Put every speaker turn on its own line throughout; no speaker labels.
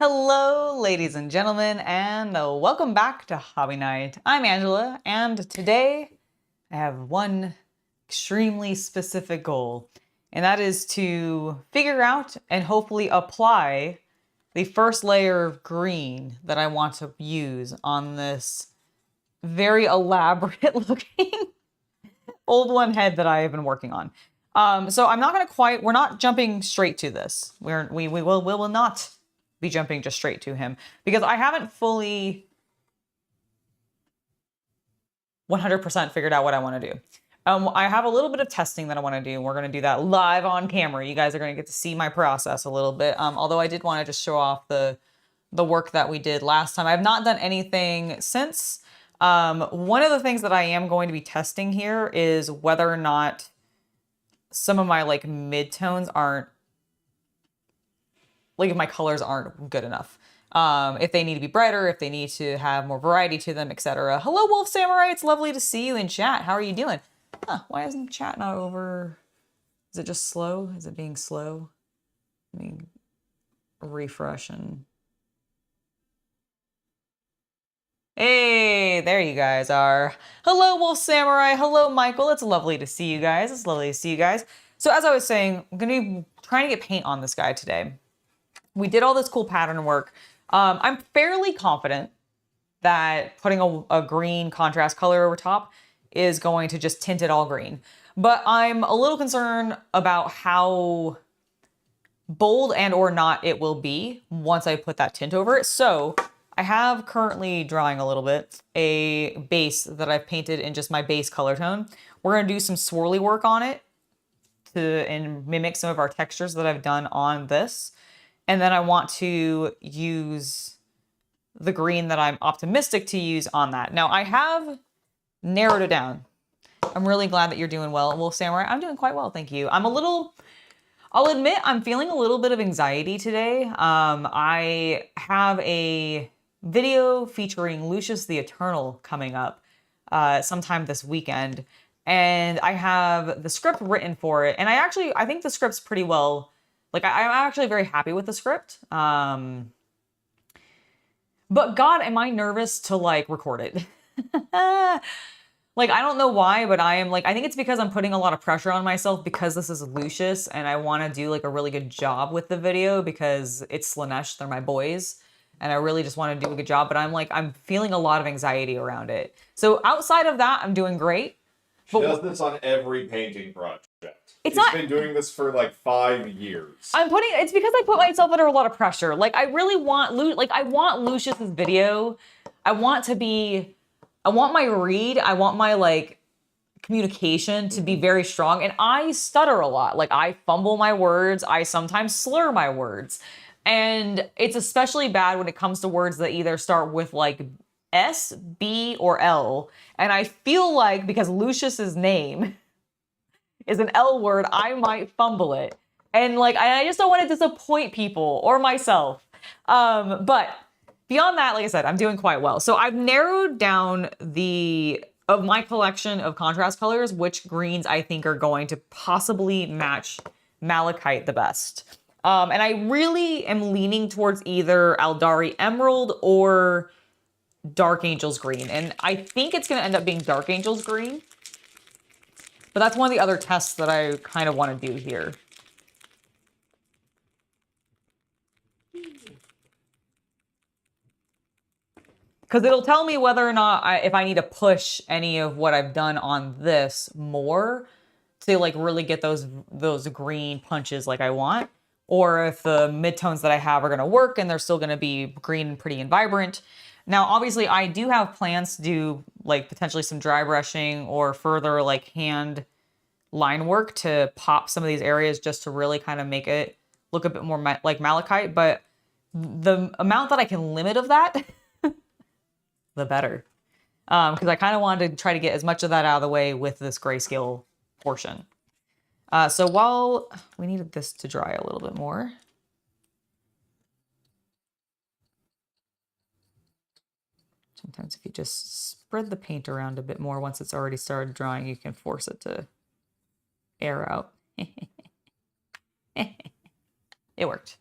Hello, ladies and gentlemen, and welcome back to Hobby Night. I'm Angela, and today I have one extremely specific goal, and that is to figure out and hopefully apply the first layer of green that I want to use on this very elaborate looking old one head that I have been working on. So I'm not gonna we're not jumping straight to this. We will not be jumping just straight to him because I haven't fully 100% figured out what I want to do. I have a little bit of testing that I want to do. We're going to do that live on camera. You guys are going to get to see my process a little bit. Although I did want to just show off the work that we did last time. I've not done anything since. One of the things that I am going to be testing here is whether or not some of my like mid-tones aren't, like if my colors aren't good enough. If they need to be brighter, if they need to have more variety to them, etc. Hello, Wolf Samurai. It's lovely to see you in chat. How are you doing? Huh, why isn't chat not over? Is it just slow? Is it being slow? Let me refresh and... Hey, there you guys are. Hello, Wolf Samurai. Hello, Michael. It's lovely to see you guys. It's lovely to see you guys. So as I was saying, I'm going to be trying to get paint on this guy today. We did all this cool pattern work. I'm fairly confident that putting a green contrast color over top is going to just tint it all green. But I'm a little concerned about how bold and or not it will be once I put that tint over it. So I have currently drawing a little bit a base that I've painted in just my base color tone. We're going to do some swirly work on it and mimic some of our textures that I've done on this. And then I want to use the green that I'm optimistic to use on that. Now I have narrowed it down. I'm really glad that you're doing well, Wolf Samurai. I'm doing quite well, thank you. I'll admit I'm feeling a little bit of anxiety today. I have a video featuring Lucius the Eternal coming up sometime this weekend. And I have the script written for it. And I think the script's pretty well. Like, I'm actually very happy with the script. But God, am I nervous to, like, record it. Like, I don't know why, but I am, like, I think it's because I'm putting a lot of pressure on myself because this is Lucius, and I want to do, like, a really good job with the video because it's Slanesh, they're my boys, and I really just want to do a good job, but I'm feeling a lot of anxiety around it. So outside of that, I'm doing great.
She does this on every painting project.
She's
been doing this for like 5 years.
It's because I put myself under a lot of pressure. Like, I really want, I want Lucius's video. I want my read, I want my, like, communication to be very strong. And I stutter a lot. Like, I fumble my words. I sometimes slur my words. And it's especially bad when it comes to words that either start with, like, S, B, or L. And I feel like because Lucius's name is an L word, I might fumble it. And like, I just don't want to disappoint people or myself. But beyond that, like I said, I'm doing quite well. So I've narrowed down of my collection of contrast colors, which greens I think are going to possibly match malachite the best. And I really am leaning towards either Aldari Emerald or Dark Angel's Green. And I think it's going to end up being Dark Angel's Green. But that's one of the other tests that I kind of want to do here. Because it'll tell me whether or not if I need to push any of what I've done on this more to like really get those green punches like I want. Or if the midtones that I have are going to work and they're still going to be green and pretty and vibrant. Now, obviously, I do have plans to do like potentially some dry brushing or further like hand line work to pop some of these areas just to really kind of make it look a bit more like malachite. But the amount that I can limit of that, the better. Because I kind of wanted to try to get as much of that out of the way with this grayscale portion. So while we needed this to dry a little bit more. Sometimes if you just spread the paint around a bit more, once it's already started drying, you can force it to air out. It worked.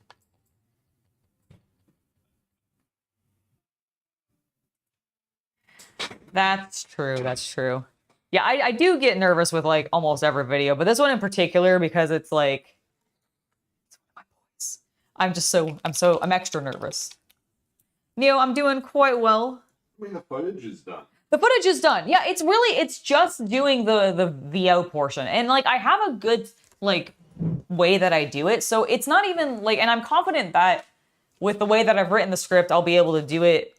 That's true. That's true. Yeah, I do get nervous with like almost every video, but this one in particular because it's like I'm extra nervous. Neo, I'm doing quite well.
I mean, the footage is done.
The footage is done. Yeah, it's just doing the VO portion. And like I have a good like way that I do it. So it's not even like, and I'm confident that with the way that I've written the script, I'll be able to do it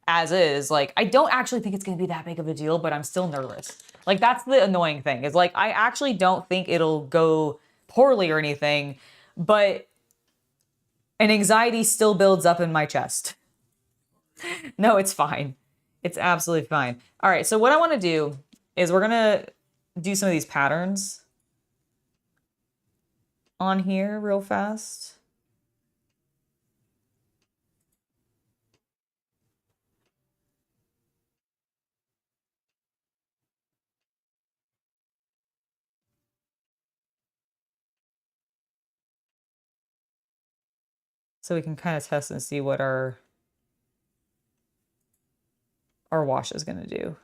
as is. Like I don't actually think it's gonna be that big of a deal, but I'm still nervous. Like that's the annoying thing is like I actually don't think it'll go poorly or anything, but an anxiety still builds up in my chest. No, it's fine. It's absolutely fine. All right, so what I want to do is we're gonna do some of these patterns on here real fast. So we can kind of test and see what our wash is gonna do.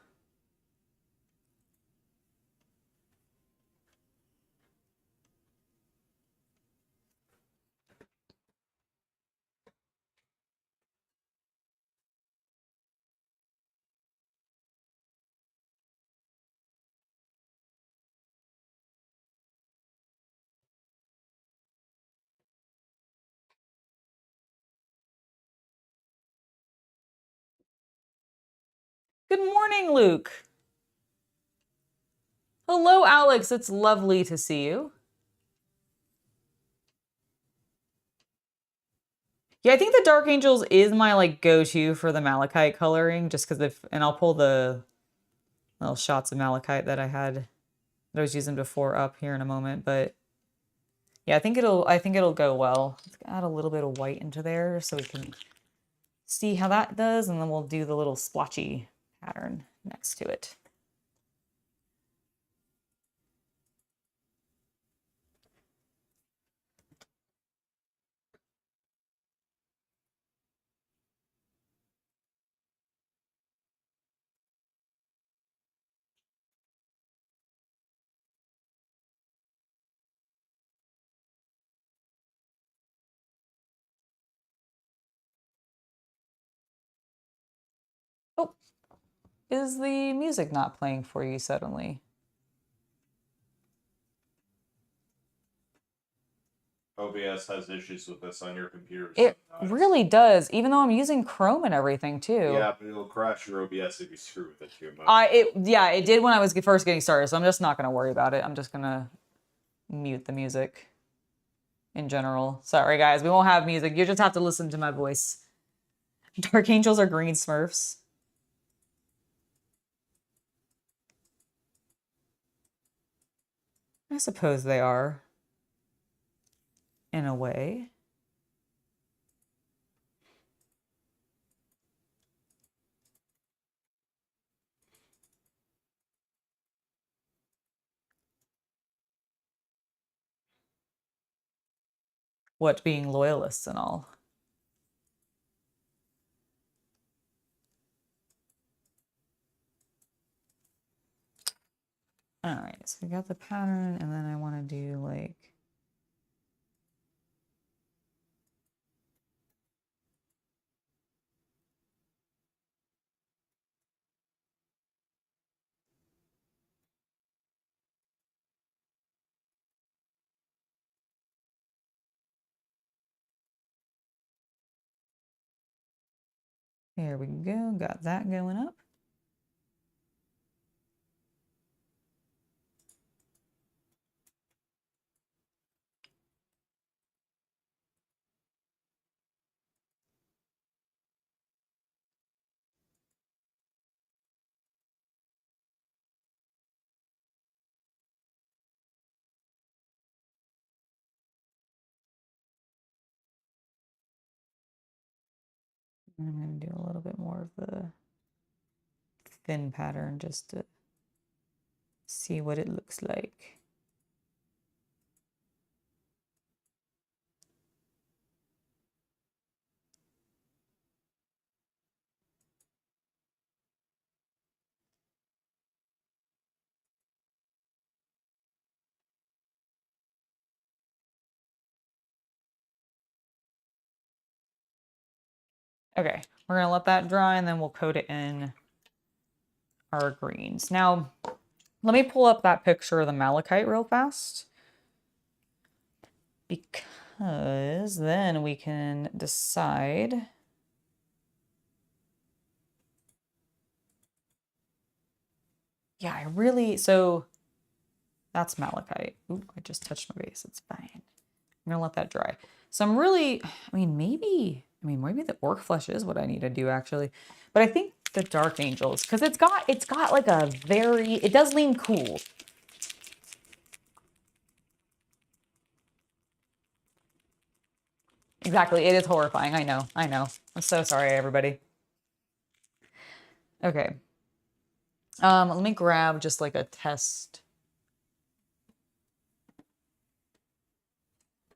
Good morning, Luke. Hello, Alex. It's lovely to see you. Yeah, I think the Dark Angels is my like go-to for the malachite coloring, just because and I'll pull the little shots of malachite that I was using before up here in a moment, but yeah, I think it'll go well. Let's add a little bit of white into there so we can see how that does, and then we'll do the little splotchy pattern next to it. Oh, is the music not playing for you suddenly?
OBS has issues with this on your computer.
It
sometimes.
really does, even though I'm using Chrome and everything too.
Yeah, but it'll crash your OBS if you screw with it too much.
It did when I was first getting started, so I'm just not gonna worry about it. I'm just gonna mute the music in general. Sorry guys, we won't have music. You just have to listen to my voice. Dark Angels are green Smurfs. I suppose they are. In a way. What, being loyalists and all. All right, so we got the pattern, and then I want to do like here we go, got that going up. And I'm going to do a little bit more of the thin pattern just to see what it looks like. Okay, we're gonna let that dry and then we'll coat it in our greens. Now, let me pull up that picture of the malachite real fast, because then we can decide. Yeah, so that's malachite. Ooh, I just touched my base. It's fine. I'm gonna let that dry. So maybe the orc flesh is what I need to do actually. But I think the dark angels, because it's got like a very, it does lean cool. Exactly, it is horrifying. I know. I'm so sorry, everybody. Okay. Let me grab just like a test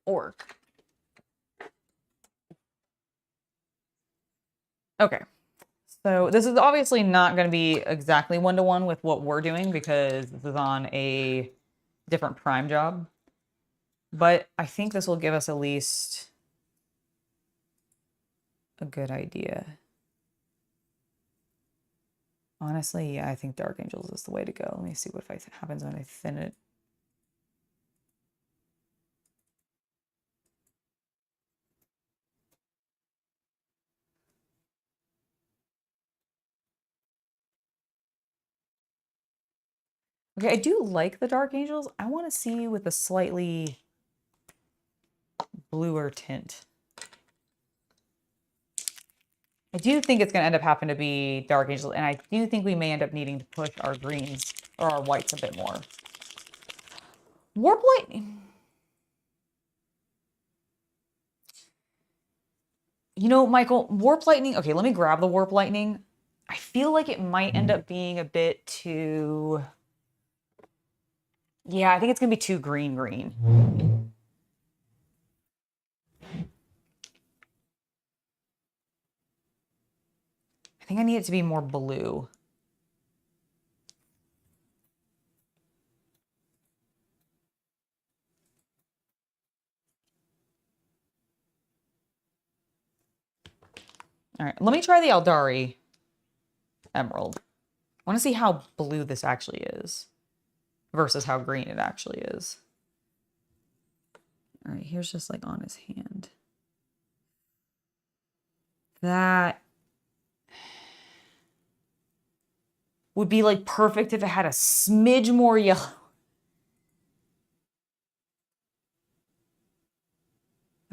orc. Okay. So this is obviously not going to be exactly one-to-one with what we're doing because this is on a different prime job. But I think this will give us at least a good idea. Honestly, yeah, I think Dark Angels is the way to go. Let me see what happens when I thin it. Okay, I do like the Dark Angels. I want to see with a slightly bluer tint. I do think it's going to end up having to be Dark Angels, and I do think we may end up needing to push our greens or our whites a bit more. Warp Lightning. You know, Michael, Warp Lightning. Okay, let me grab the Warp Lightning. I feel like it might end up being a bit too... Yeah, I think it's going to be too green. I think I need it to be more blue. All right, let me try the Eldari Emerald. I want to see how blue this actually is versus how green it actually is. All right, here's just like on his hand. That would be like perfect if it had a smidge more yellow.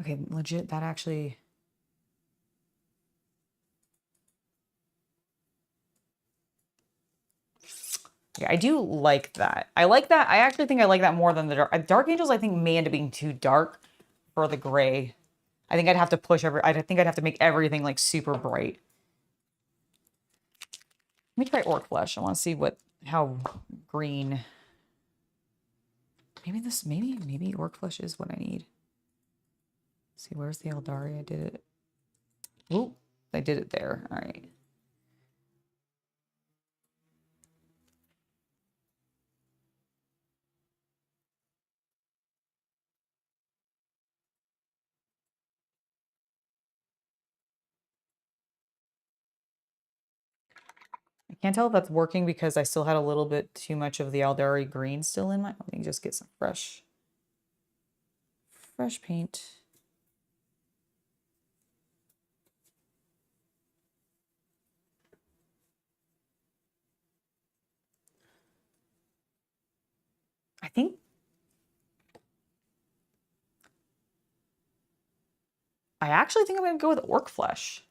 Okay, legit, that actually... Yeah, I do like that. I like that. I actually think I like that more than the Dark Angels. I think may end up being too dark for the gray. I think I'd have to push I think I'd have to make everything like super bright. Let me try Orc Flesh. I want to see how green. Maybe Orc Flesh is what I need. Let's see, where's the Eldari? I did it. Ooh, I did it there. All right. I can't tell if that's working because I still had a little bit too much of the Eldari green still in my... Let me just get some fresh paint. I actually think I'm going to go with Orc Flesh.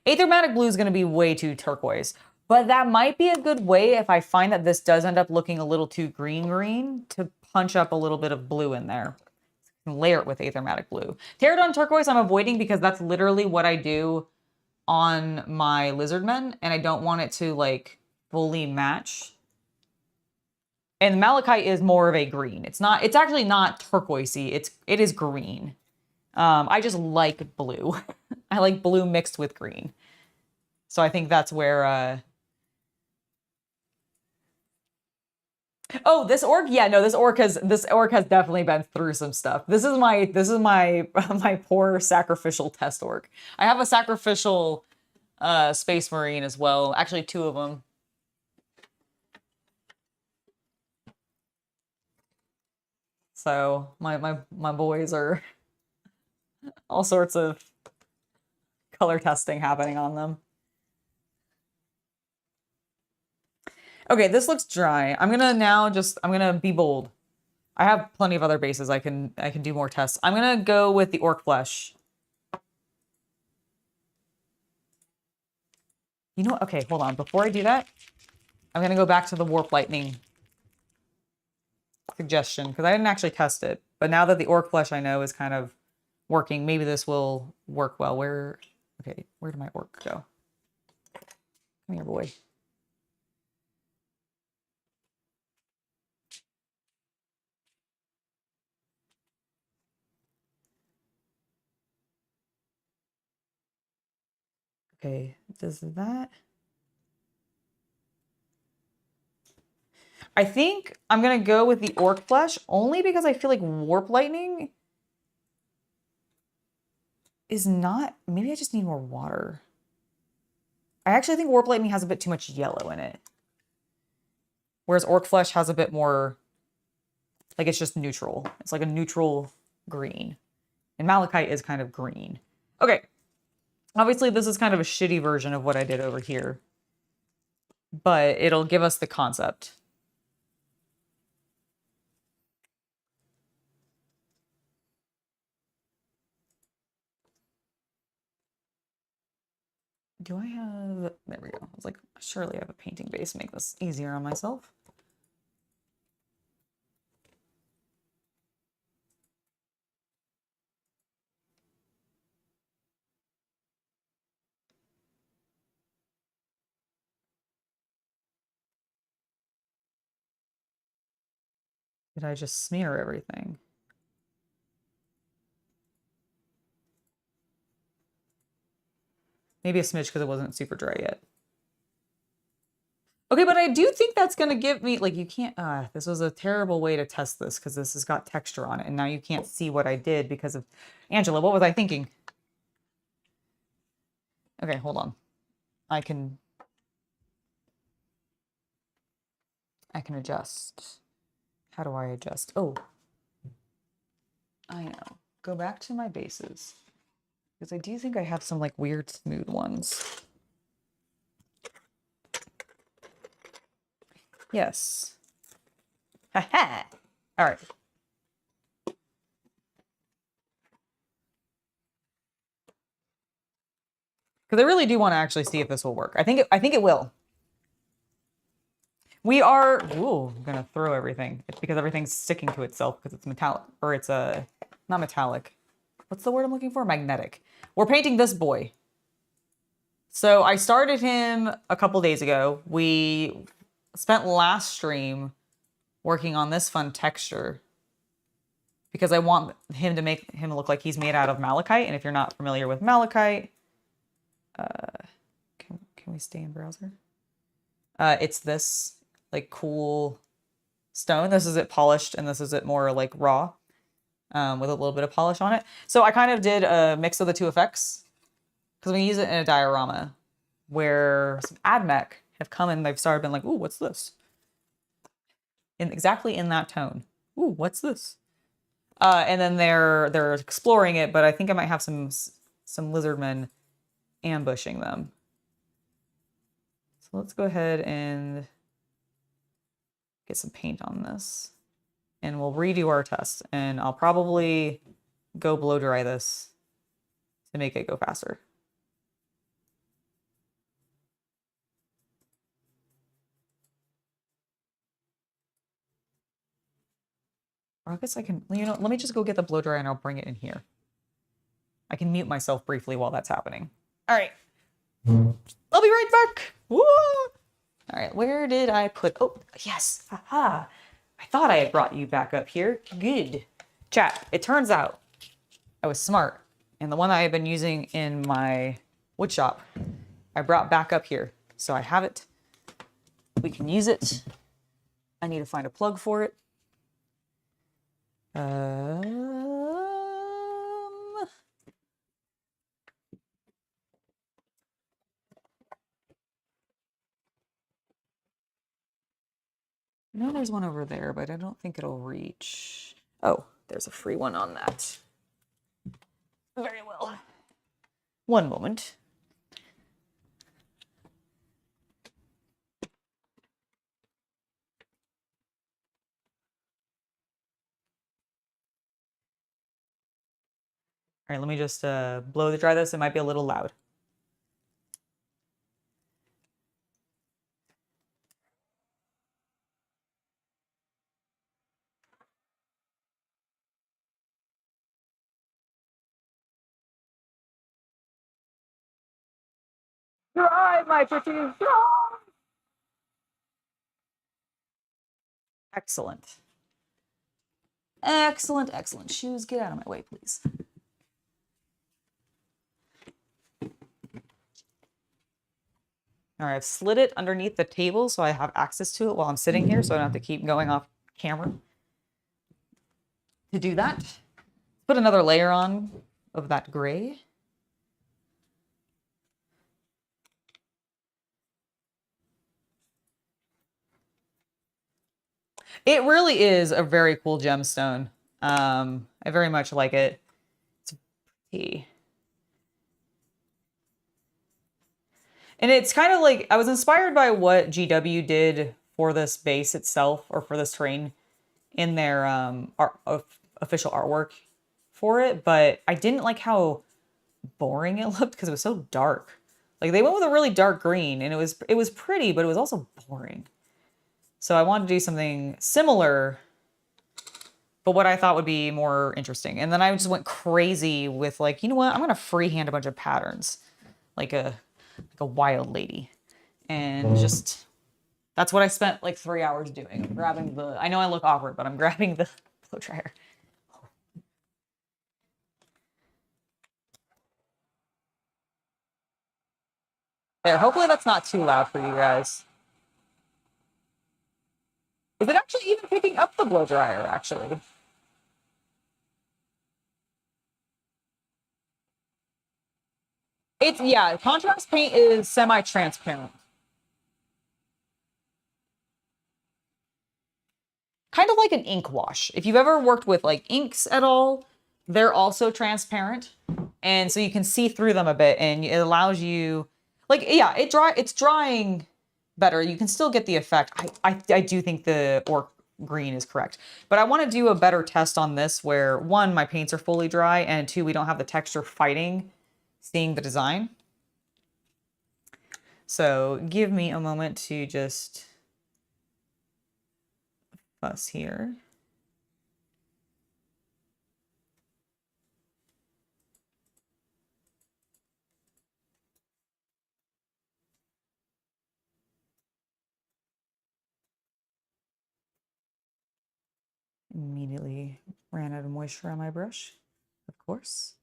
Aethermatic Blue is going to be way too turquoise, but that might be a good way if I find that this does end up looking a little too green to punch up a little bit of blue in there. And layer it with Aethermatic Blue. Pterodon Turquoise I'm avoiding because that's literally what I do on my Lizardmen, and I don't want it to like fully match. And Malachite is more of a green. It's actually not turquoisey. It is green. I just like blue. I like blue mixed with green. So I think that's where Oh, this orc? Yeah, no, this orc has definitely been through some stuff. This is my my poor sacrificial test orc. I have a sacrificial space marine as well. Actually, two of them. So my boys are all sorts of color testing happening on them. Okay, this looks dry. I'm gonna be bold. I have plenty of other bases. I can do more tests. I'm gonna go with the orc flesh. You know what? Okay, hold on. Before I do that, I'm gonna go back to the warp lightning suggestion because I didn't actually test it. But now that the orc flesh I know is kind of working, maybe this will work well. Okay, where did my orc go? Come here, boy. Okay, does that... I think I'm gonna go with the orc flesh only because I feel like warp lightning is not... Maybe I just need more water. I actually think warp lightning has a bit too much yellow in it. Whereas orc flesh has a bit more... Like, it's just neutral. It's like a neutral green. And malachite is kind of green. Okay. Obviously, this is kind of a shitty version of what I did over here. But it'll give us the concept. Do I have... There we go. I was like, surely I have a painting base to make this easier on myself. Did I just smear everything? Maybe a smidge because it wasn't super dry yet. Okay, but I do think that's going to give me, like, you can't, this was a terrible way to test this because this has got texture on it. And now you can't see what I did because of, Angela, what was I thinking? Okay, hold on. I can adjust. How do I adjust? Oh, I know. Go back to my bases. Because I do think I have some like weird smooth ones. Yes. Ha-ha! All right. Because I really do want to actually see if this will work. I think it will. We are, ooh, I'm gonna throw everything. It's because everything's sticking to itself because it's metallic, or it's not metallic. What's the word I'm looking for? Magnetic. We're painting this boy. So I started him a couple days ago. We spent last stream working on this fun texture because I want him to make him look like he's made out of malachite. And if you're not familiar with malachite, can we stay in browser? It's this like cool stone. This is it polished and this is it more like raw with a little bit of polish on it. So I kind of did a mix of the two effects because we use it in a diorama where some AdMech have come and they've started been like, ooh, what's this? Exactly in that tone. Ooh, what's this? And then they're exploring it, but I think I might have some lizardmen ambushing them. So let's go ahead and get some paint on this. And we'll redo our test. And I'll probably go blow dry this to make it go faster. Or I guess I can, you know, let me just go get the blow dryer and I'll bring it in here. I can mute myself briefly while that's happening. All right. I'll be right back. Woo! All right, where did I put, oh, yes, haha. I thought I had brought you back up here. Good. Chat, it turns out I was smart. And the one that I had been using in my wood shop, I brought back up here. So I have it. We can use it. I need to find a plug for it. No, there's one over there, but I don't think it'll reach. Oh, there's a free one on that. Very well. One moment. All right, let me just blow dry this. It might be a little loud. Dry, my pretty, dry! Excellent. Excellent, excellent. Shoes, get out of my way, please. All right, I've slid it underneath the table so I have access to it while I'm sitting here, so I don't have to keep going off camera to do that. Put another layer on of that gray. It really is a very cool gemstone. I very much like it. It's pretty. And it's kind of like, I was inspired by what GW did for this base itself, or for this terrain, in their official artwork for it, but I didn't like how boring it looked because it was so dark. Like, they went with a really dark green, and it was pretty, but it was also boring. So I wanted to do something similar, but what I thought would be more interesting. And then I just went crazy with, like, you know what? I'm gonna freehand a bunch of patterns, like a wild lady, and just that's what I spent like 3 hours doing. I'm grabbing the. I know I look awkward, but I'm grabbing the blow dryer. There. Hopefully that's not too loud for you guys. Is it actually even picking up the blow dryer? Actually. It's, yeah, contrast paint is semi-transparent. Kind of like an ink wash. If you've ever worked with like inks at all, they're also transparent. And so you can see through them a bit, and it allows you, like, yeah, it's drying better. You can still get the effect. I do think the orc green is correct. But I want to do a better test on this where, one, my paints are fully dry, and two, we don't have the texture fighting seeing the design. So give me a moment to just fuss here. Immediately ran out of moisture on my brush, of course.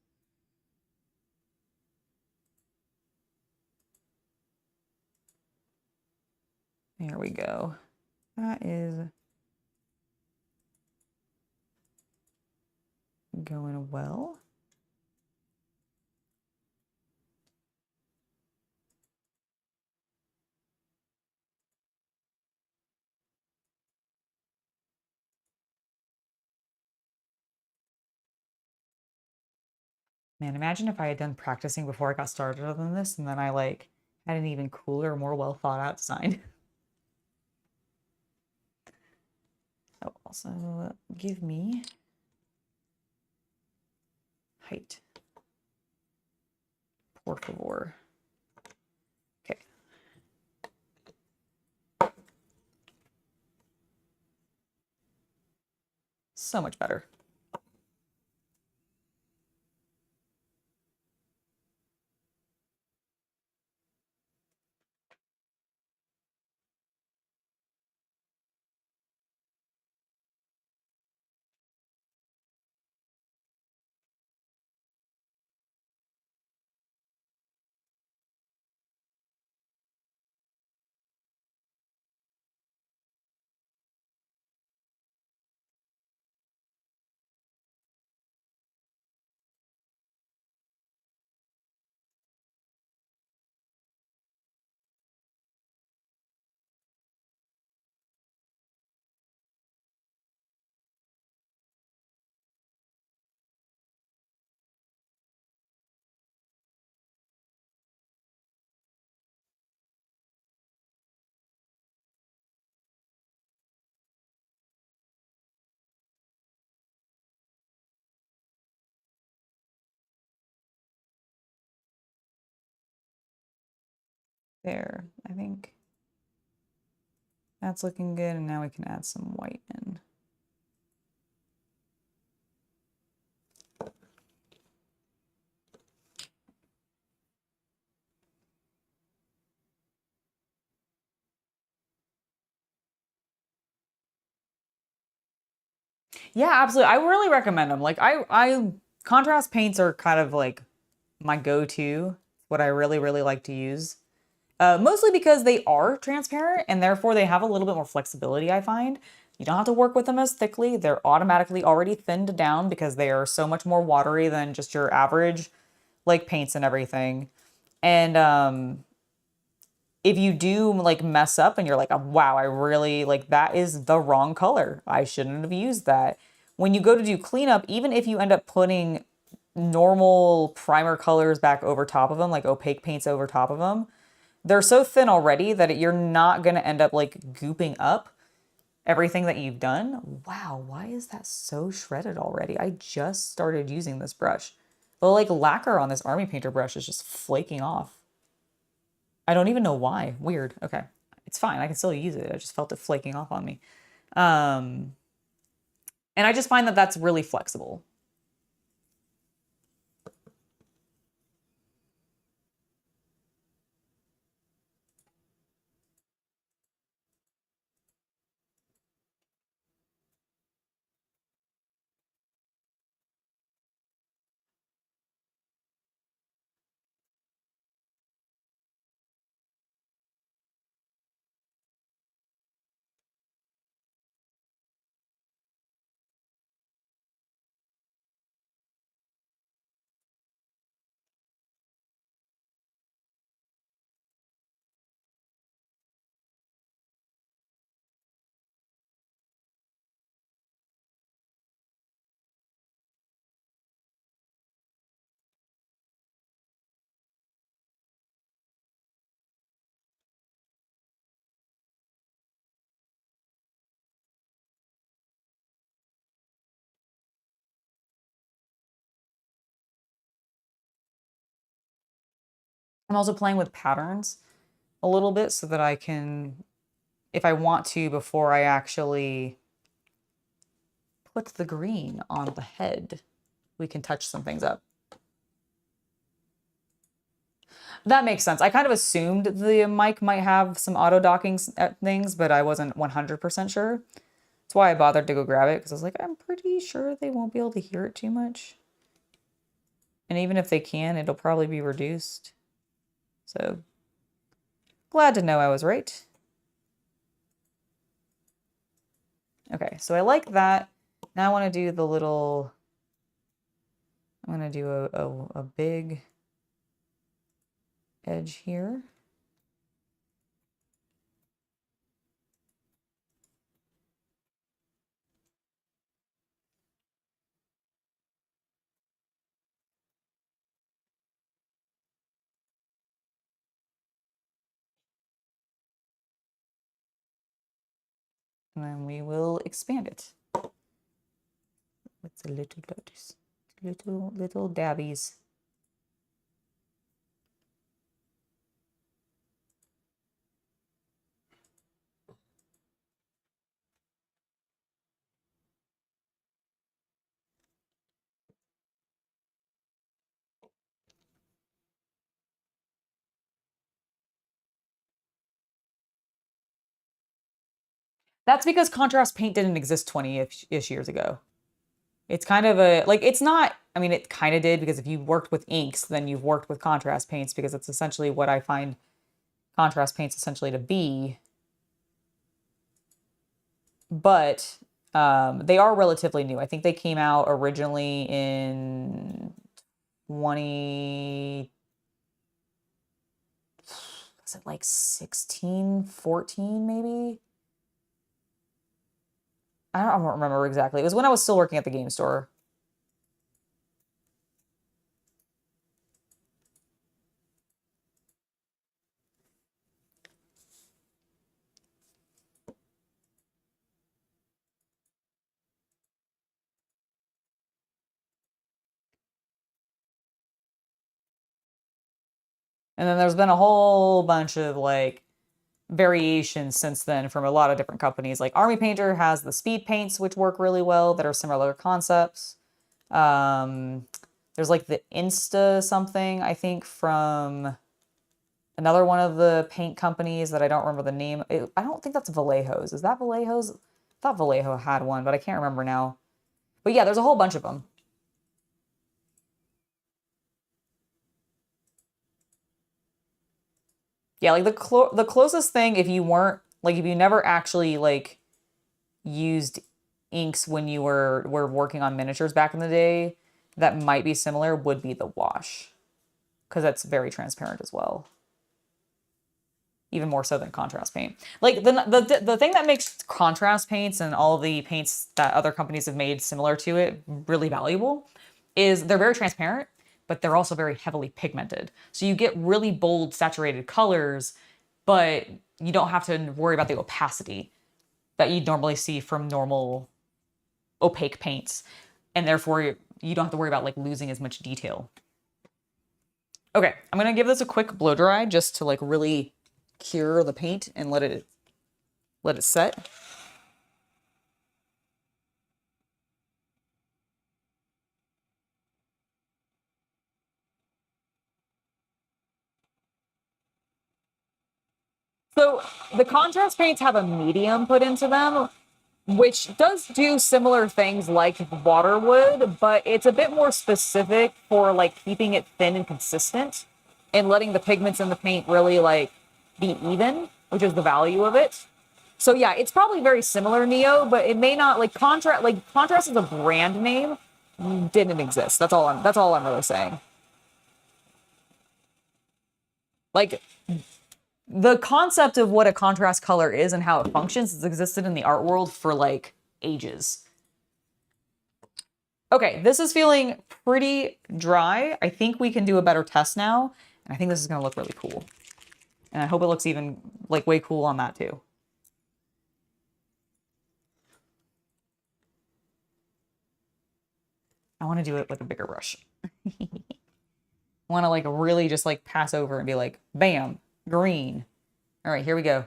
There we go. That is going well. Man, imagine if I had done practicing before I got started on this, and then I like had an even cooler, more well thought out design. Oh, also give me height. Por favor. Okay. So much better. There, I think that's looking good. And now we can add some white in. Yeah, absolutely. I really recommend them. Like I contrast paints are kind of like my go-to, what I really, really like to use. Mostly because they are transparent and therefore they have a little bit more flexibility, I find. You don't have to work with them as thickly. They're automatically already thinned down because they are so much more watery than just your average like paints and everything. And if you do like mess up and you're like, oh, wow, I really like that is the wrong color. I shouldn't have used that. When you go to do cleanup, even if you end up putting normal primer colors back over top of them, like opaque paints over top of them, they're so thin already that you're not going to end up like gooping up everything that you've done. Wow, why is that so shredded already? I just started using this brush. The like lacquer on this army painter brush is just flaking off. I don't even know why. Weird. Okay. It's fine. I can still use it. I just felt it flaking off on me. And I just find that that's really flexible. I'm also playing with patterns a little bit so that I can, if I want to, before I actually put the green on the head, we can touch some things up. That makes sense. I kind of assumed the mic might have some auto docking things, but I wasn't 100% sure. That's why I bothered to go grab it, because I was like, I'm pretty sure they won't be able to hear it too much. And even if they can, it'll probably be reduced. So glad to know I was right. Okay, so I like that. Now I want to do the little, I'm going to do a big edge here. And then we will expand it with the little dots, little dabbies. That's because contrast paint didn't exist 20-ish years ago. It's kind of a, like, it's not, I mean, it kind of did, because if you worked with inks, then you've worked with contrast paints, because it's essentially what I find contrast paints essentially to be. But they are relatively new. I think they came out originally in 20, was it like 16, 14 maybe? I don't remember exactly. It was when I was still working at the game store. And then there's been a whole bunch of like variations since then from a lot of different companies. Like Army Painter has the speed paints, which work really well, that are similar concepts. There's like the Insta something, I think, from another one of the paint companies that I don't remember the name. I don't think that's Vallejo's. Is that Vallejo's? I thought Vallejo had one, but I can't remember now. But yeah, there's a whole bunch of them. Yeah, like the closest thing, if you weren't like, if you never actually like used inks when you were working on miniatures back in the day, that might be similar, would be the wash, because that's very transparent as well, even more so than contrast paint. Like the thing that makes contrast paints and all the paints that other companies have made similar to it really valuable is they're very transparent, but they're also very heavily pigmented. So you get really bold, saturated colors, but you don't have to worry about the opacity that you'd normally see from normal opaque paints. And therefore, you don't have to worry about like losing as much detail. Okay, I'm gonna give this a quick blow dry just to like really cure the paint and let it set. So the contrast paints have a medium put into them, which does do similar things like water would, but it's a bit more specific for like keeping it thin and consistent and letting the pigments in the paint really like be even, which is the value of it. So yeah, it's probably very similar, Neo, but it may not like contrast. Like contrast as a brand name didn't exist. That's all I'm really saying. Like the concept of what a contrast color is and how it functions has existed in the art world for like ages. Okay, this is feeling pretty dry. I think we can do a better test now, and I think this is gonna look really cool. And I hope it looks even like way cool on that too. I want to do it with a bigger brush. I want to like really just like pass over and be like, bam, green. All right, here we go.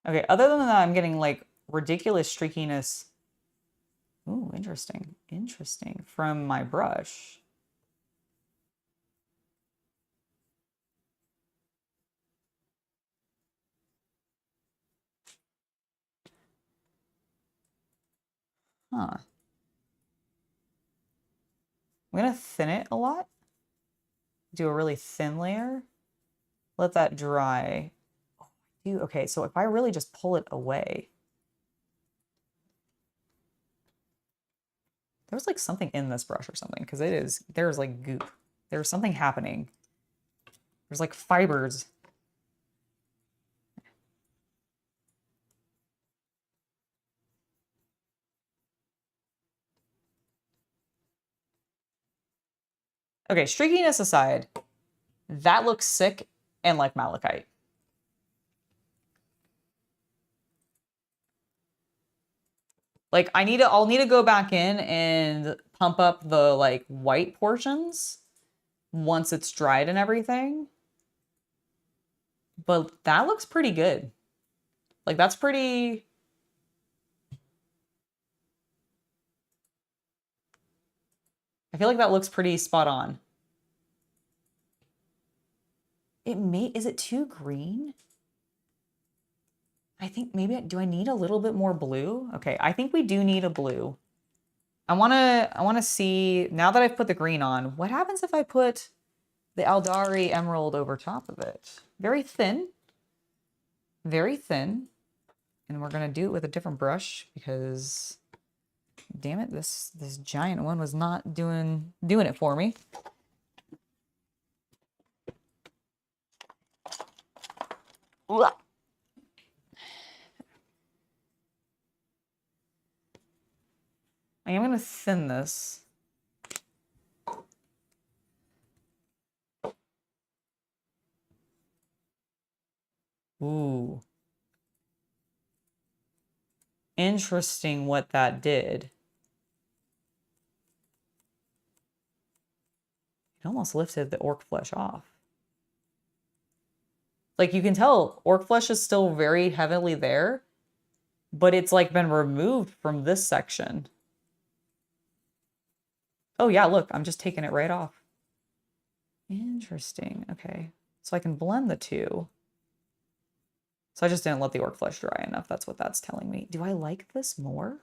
Okay, other than that, I'm getting like ridiculous streakiness. Ooh, interesting. Interesting. From my brush. Huh. I'm gonna thin it a lot. Do a really thin layer. Let that dry. Okay, so if I really just pull it away. There's like something in this brush or something, because there's like goop. There's something happening. There's like fibers. Okay, streakiness aside, that looks sick and like malachite. Like I'll need to go back in and pump up the like white portions once it's dried and everything. But that looks pretty good. Like that's pretty. I feel like that looks pretty spot on. Is it too green? I think maybe, do I need a little bit more blue? Okay, I think we do need a blue. I wanna see, now that I've put the green on, what happens if I put the Aldari Emerald over top of it? Very thin. Very thin. And we're gonna do it with a different brush because damn it, this giant one was not doing it for me. Ugh. I am gonna thin this. Ooh. Interesting what that did. It almost lifted the orc flesh off. Like you can tell orc flesh is still very heavily there, but it's like been removed from this section. Oh yeah, look, I'm just taking it right off. Interesting. Okay. So I can blend the two. So I just didn't let the orc flesh dry enough. That's what that's telling me. Do I like this more?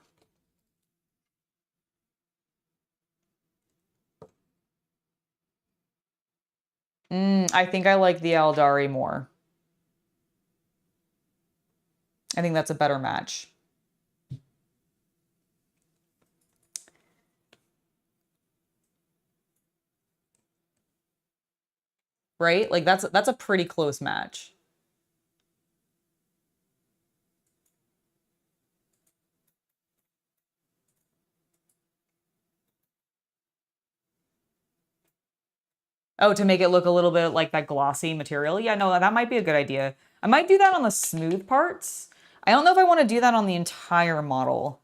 I think I like the Aldari more. I think that's a better match. Right? Like that's a pretty close match. Oh, to make it look a little bit like that glossy material. Yeah, no, that might be a good idea. I might do that on the smooth parts. I don't know if I want to do that on the entire model.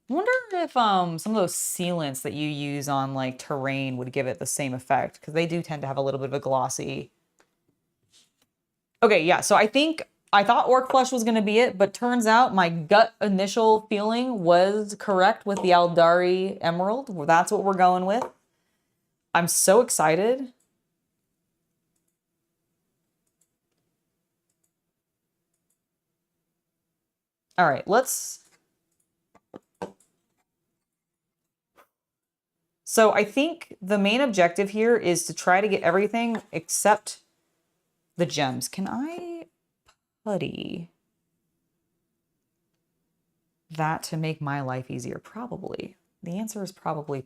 I wonder if some of those sealants that you use on like terrain would give it the same effect, because they do tend to have a little bit of a glossy. Okay, yeah, so I thought orc flesh was going to be it, but turns out my gut initial feeling was correct with the Aldari Emerald. That's what we're going with. I'm so excited. All right, So I think the main objective here is to try to get everything except the gems. Can I putty that to make my life easier? Probably. The answer is probably.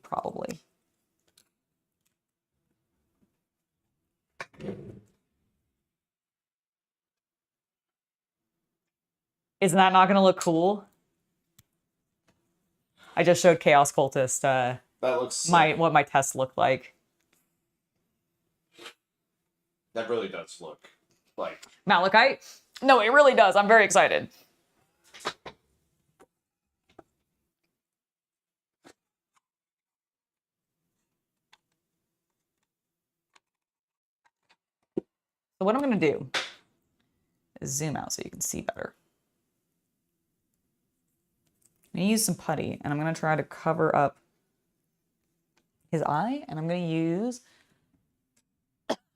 Isn't that not going to look cool? I just showed Chaos Cultist
that looks
what my test looked like.
That really does look like
Malachite? No, it really does. I'm very excited. So what I'm going to do is zoom out so you can see better. I'm going to use some putty, and I'm going to try to cover up his eye, and I'm going to use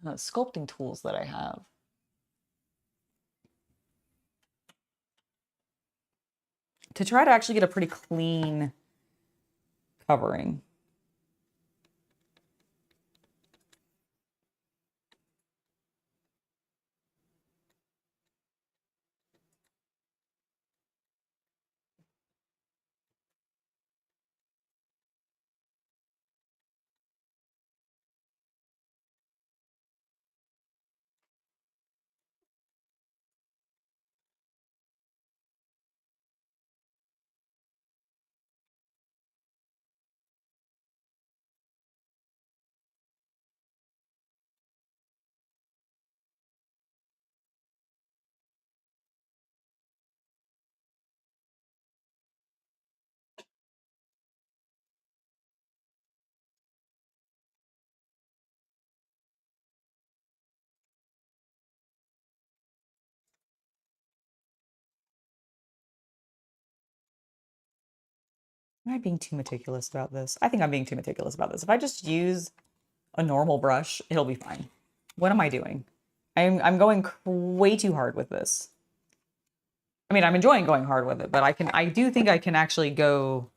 the sculpting tools that I have. To try to actually get a pretty clean covering. Am I being too meticulous about this? I think I'm being too meticulous about this. If I just use a normal brush, it'll be fine. What am I doing? I'm going way too hard with this. I mean, I'm enjoying going hard with it, but I do think I can actually go.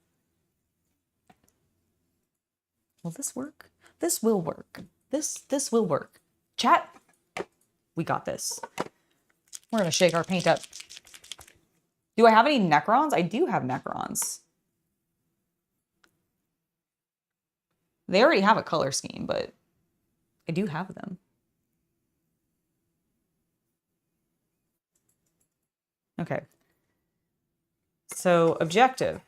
Will this work? This will work. This will work. Chat, we got this. We're gonna shake our paint up. Do I have any Necrons? I do have Necrons. They already have a color scheme, but I do have them. Okay. So objective.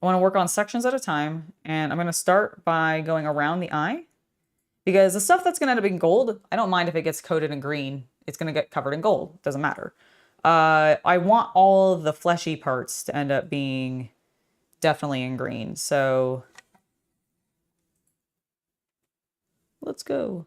I want to work on sections at a time, and I'm going to start by going around the eye, because the stuff that's going to end up in gold, I don't mind if it gets coated in green. it's going to get covered in gold. Doesn't matter. I want all the fleshy parts to end up being definitely in green. So let's go.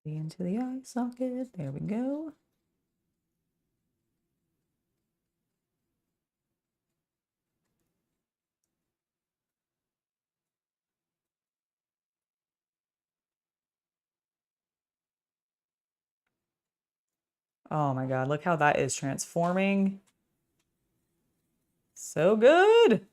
Into the eye socket. There we go. Oh my God, look how that is transforming. So good.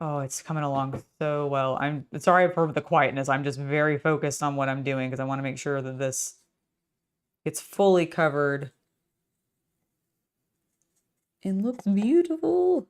Oh, it's coming along so well. I'm sorry for the quietness. I'm just very focused on what I'm doing because I want to make sure that this gets fully covered and looks beautiful.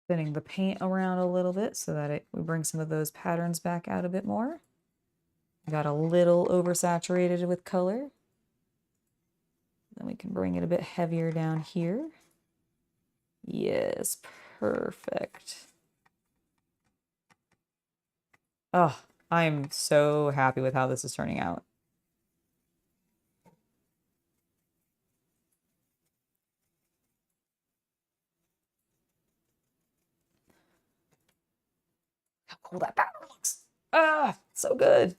Spinning the paint around a little bit so that we bring some of those patterns back out a bit more. Got a little oversaturated with color. Then we can bring it a bit heavier down here. Yes, perfect. Oh, I'm so happy with how this is turning out. How cool that pattern looks. Ah, so good.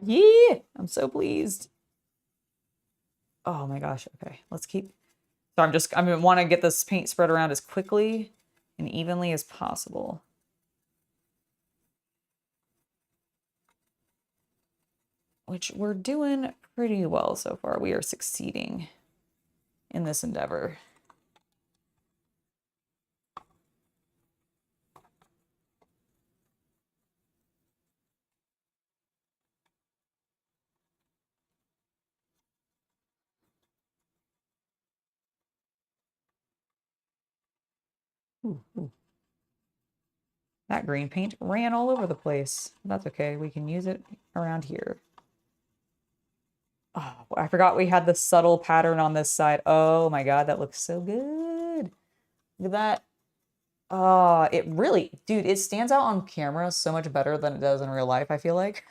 Yeah, I'm so pleased. Oh my gosh. Okay, let's keep. So I want to get this paint spread around as quickly and evenly as possible. Which we're doing pretty well so far. We are succeeding in this endeavor. Ooh, ooh. That green paint ran all over the place. That's okay. We can use it around here. Oh, I forgot we had the subtle pattern on this side. Oh my God, that looks so good. Look at that. Oh, it really, dude, it stands out on camera so much better than it does in real life, I feel like.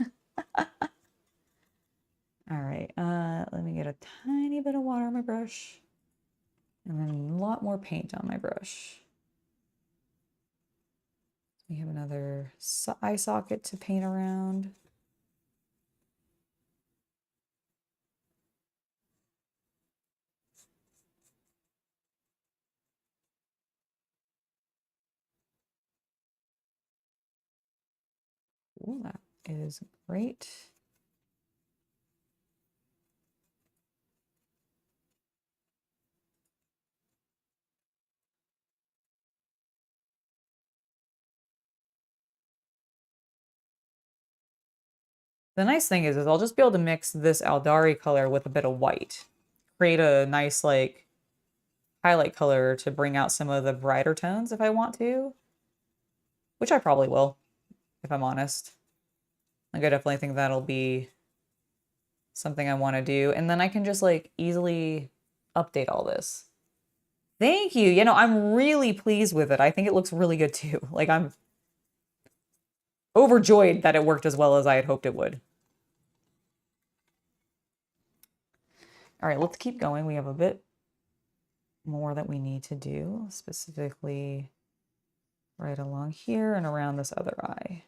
All right, let me get a tiny bit of water on my brush. And then a lot more paint on my brush. We have another eye socket to paint around. Ooh, that is great. The nice thing is I'll just be able to mix this Aldari color with a bit of white. Create a nice, like, highlight color to bring out some of the brighter tones if I want to. Which I probably will, if I'm honest. Like, I definitely think that'll be something I want to do. And then I can just, like, easily update all this. Thank you. You know, I'm really pleased with it. I think it looks really good too. Like, I'm overjoyed that it worked as well as I had hoped it would. All right, let's keep going. We have a bit more that we need to do, specifically right along here and around this other eye.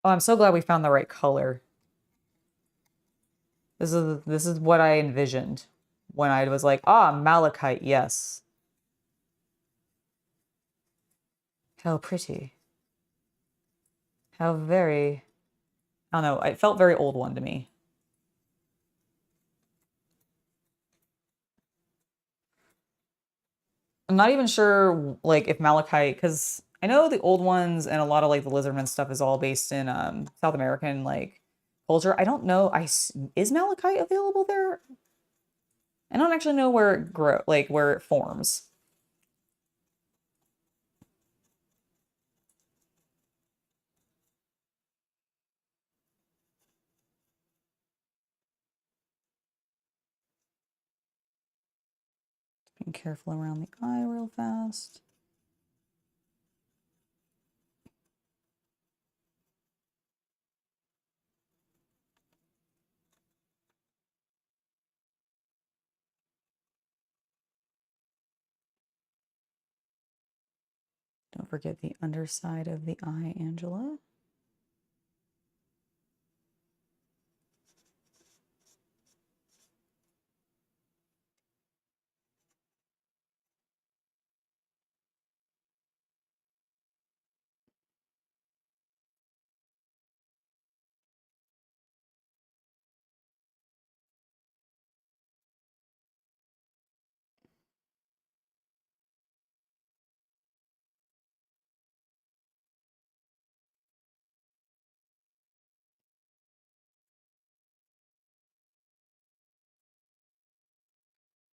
Oh, I'm so glad we found the right color. This is what I envisioned when I was like, ah, malachite, yes. How pretty. How very, I don't know, it felt very old one to me. I'm not even sure, like, if malachite, because I know the old ones and a lot of, like, the lizardman stuff is all based in South American, like, culture. I don't know, is malachite available there? I don't actually know where it where it forms. Being careful around the eye real fast. Don't forget the underside of the eye, Angela.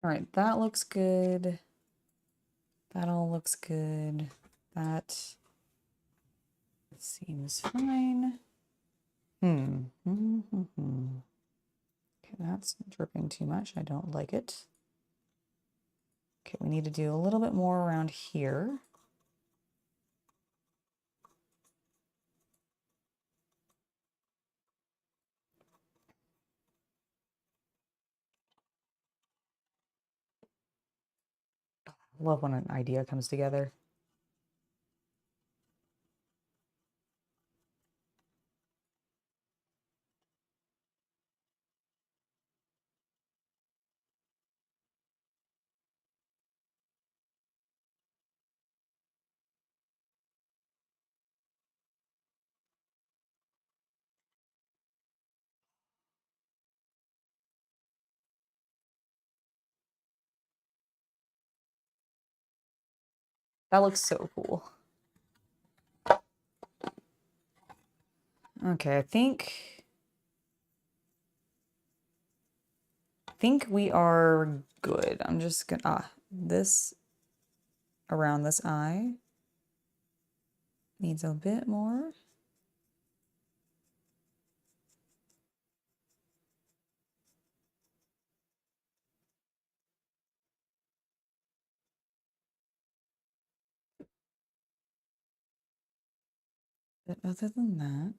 All right, that looks good. That all looks good. That seems fine. Okay, that's dripping too much. I don't like it. Okay, we need to do a little bit more around here. Love when an idea comes together. That looks so cool. Okay, I think we are good. I'm just gonna, this around this eye needs a bit more. But other than that,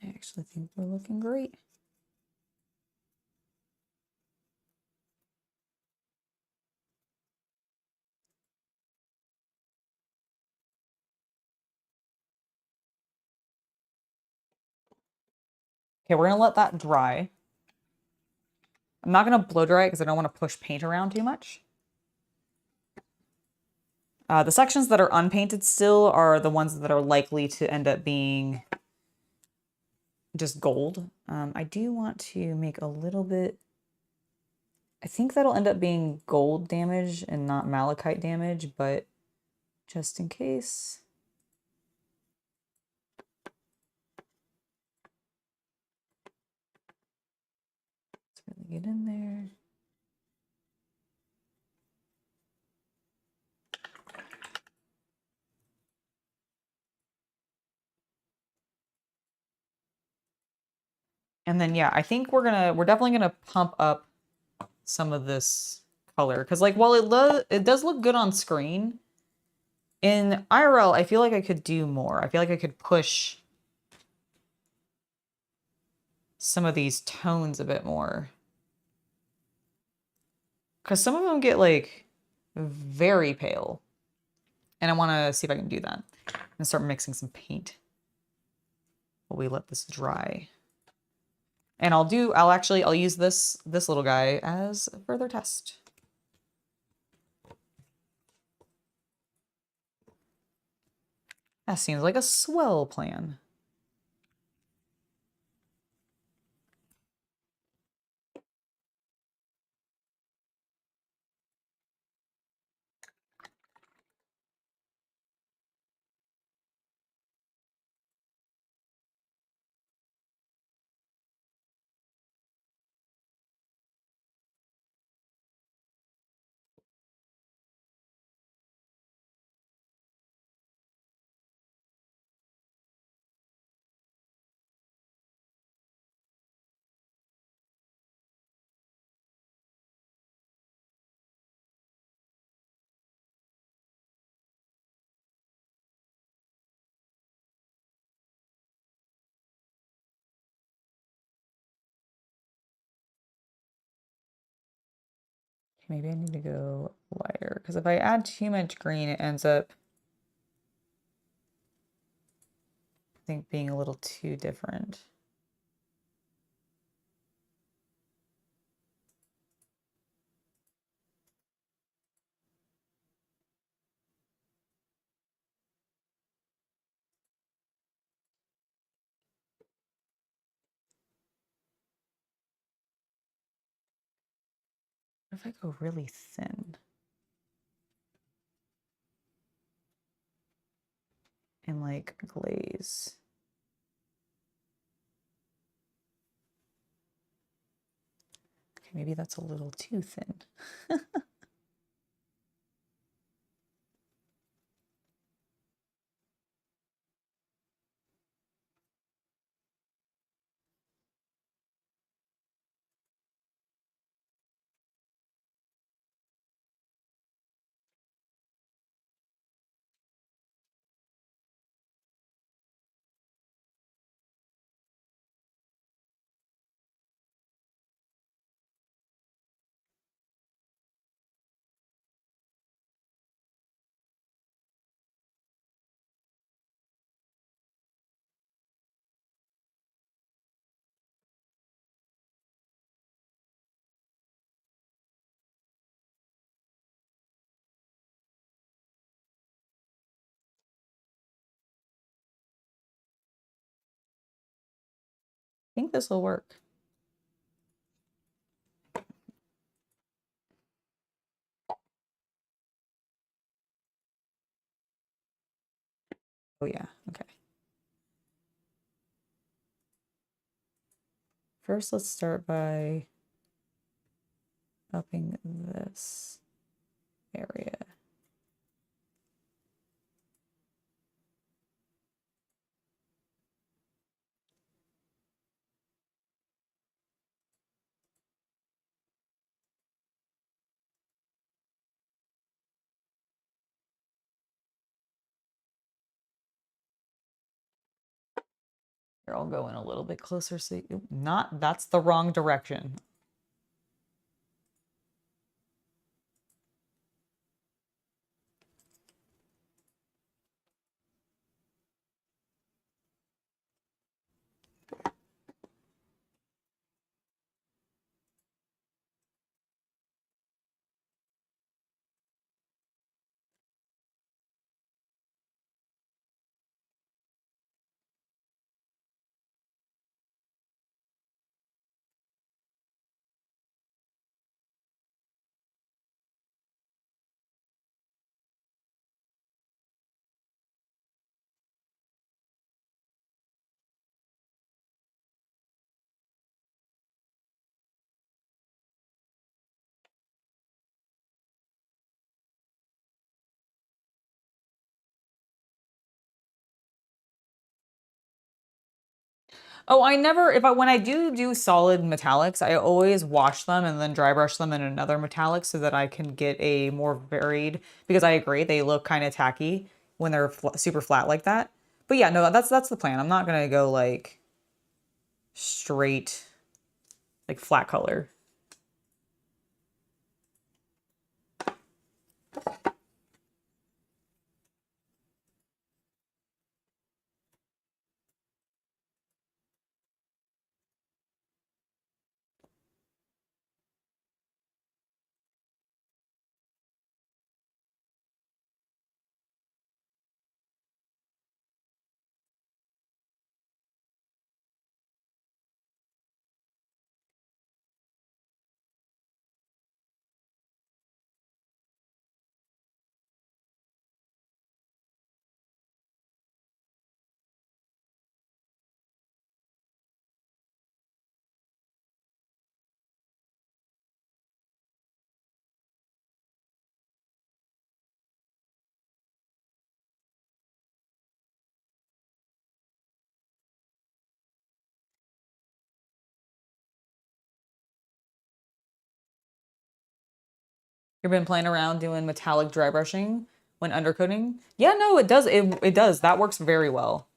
I actually think we're looking great. Okay, we're gonna let that dry. I'm not gonna blow dry it because I don't want to push paint around too much. The sections that are unpainted still are the ones that are likely to end up being just gold. I do want to make a little bit, I think that'll end up being gold damage and not malachite damage, but just in case. Let's really get in there. And then, yeah, I think we're definitely gonna pump up some of this color. Because, like, while it does look good on screen, in IRL, I feel like I could do more. I feel like I could push some of these tones a bit more. Because some of them get, like, very pale. And I want to see if I can do that. And start mixing some paint while we let this dry. And I'll use this little guy as a further test. That seems like a swell plan. Maybe I need to go lighter, because if I add too much green, it ends up, I think, being a little too different. What if I go really thin? And like glaze. Okay, maybe that's a little too thin. I think this will work. Oh yeah, okay. First, let's start by upping this area. Here, I'll go in a little bit closer so not, that's the wrong direction. Oh, I never, when I do solid metallics, I always wash them and then dry brush them in another metallic so that I can get a more varied, because I agree, they look kind of tacky when they're super flat like that. But yeah, no, that's the plan. I'm not gonna go like straight, like flat color. You've been playing around doing metallic dry brushing when undercoating? Yeah, no, it does. It does. That works very well.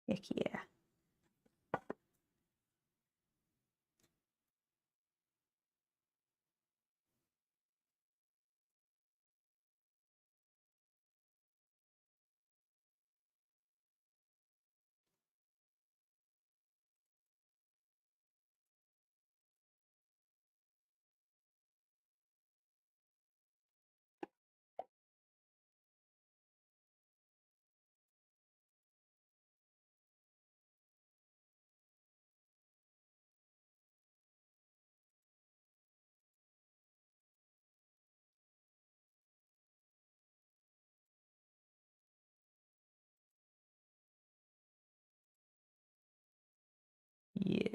Heck yeah.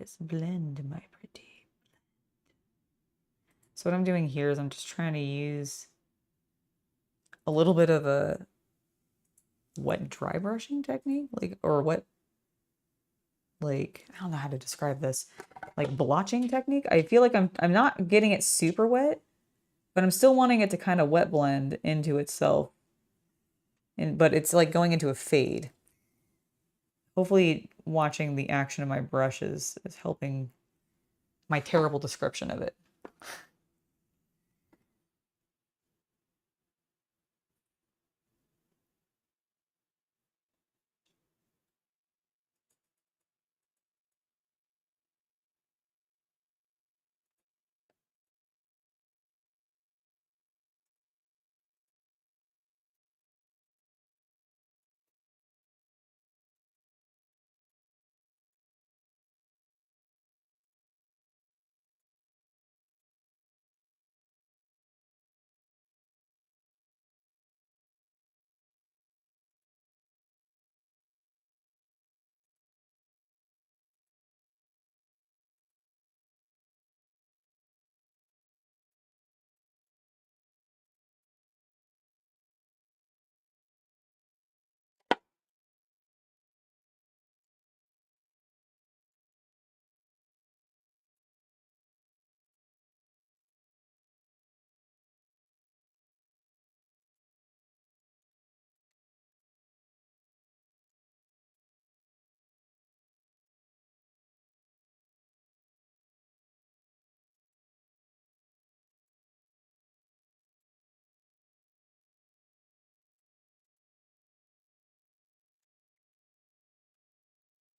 Yes, blend, my pretty. So what I'm doing here is I'm just trying to use a little bit of a wet dry brushing technique, like, or what, like, I don't know how to describe this, like blotching technique. I feel like I'm not getting it super wet, but I'm still wanting it to kind of wet blend into itself. But it's like going into a fade. Hopefully watching the action of my brushes is helping my terrible description of it.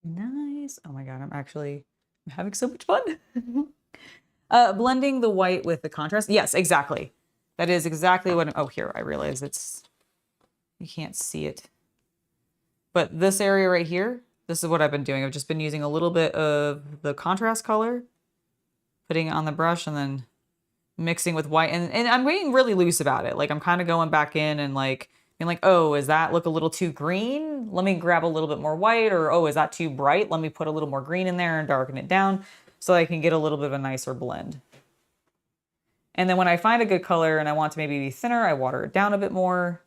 Nice. Oh my God, I'm having so much fun. Blending the white with the contrast. Yes, exactly. That is exactly what, oh, here, I realize you can't see it. But this area right here, this is what I've been doing. I've just been using a little bit of the contrast color, putting it on the brush and then mixing with white. And I'm being really loose about it. Like I'm kind of going back in and like being like, oh, is that look a little too green? Let me grab a little bit more white. Or, oh, is that too bright? Let me put a little more green in there and darken it down so I can get a little bit of a nicer blend. And then when I find a good color and I want to maybe be thinner, I water it down a bit more.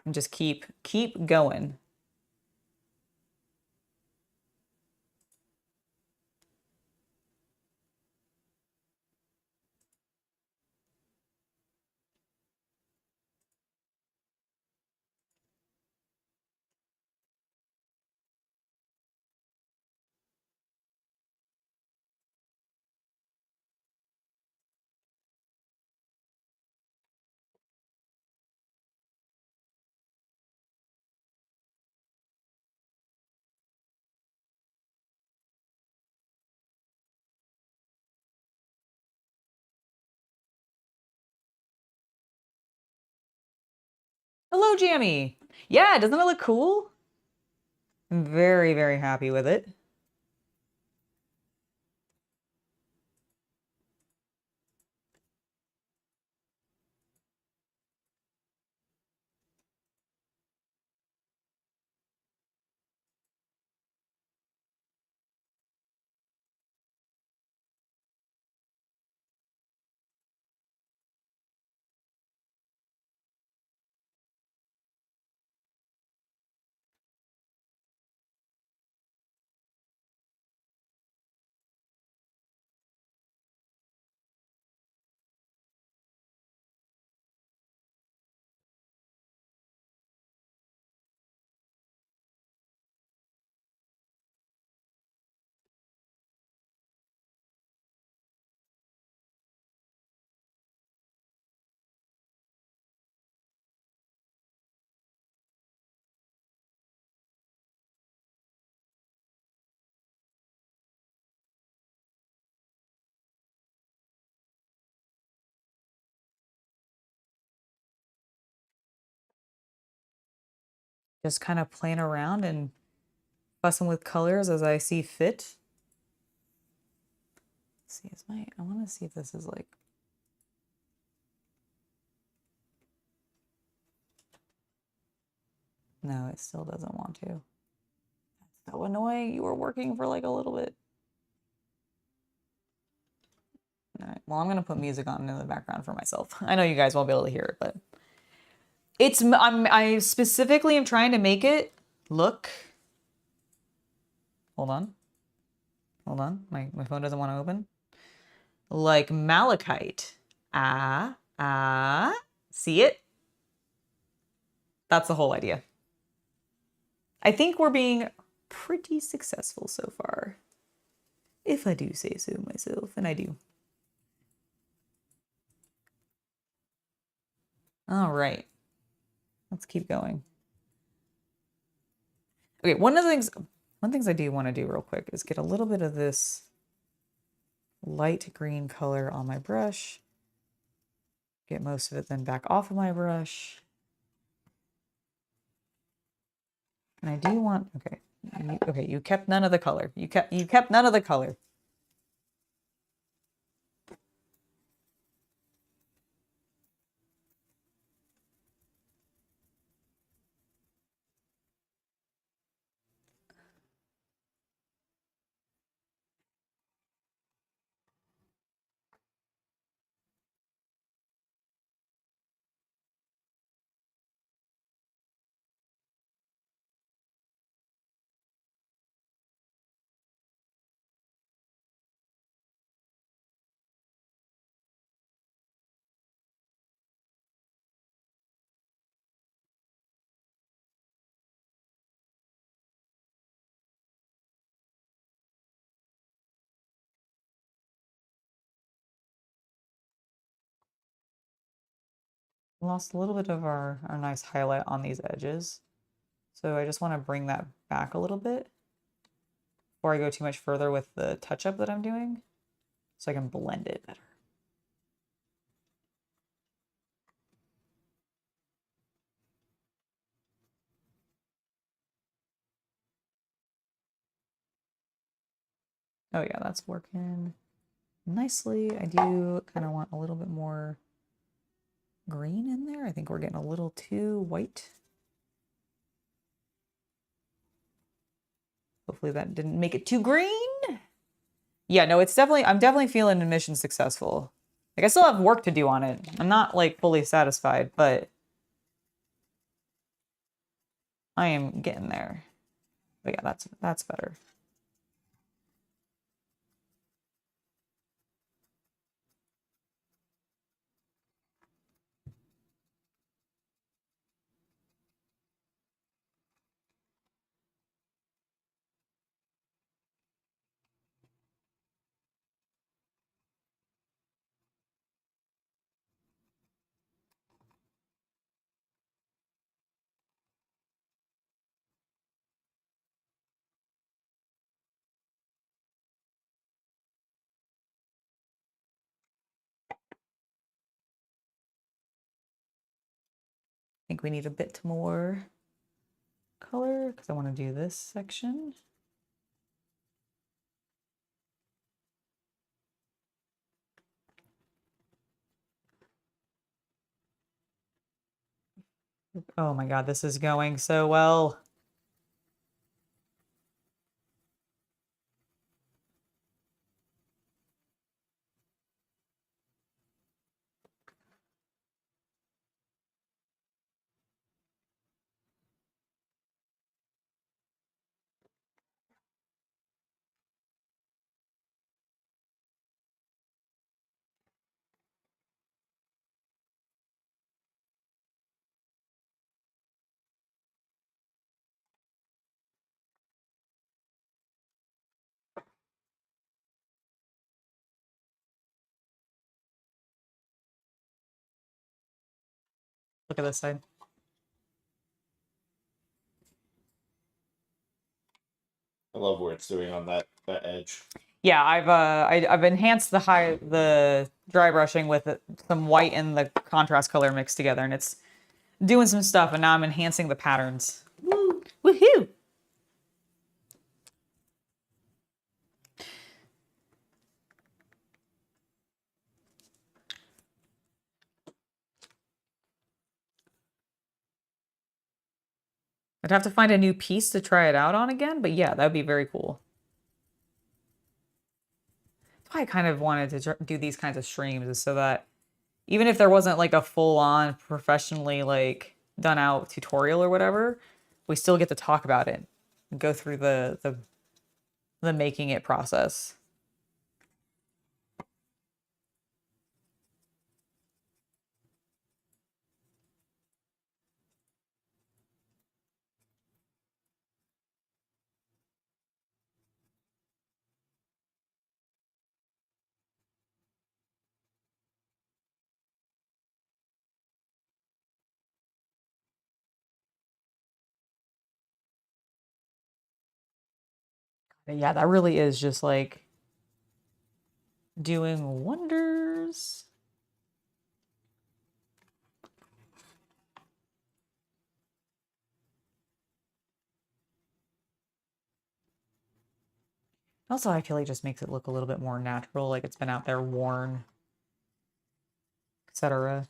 And just keep going. Hello, Jammy. Yeah, doesn't it look cool? I'm very, very happy with it. Just kind of playing around and fussing with colors as I see fit. Let's see, I want to see if this is like, no, it still doesn't want to. That's So annoying. You were working for like a little bit. All right. Well, I'm gonna put music on in the background for myself. I know you guys won't be able to hear it, but I specifically am trying to make it look. Hold on. Hold on. My phone doesn't want to open. Like malachite. See it? That's the whole idea. I think we're being pretty successful so far. If I do say so myself, and I do. All right. Let's keep going. Okay, one things I do want to do real quick is get a little bit of this light green color on my brush. Get most of it then back off of my brush. And I do want, okay, you kept none of the color. You kept none of the color. Lost a little bit of our nice highlight on these edges. So I just want to bring that back a little bit before I go too much further with the touch-up that I'm doing, so I can blend it better. Oh yeah, that's working nicely. I do kind of want a little bit more green in there. I think we're getting a little too white. Hopefully that didn't make it too green. Yeah, no, I'm definitely feeling the mission successful. Like I still have work to do on it. I'm not like fully satisfied, but I am getting there. But yeah, that's better. I think we need a bit more color because I want to do this section. Oh my God, this is going so well. Look at this side.
I love where it's doing on that edge.
Yeah, I've enhanced the dry brushing with some white and the contrast color mixed together, and it's doing some stuff. And now I'm enhancing the patterns. Woo! Woohoo! I'd have to find a new piece to try it out on again, but yeah, that would be very cool. That's why I kind of wanted to do these kinds of streams, is so that even if there wasn't like a full-on professionally like done out tutorial or whatever, we still get to talk about it and go through the making it process. But yeah, that really is just like doing wonders. Also, I feel like it just makes it look a little bit more natural, like it's been out there worn, etc.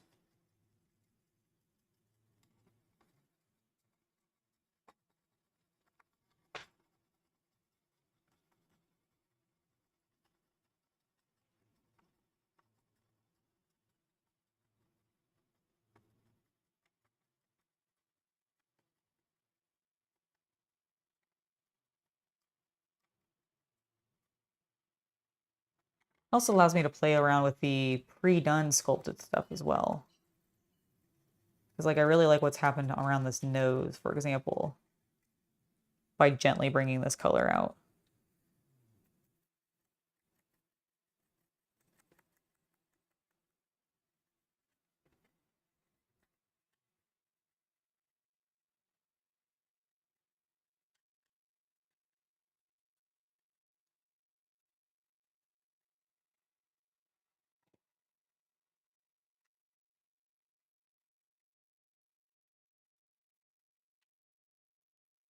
Also allows me to play around with the pre-done sculpted stuff as well. Because like I really like what's happened around this nose, for example, by gently bringing this color out.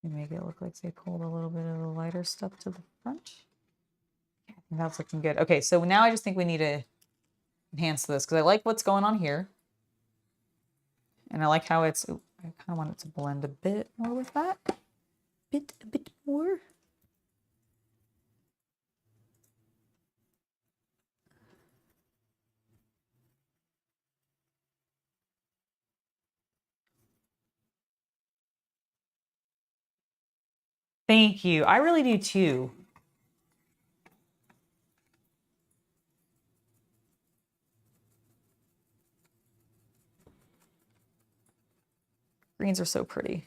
Make it look like they pulled a little bit of the lighter stuff to the front. Yeah, I think that's looking good. Okay, so now I just think we need to enhance this because I like what's going on here. And I like how it's, ooh, I kind of want it to blend a bit more with that. A bit more. Thank you. I really do too. Greens are so pretty.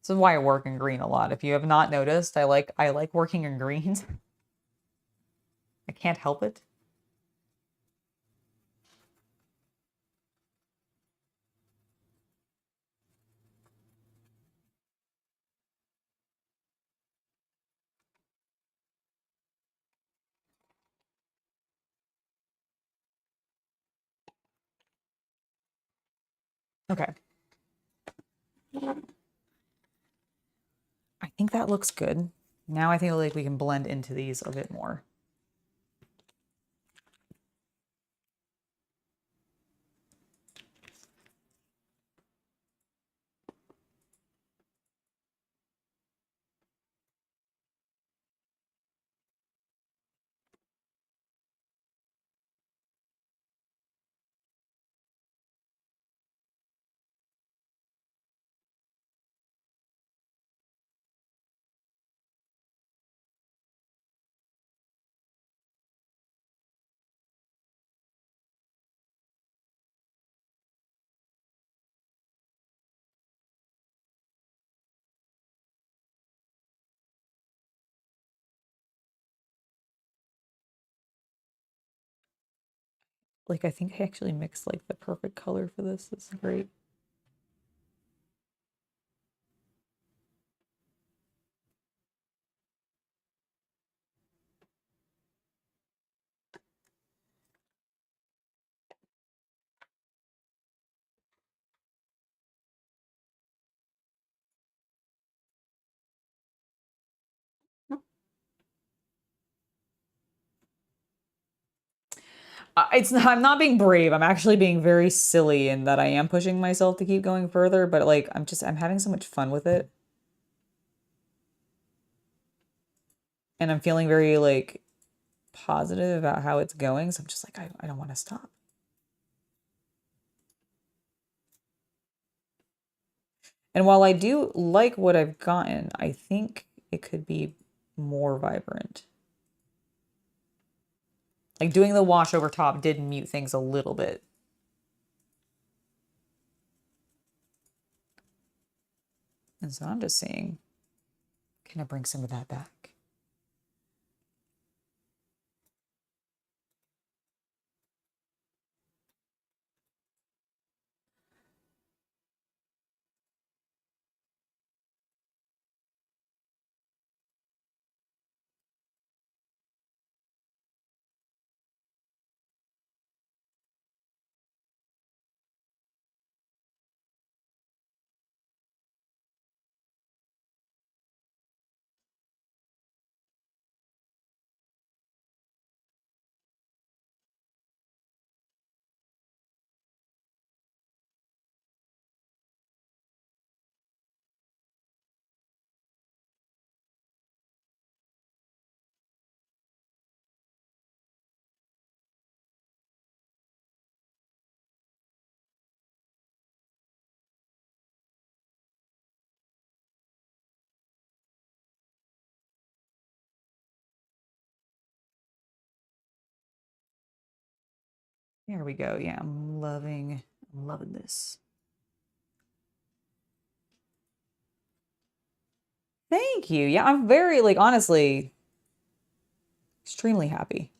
This is why I work in green a lot. If you have not noticed, I like working in greens. I can't help it. Okay. I think that looks good. Now I think like we can blend into these a bit more. Like, I think I actually mixed like the perfect color for this. This is great. It's not, I'm not being brave. I'm actually being very silly in that I am pushing myself to keep going further, but like I'm having so much fun with it. And I'm feeling very like positive about how it's going, so I'm just like I don't want to stop. And while I do like what I've gotten, I think it could be more vibrant. Like doing the wash over top did mute things a little bit. And so I'm just saying, can I bring some of that back? There we go. Yeah, I'm loving this. Thank you. Yeah, I'm very, like, honestly, extremely happy.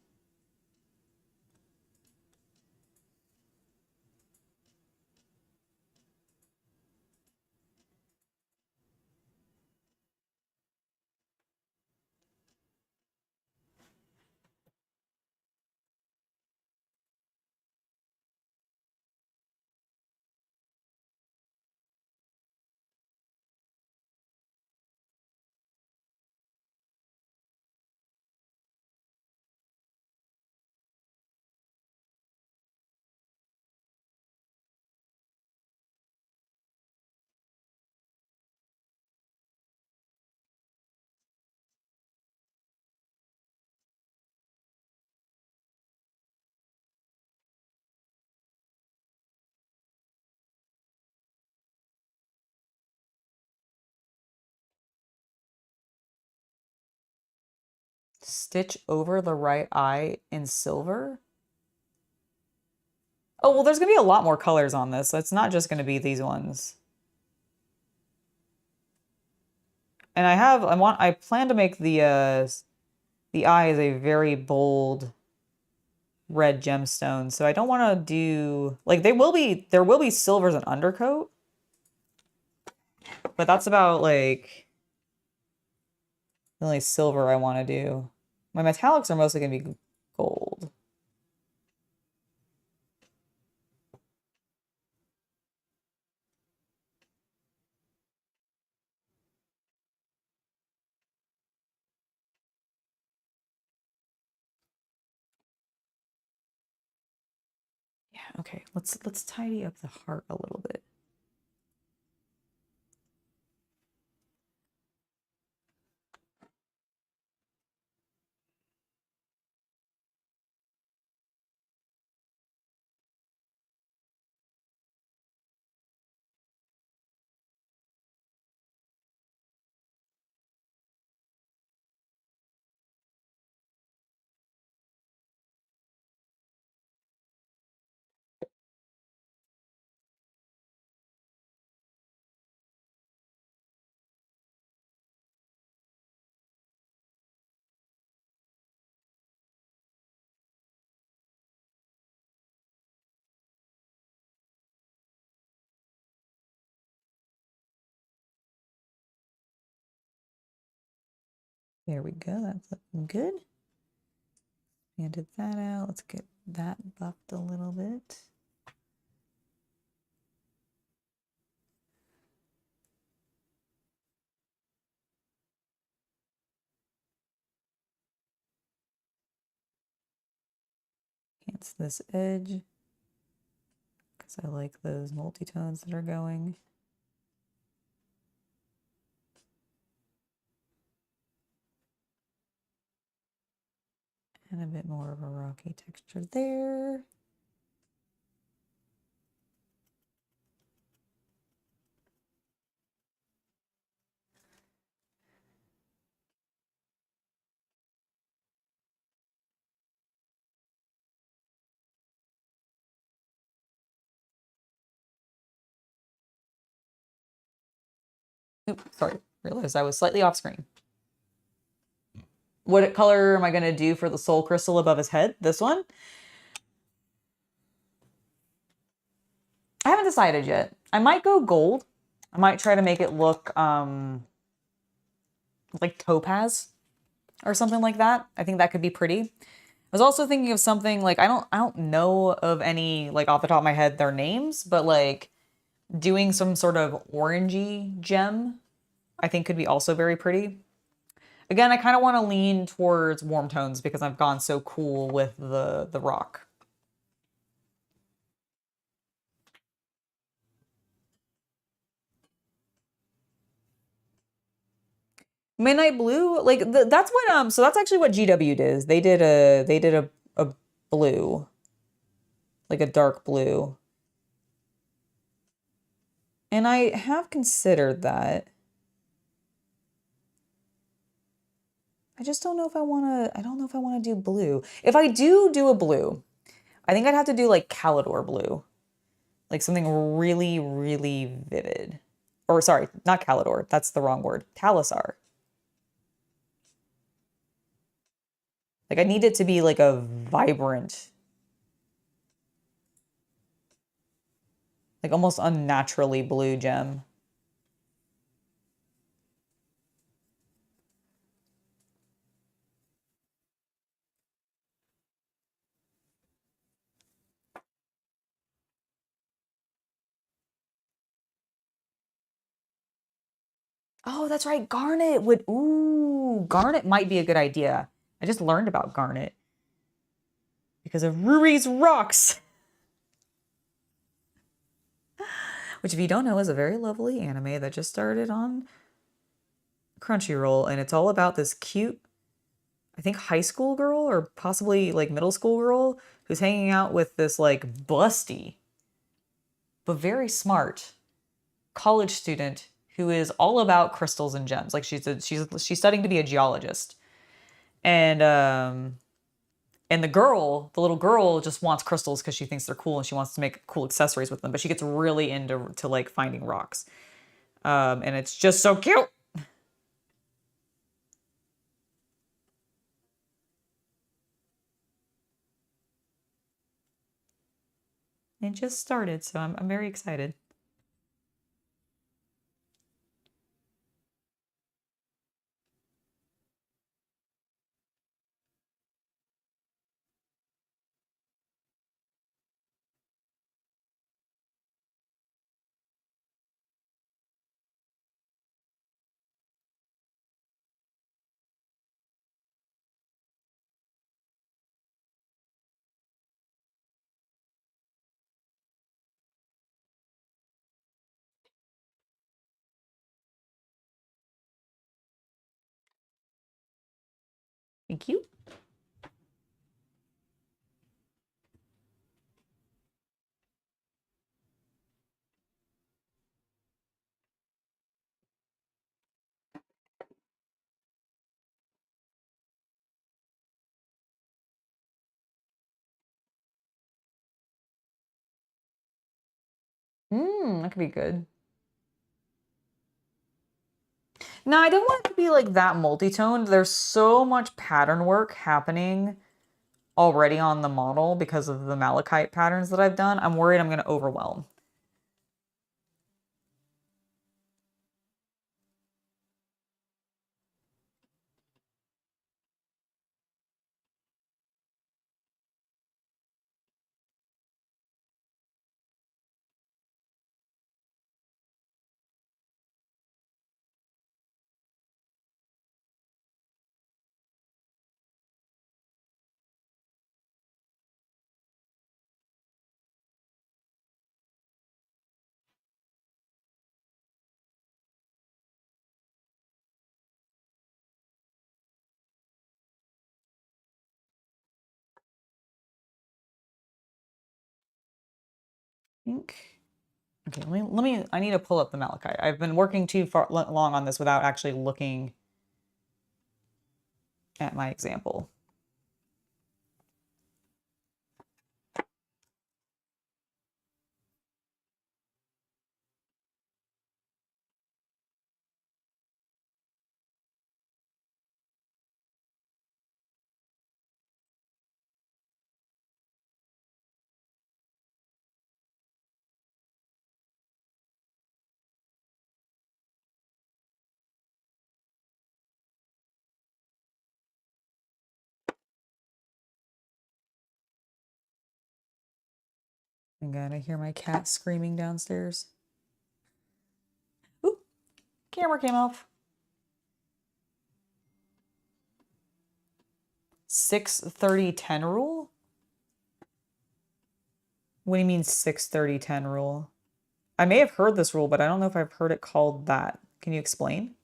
Stitch over the right eye in silver. Oh, well, there's going to be a lot more colors on this, so it's not just going to be these ones. And I plan to make the eye is a very bold red gemstone, so I don't want to do, like, there will be silvers and undercoat, but that's about, like, the only silver I want to do. My metallics are mostly going to be gold. Yeah, okay. Let's tidy up the heart a little bit. There we go. That's looking good. Handed that out. Let's get that buffed a little bit. Can't against this edge because I like those multi-tones that are going. And a bit more of a rocky texture there. Oops, sorry, realized I was slightly off screen. What color am I gonna do for the soul crystal above his head? This one? I haven't decided yet. I might go gold. I might try to make it look like topaz or something like that. I think that could be pretty. I was also thinking of something like I don't know of any like off the top of my head their names, but like doing some sort of orangey gem I think could be also very pretty. Again, I kind of want to lean towards warm tones because I've gone so cool with the rock. Midnight Blue, like that's what so that's actually what GW did. They did a blue, like a dark blue. And I have considered that. I just don't know if I don't know if I want to do blue. If I do a blue, I think I'd have to do like Calidor blue. Like something really, really vivid. Or sorry, not Calidor. That's the wrong word. Talisar. Like I need it to be like a vibrant, like almost unnaturally blue gem. Oh, that's right. Garnet would, ooh, garnet might be a good idea. I just learned about garnet because of Ruri's Rocks, which if you don't know is a very lovely anime that just started on Crunchyroll, and it's all about this cute, I think high school girl or possibly like middle school girl who's hanging out with this like busty but very smart college student who is all about crystals and gems. Like she's studying to be a geologist. And the little girl just wants crystals because she thinks they're cool and she wants to make cool accessories with them, but she gets really into like finding rocks. And it's just so cute. It just started, so I'm very excited. Thank you. That could be good. No, I don't want it to be like that multi-toned. There's so much pattern work happening already on the model because of the malachite patterns that I've done. I'm worried I'm going to overwhelm. think. Okay, let me. I need to pull up the malachite. I've been working too far long on this without actually looking at my example. I gotta hear my cat screaming downstairs. Ooh, camera came off. 6:30:10 rule? What do you mean 6:30:10 rule? I may have heard this rule, but I don't know if I've heard it called that. Can you explain?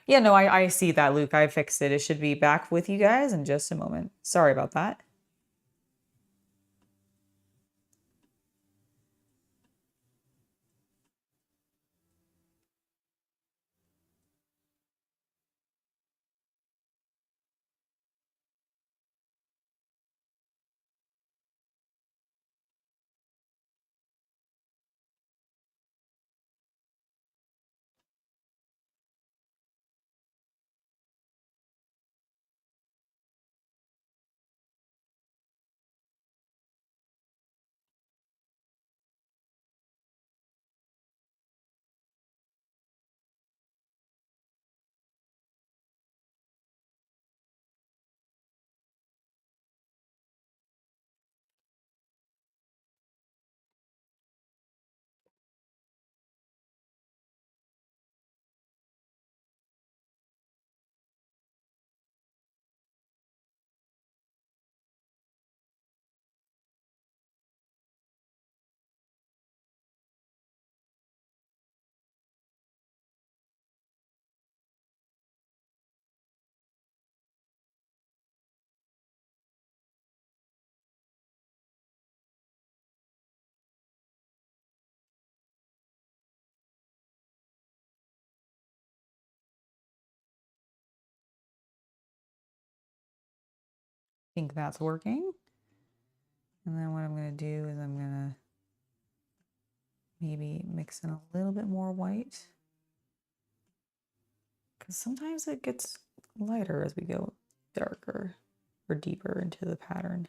Yeah, no, I see that, Luke. I fixed it. It should be back with you guys in just a moment. Sorry about that. I think that's working. And then what I'm going to do is I'm going to maybe mix in a little bit more white. Because sometimes it gets lighter as we go darker or deeper into the pattern.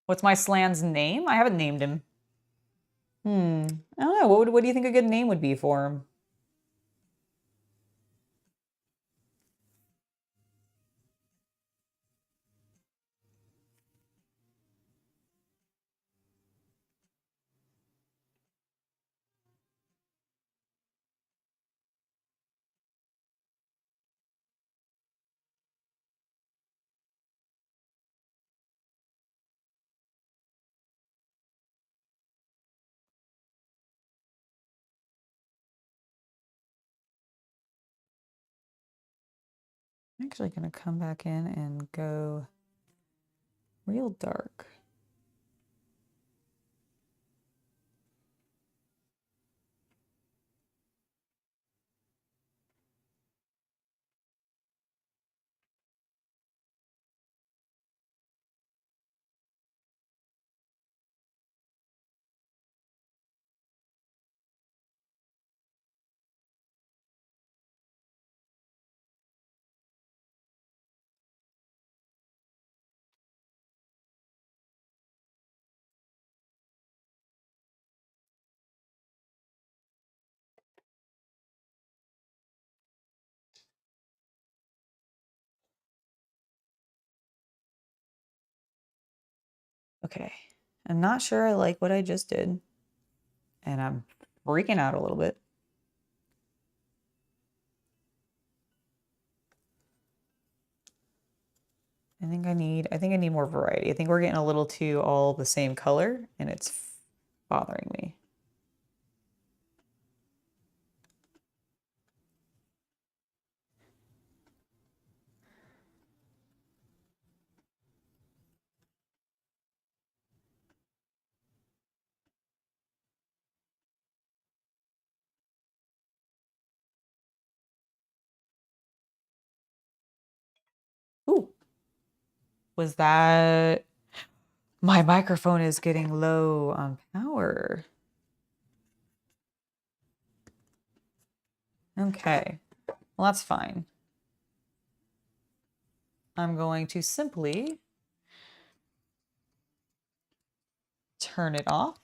What's my slan's name? I haven't named him. I don't know. What do you think a good name would be for him? I'm actually going to come back in and go real dark. Okay, I'm not sure I like what I just did, and I'm freaking out a little bit. think I need more variety. I think we're getting a little too all the same color and it's bothering me. Ooh. Was that... My microphone is getting low on power. Okay. Well, that's fine. I'm going to simply turn it off.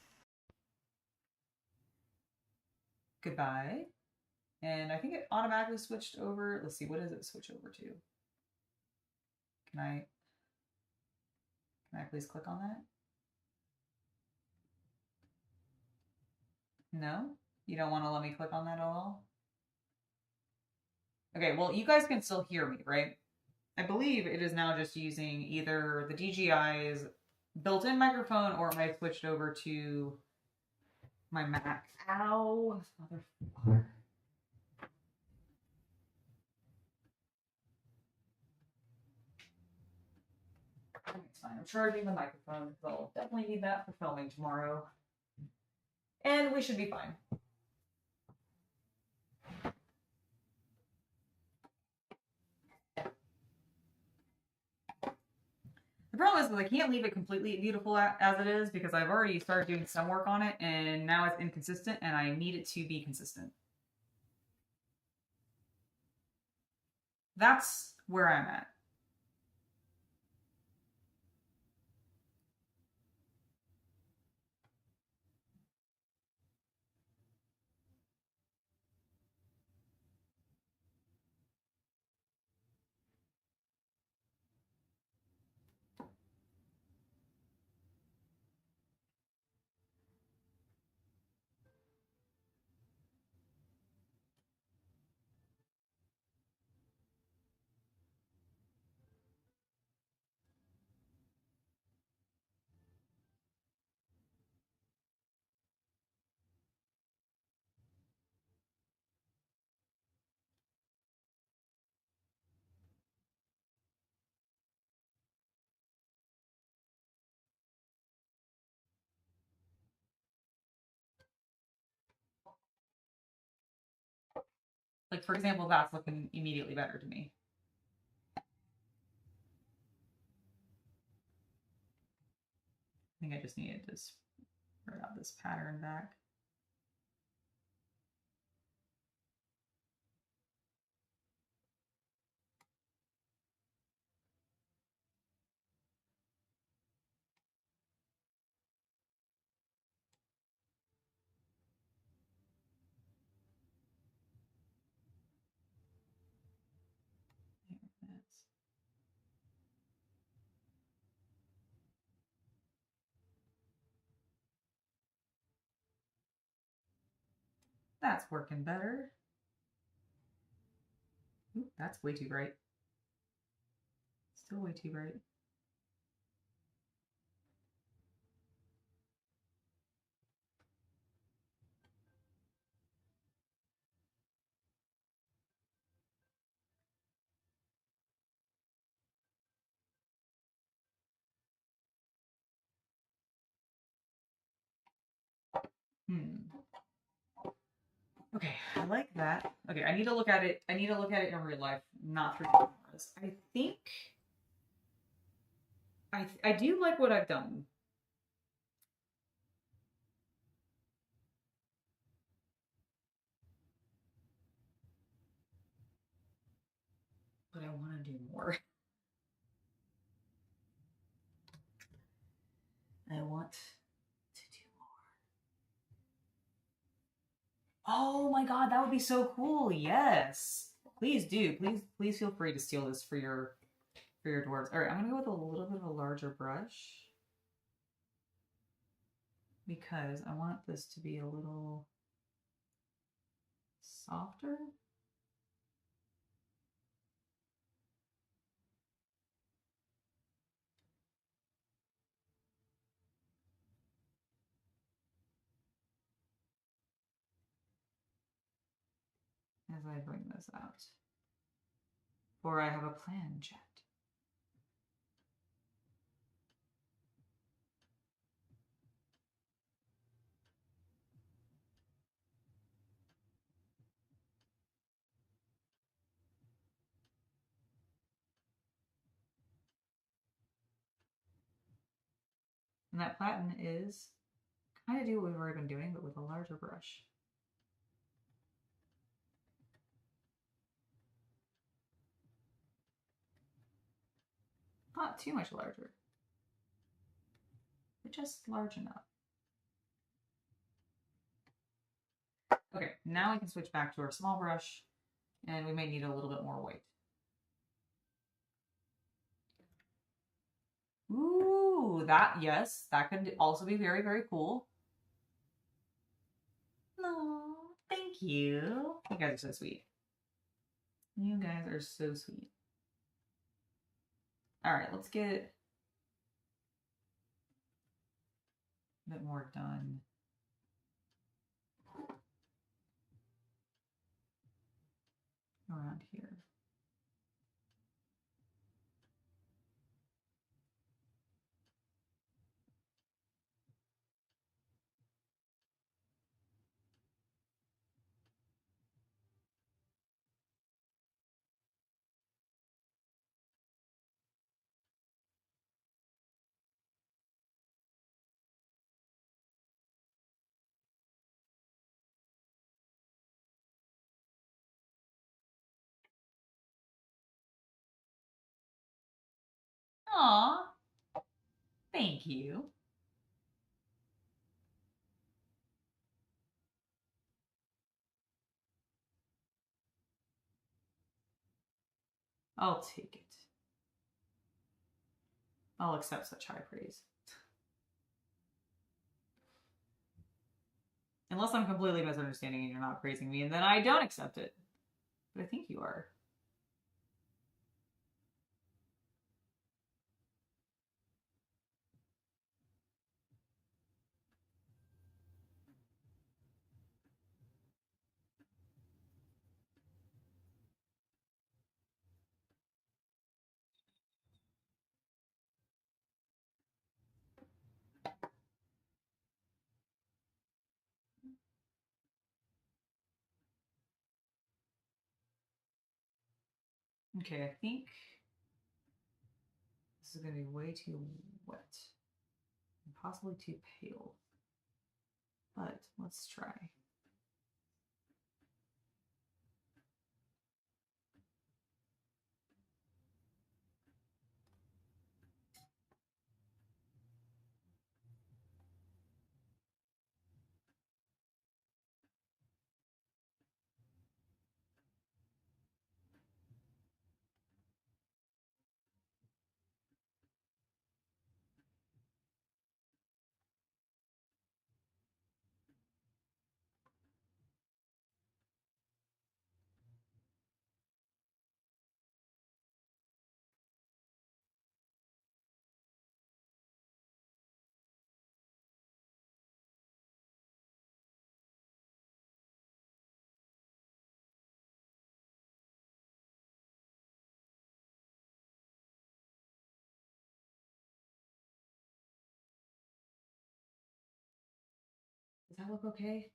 Goodbye. And I think it automatically switched over. Let's see, what does it switch over to? Can I please click on that? No? You don't want to let me click on that at all? Okay, well, you guys can still hear me, right? I believe it is now just using either the DJI's built-in microphone or I switched over to my Mac. Ow, motherfucker. It's fine. I'm charging the microphone because I'll definitely need that for filming tomorrow. And we should be fine. The problem is that I can't leave it completely beautiful as it is because I've already started doing some work on it and now it's inconsistent and I need it to be consistent. That's where I'm at. Like, for example, that's looking immediately better to me. I think I just needed to spread out this pattern back. That's working better. Ooh, that's way too bright. Still way too bright. Okay, I like that. Okay, I need to look at it. I need to look at it in real life, not through cameras. I think I do like what I've done. But I want to do more. I want to do more. Oh my god, that would be so cool. Yes. Please do. Please feel free to steal this for your dwarves. All right, I'm going to go with a little bit of a larger brush because I want this to be a little softer. as I bring this out. For I have a plan, chat. And that platen is kind of do what we've already been doing, but with a larger brush. Not too much larger, but just large enough. Okay, now we can switch back to our small brush, and we may need a little bit more white. Ooh, yes, that could also be very, very cool. No, thank you. You guys are so sweet. You guys are so sweet. All right, let's get a bit more done. Around here. Aw, thank you. I'll take it. I'll accept such high praise. Unless I'm completely misunderstanding and you're not praising me, and then I don't accept it. But I think you are. Okay, I think this is going to be way too wet. And possibly too pale. But let's try. Does that look okay?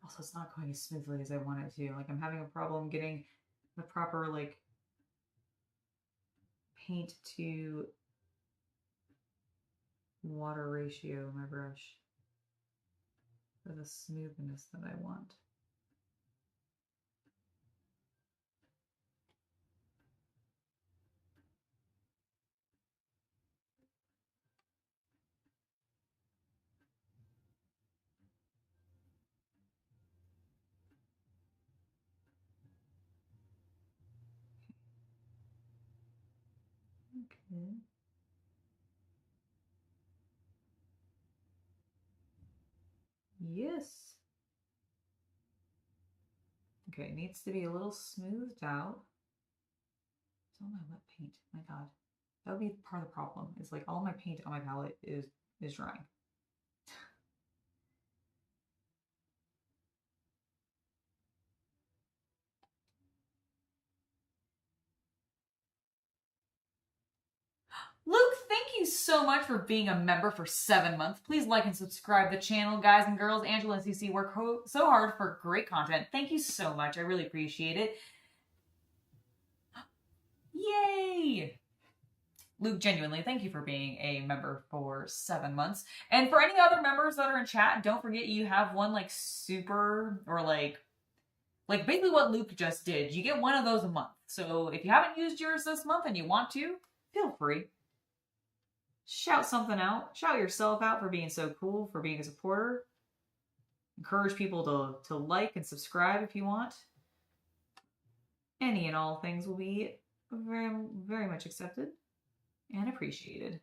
Also, it's not going as smoothly as I want it to. Like, I'm having a problem getting the proper, like, paint to water ratio in my brush for the smoothness that I want. Okay. Yes. Okay, it needs to be a little smoothed out. It's all my wet paint. My God. That would be part of the problem. Is like all my paint on my palette is drying. Luke, thank you so much for being a member for 7 months. Please like and subscribe to the channel, guys and girls. Angela and CC work so hard for great content. Thank you so much. I really appreciate it. Yay! Luke, genuinely, thank you for being a member for 7 months. And for any other members that are in chat, don't forget you have one like super or like basically what Luke just did. You get one of those a month. So if you haven't used yours this month and you want to, feel free. Shout something out. Shout yourself out for being so cool, for being a supporter. Encourage people to like and subscribe if you want. Any and all things will be very, very much accepted and appreciated.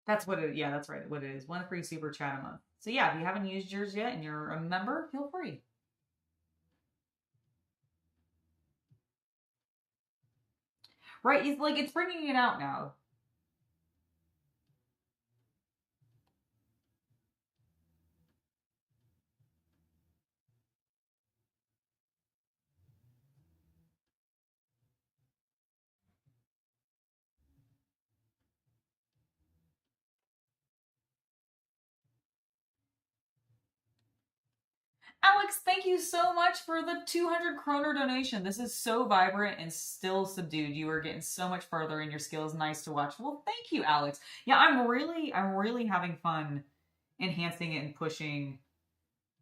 That's what it, yeah, that's right, what it is. One free super chat a month. So yeah, if you haven't used yours yet and you're a member, feel free. Right, it's bringing it out now. Alex, thank you so much for the 200 kroner donation. This is so vibrant and still subdued. You are getting so much further in your skills. Nice to watch. Well, thank you, Alex. Yeah, I'm really having fun enhancing it and pushing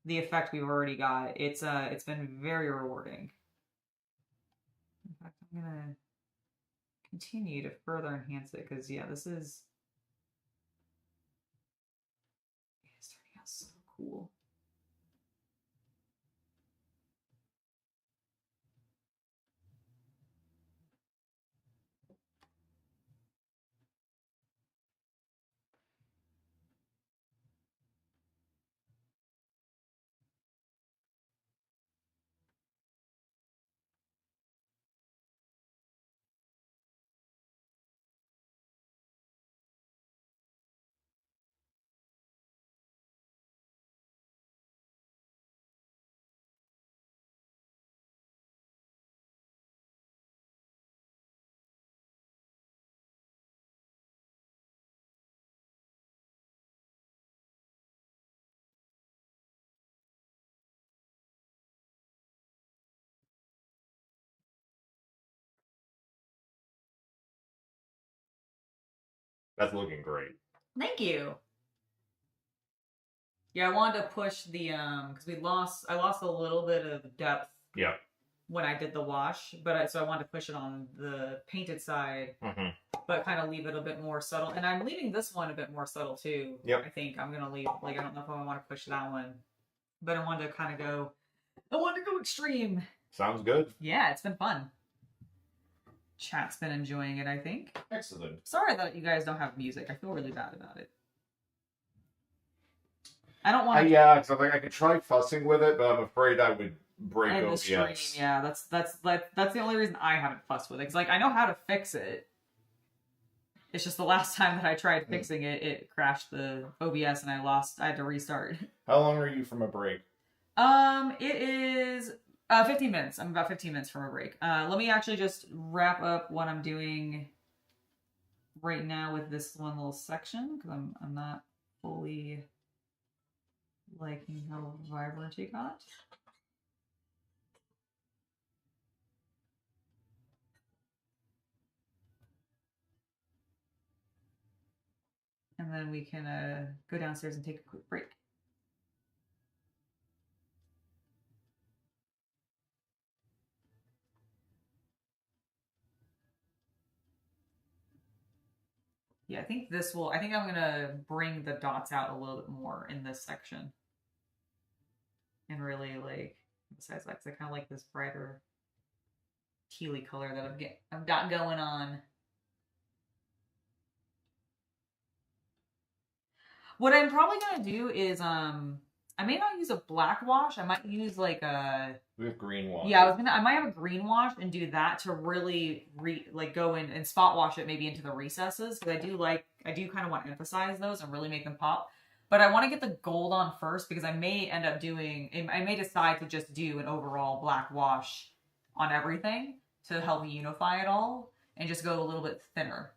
the effect we've already got. It's been very rewarding. In fact, I'm gonna continue to further enhance it because yeah, this is starting out so cool.
That's looking great.
Thank you. Yeah, I wanted to push the because I lost a little bit of depth.
Yeah.
When I did the wash, but so I wanted to push it on the painted side, but kind of leave it a bit more subtle. And I'm leaving this one a bit more subtle too.
Yep.
I think I'm gonna leave I don't know if I want to push that one, but I wanted to kind of go. I wanted to go extreme.
Sounds good.
Yeah, it's been fun. Chat's been enjoying it, I think.
Excellent.
Sorry that you guys don't have music. I feel really bad about it. I don't want to.
Yeah, because I'm like, I could try fussing with it, but I'm afraid I would break
And the
OBS.
stream, yeah, that's the only reason I haven't fussed with it. Because I know how to fix it. It's just the last time that I tried fixing it, it crashed the OBS and I had to restart.
How long are you from a break?
It is 15 minutes. I'm about 15 minutes from a break. Let me actually just wrap up what I'm doing right now with this one little section because I'm not fully liking how vibrant it got. then we can go downstairs and take a quick break. Yeah, I think I'm going to bring the dots out a little bit more in this section. And really, like, besides that, 'cause I kind of like this brighter tealy color that I've got going on. What I'm probably going to do is, I may not use a black wash. I might use like a...
We have green wash.
Yeah, I might have a green wash and do that to really go in and spot wash it maybe into the recesses, because I do kind of want to emphasize those and really make them pop. But I want to get the gold on first, because I may decide to just do an overall black wash on everything to help unify it all and just go a little bit thinner.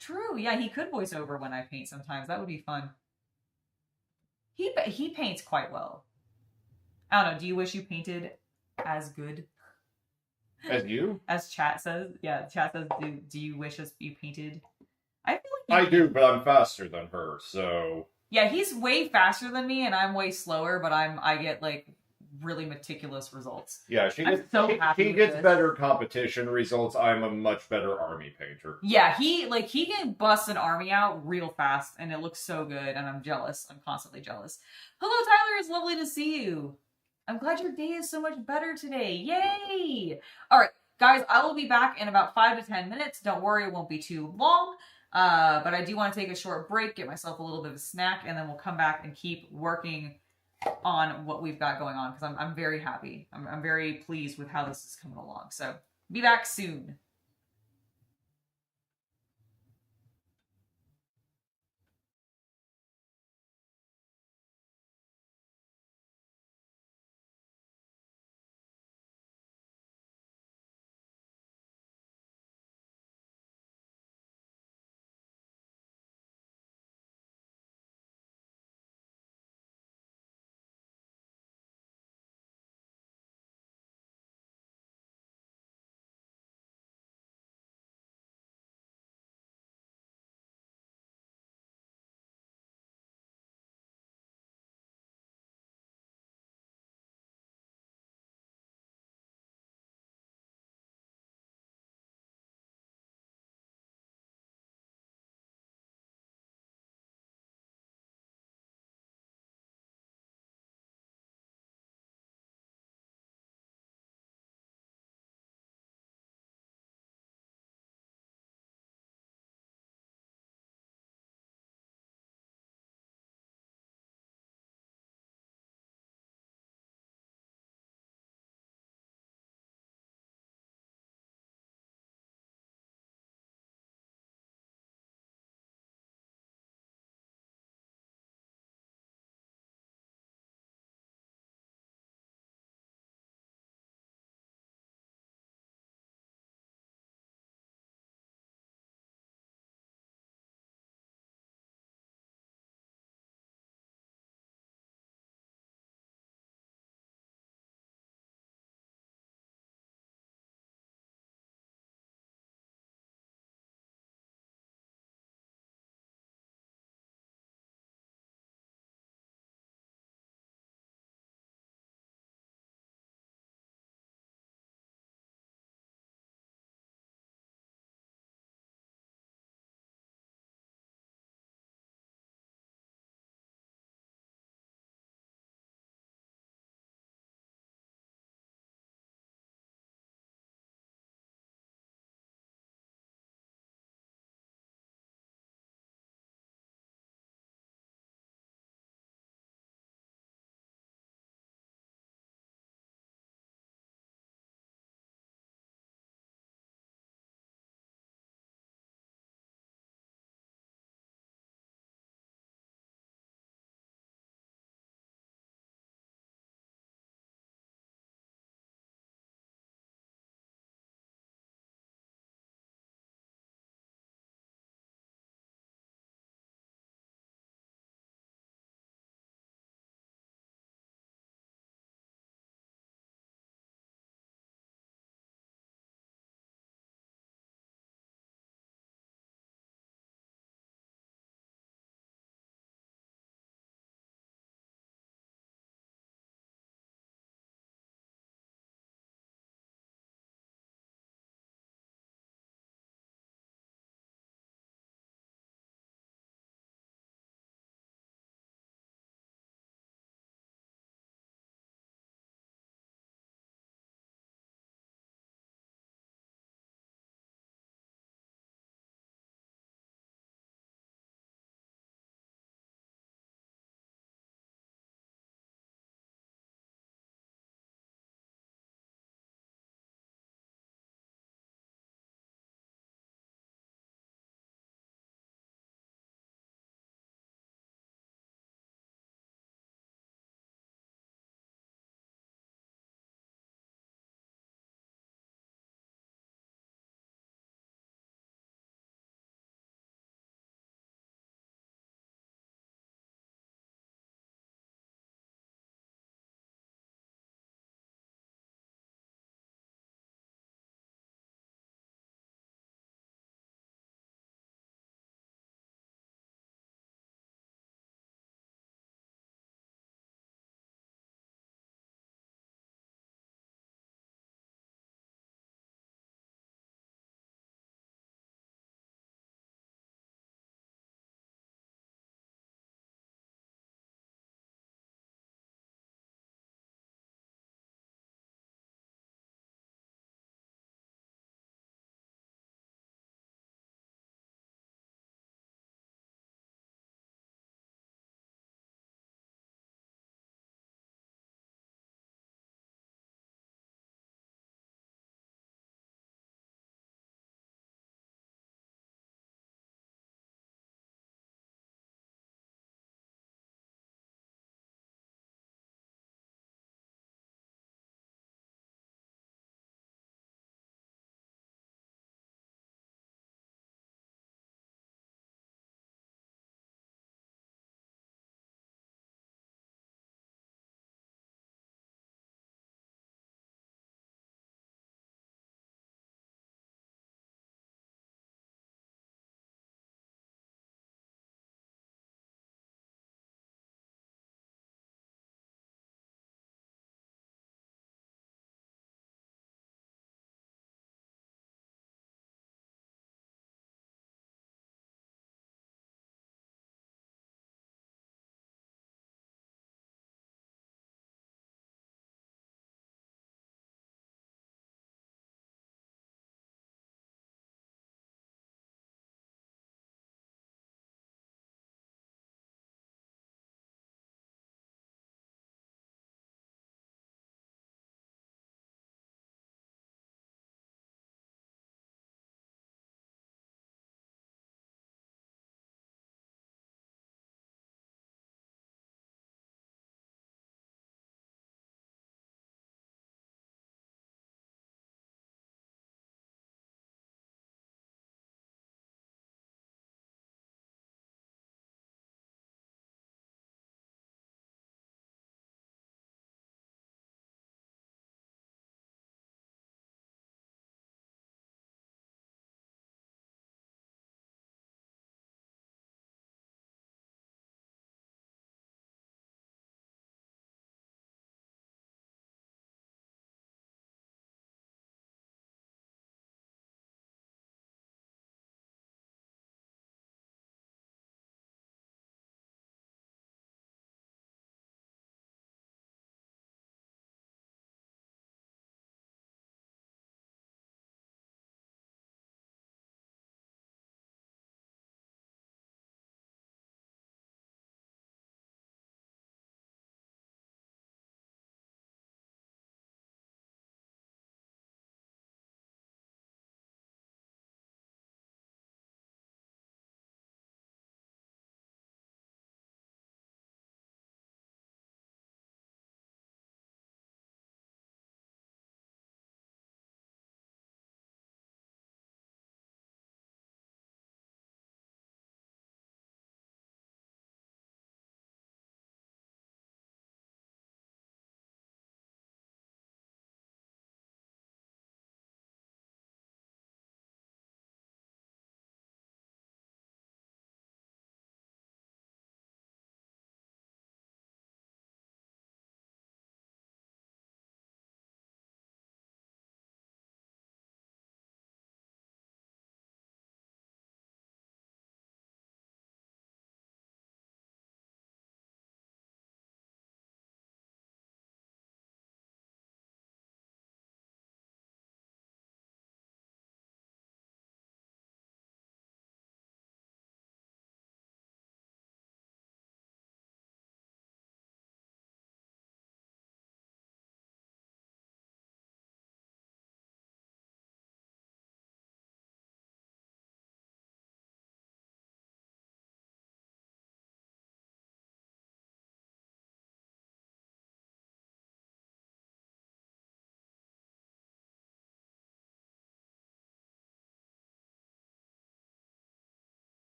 True, yeah, he could voice over when I paint sometimes. That would be fun. He paints quite well. I don't know. Do you wish you painted as good
as you?
As chat says, yeah. Chat says, do you wish you painted? I feel like
I do, but I'm faster than her, so
yeah, he's way faster than me, and I'm way slower. But I get like really meticulous results.
Yeah, she gets better competition results. I'm a much better army painter.
Yeah, he can bust an army out real fast, and it looks so good, and I'm jealous. I'm constantly jealous. Hello, Tyler. It's lovely to see you. I'm glad your day is so much better today. Yay! All right, guys, I will be back in about 5 to 10 minutes. Don't worry, it won't be too long. But I do want to take a short break, get myself a little bit of a snack, and then we'll come back and keep working on what we've got going on, because I'm very happy. I'm very pleased with how this is coming along. So be back soon.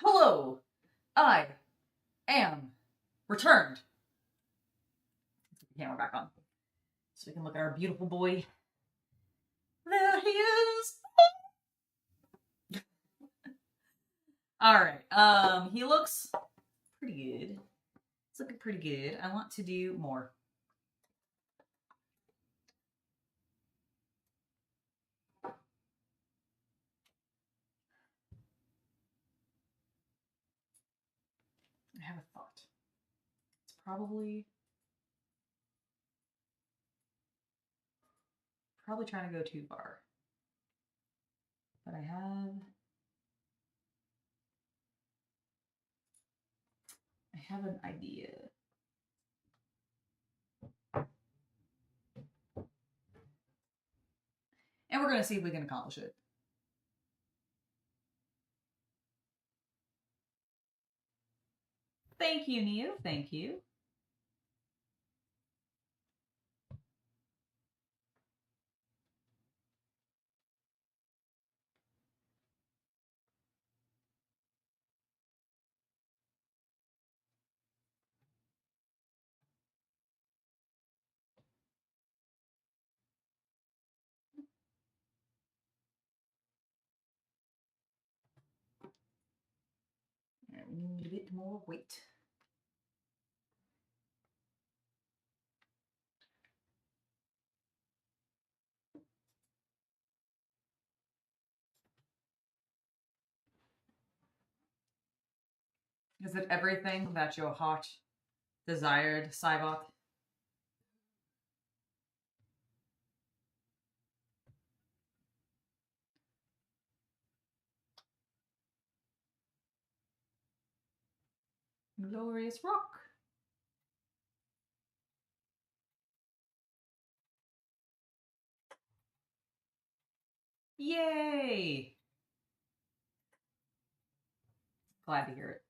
Hello, I am returned. Let's put the camera back on so we can look at our beautiful boy. There he is. All right. He looks pretty good. It's looking pretty good. I want to do more. I have a thought. It's probably trying to go too far. But I have an idea. And we're going to see if we can accomplish it. Thank you, Neo. Thank you. We need a bit more weight. Is it everything that your heart desired, Cybok? Glorious rock. Yay! Glad to hear it.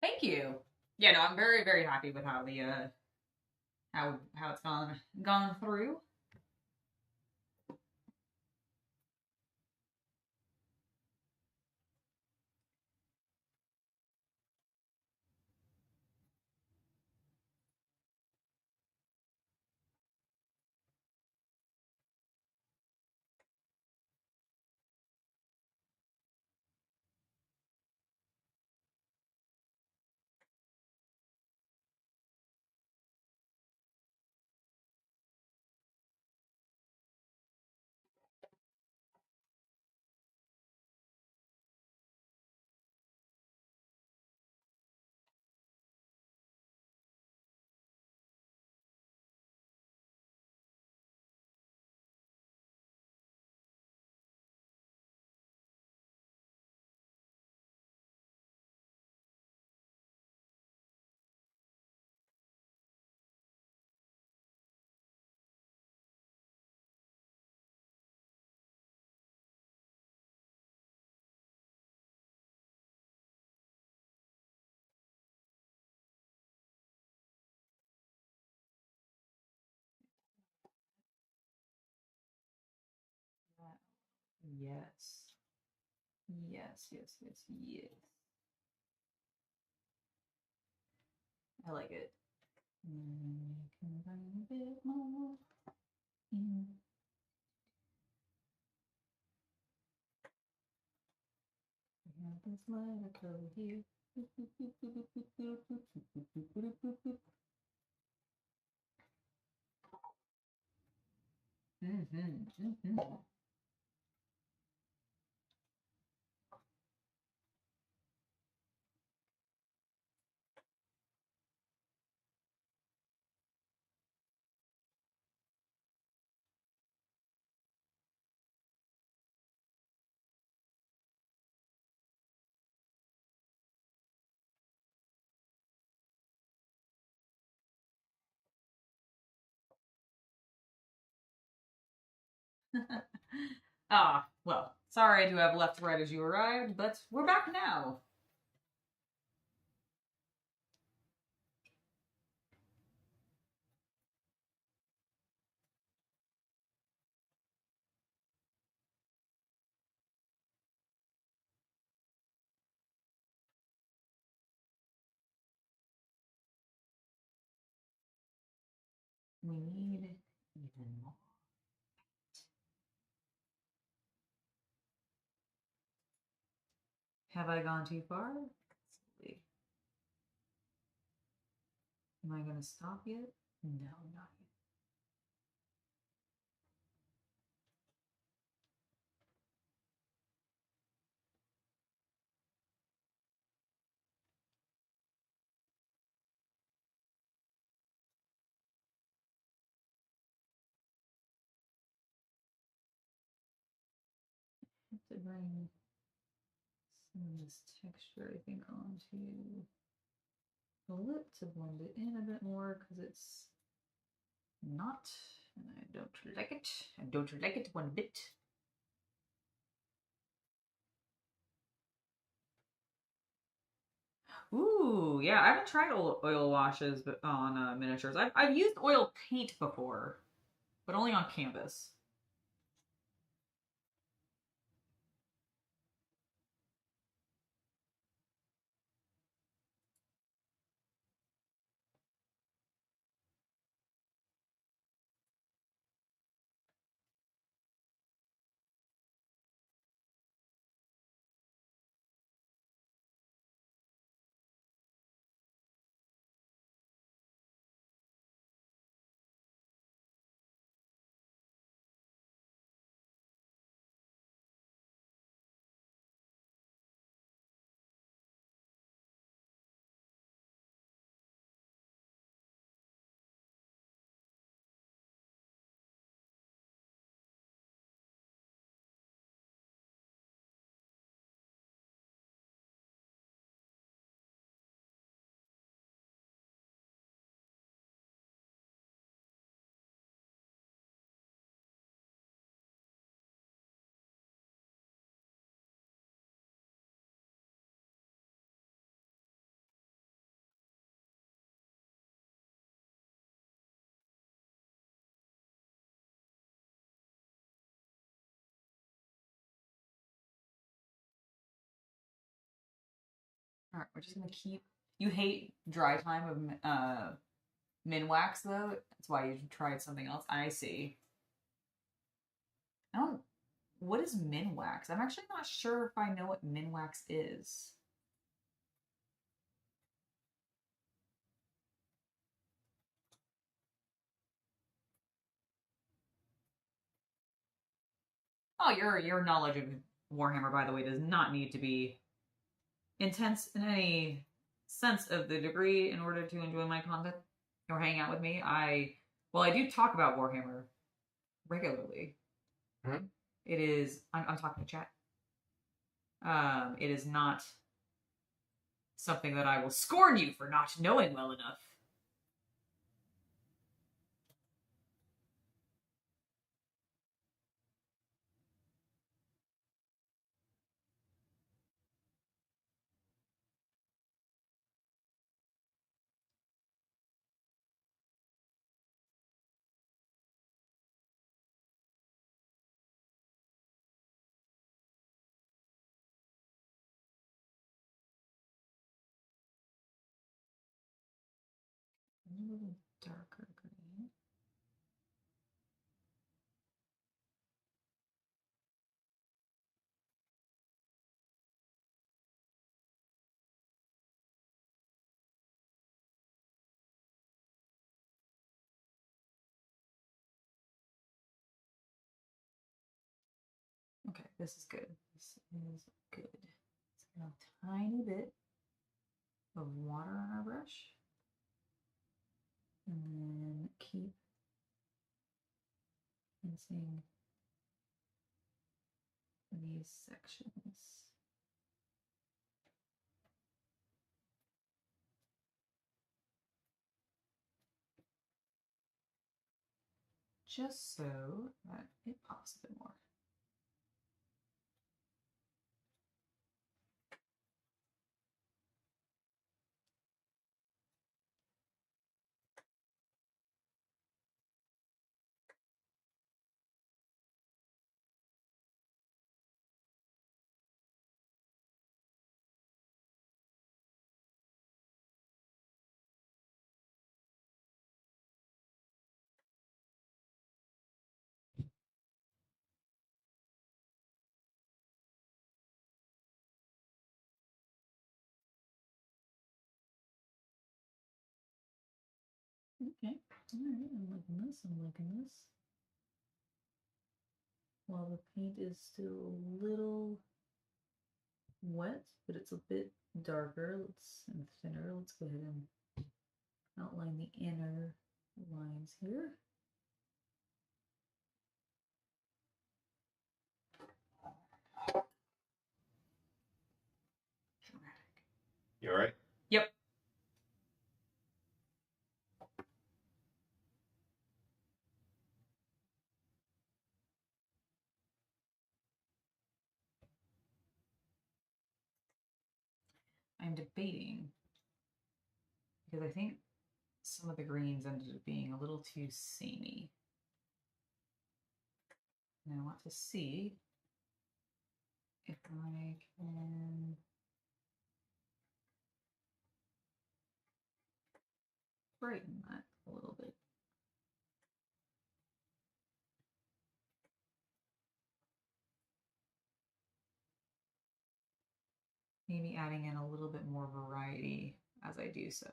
Thank you. Yeah, no, I'm very, very happy with how the how it's gone through. Yes. Yes, yes, yes, yes. I like it. Combine a bit more. We have this letter code here. Well, sorry to have left right as you arrived, but we're back now. We need even more. Have I gone too far? Am I going to stop yet? No, not yet. I have to bring some of this texture, I think, onto the lip to blend it in a bit more because it's not, and I don't like it. I don't like it one bit. Ooh, yeah, I haven't tried oil washes but on miniatures. I've used oil paint before, but only on canvas. All right, we're just gonna keep. You hate dry time of min wax though. That's why you tried something else. I see. I don't. What is min wax? I'm actually not sure if I know what min wax is. Oh, your knowledge of Warhammer, by the way, does not need to be intense in any sense of the degree in order to enjoy my content or hang out with me. I do talk about Warhammer regularly.
Hmm?
It is I'm talking to chat. It is not something that I will scorn you for not knowing well enough. little darker green. Okay, this is good. This is good. Let's get a tiny bit of water on our brush. And then keep rinsing these sections. Just so that it pops a bit more. Okay, all right, I'm liking this, I'm liking this. While the paint is still a little wet, but it's a bit darker, and thinner, let's go ahead and outline the inner lines here. Dramatic.
You all right?
Yep. I'm debating because I think some of the greens ended up being a little too samey. And I want to see if I can brighten that a little bit. Maybe adding in a little bit more variety as I do so.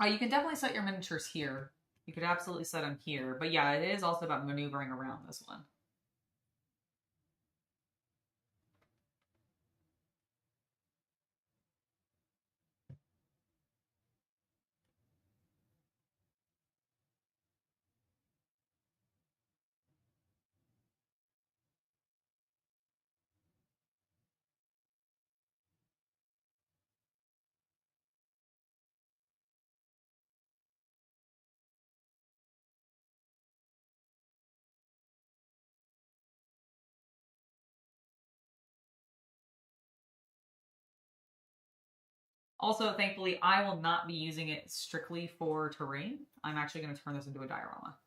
You can definitely set your miniatures here. You could absolutely set them here. But yeah, it is also about maneuvering around this one. Also, thankfully, I will not be using it strictly for terrain. I'm actually going to turn this into a diorama.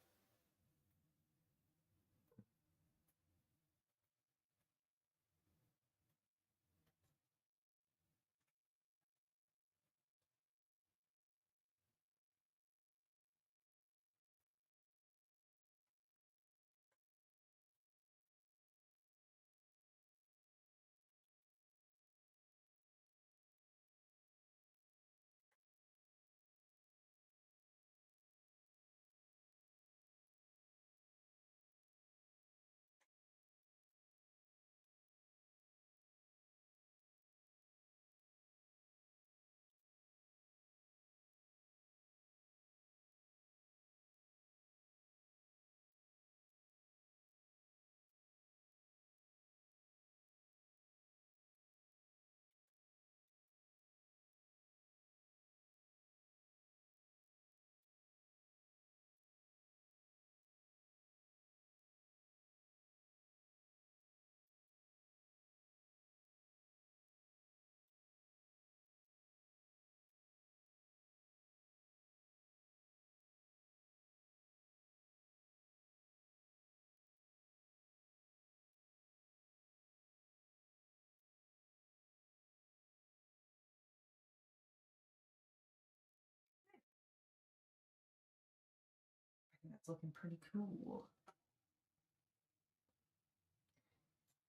It's looking pretty cool.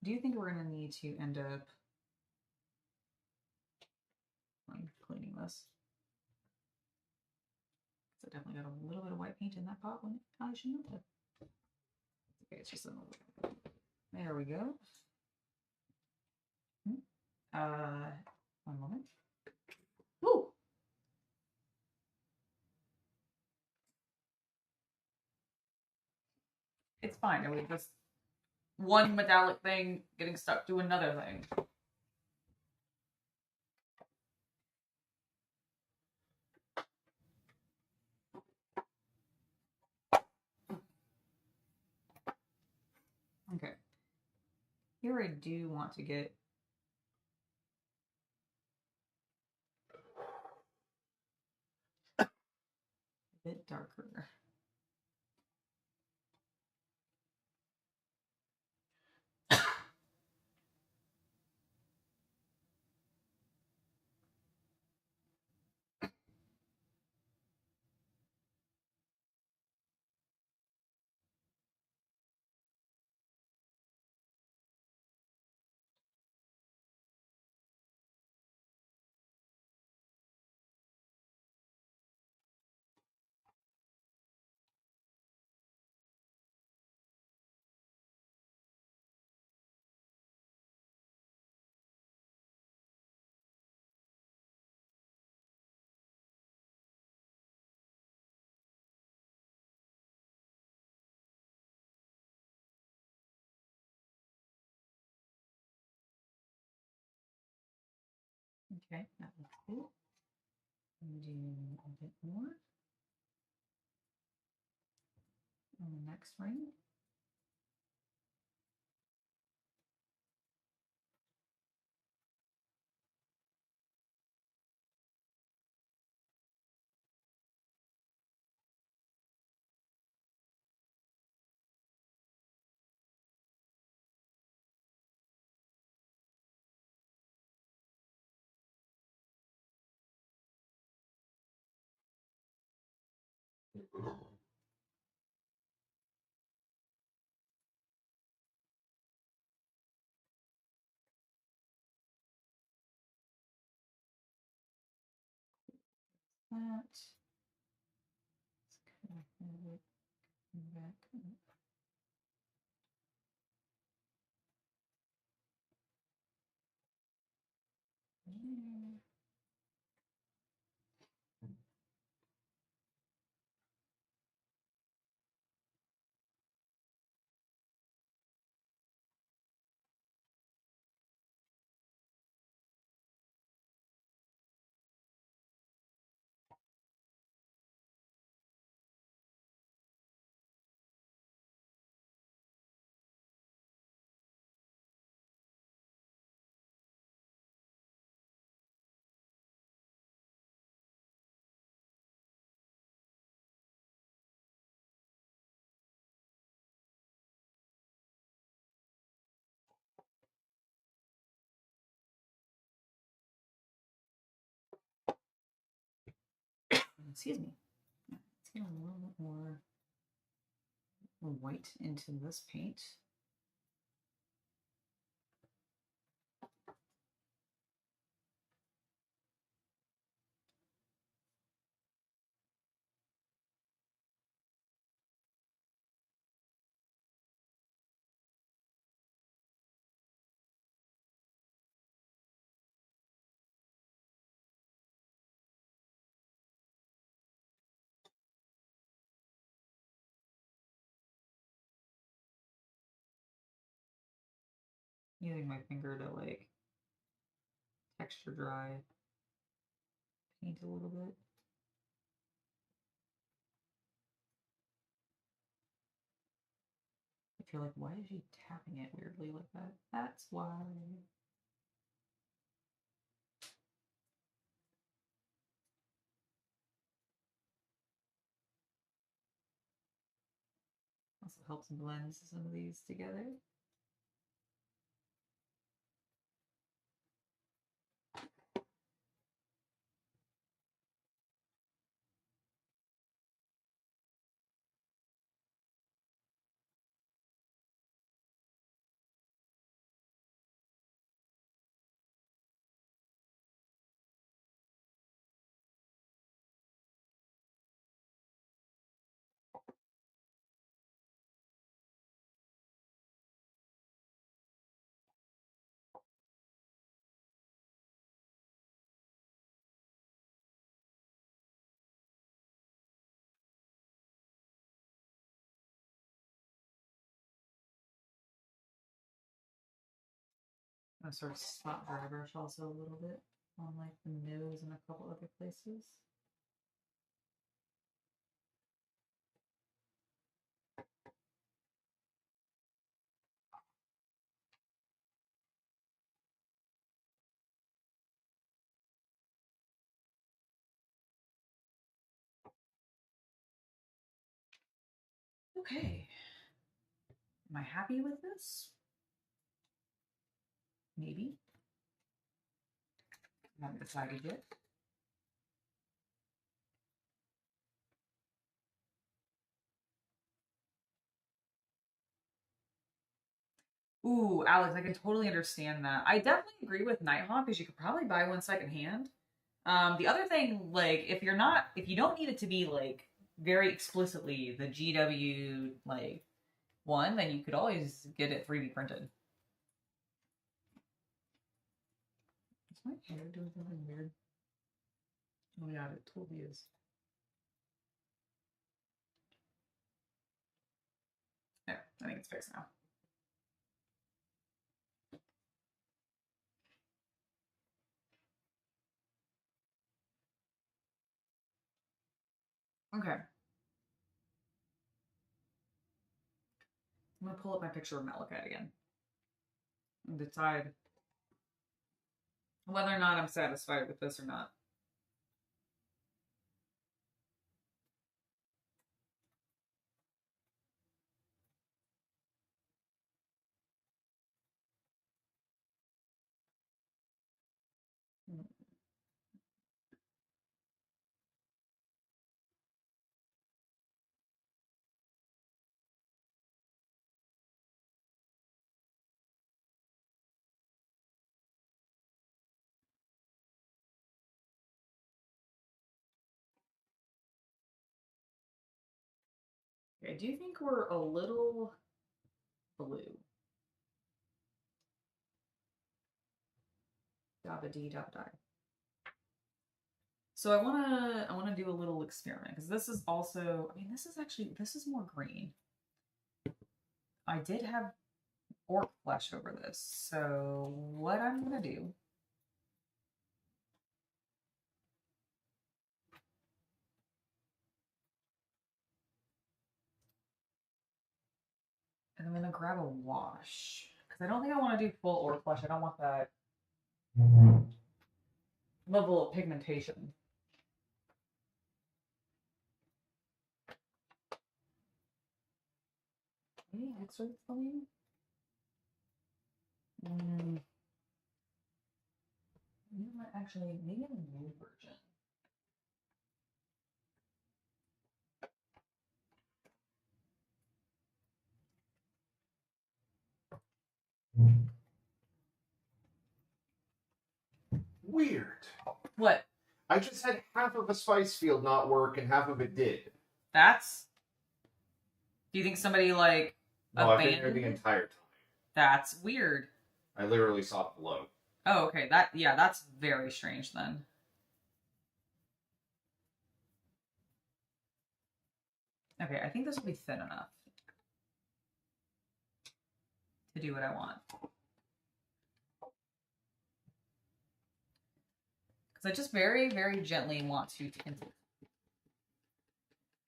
Do you think we're going to need to end up cleaning this? I definitely got a little bit of white paint in that pot when I shouldn't have. Okay, it's just a little. There we go. One moment. Woo! It's fine. It was just one metallic thing getting stuck to another thing. Okay. Here I do want to get a bit darker. Okay, that looks good. Do a bit more on the next ring. That. Let's kind of have it back up. There. Excuse me. Let's get a little bit more white into this paint. Using my finger to like texture dry paint a little bit. I feel like, why is she tapping it weirdly like that? That's why. Also helps blend some of these together. I'm gonna sort of spot dry brush also a little bit on like the nose and a couple other places. Okay. Am I happy with this? Maybe. I haven't decided yet. Ooh, Alex, I can totally understand that. I definitely agree with Nighthawk because you could probably buy one secondhand. The other thing, like, if you don't need it to be like very explicitly the GW like one, then you could always get it 3D printed. Is my hair doing something weird? Oh yeah, it totally is. There, I think it's fixed now. Okay. I'm gonna pull up my picture of malachite again and decide whether or not I'm satisfied with this or not. Okay, I do think we're a little blue. Dabba dee dabba die. So I wanna do a little experiment because this is also, I mean, this is more green. I did have orc flesh over this, so what I'm gonna do is I'm gonna grab a wash because I don't think I want to do full orc flesh. I don't want that level of pigmentation. Maybe X-ray filling? You know what, actually, maybe a new version.
Weird.
What?
I just had half of a spice field not work and half of it did.
That's. Do you think somebody like
No, I've been here
abandoned
the
it?
entire time.
That's weird.
I literally saw it below.
Oh, okay. That's very strange then. Okay, I think this will be thin enough to do what I want. Because I just very, very gently want to tint it.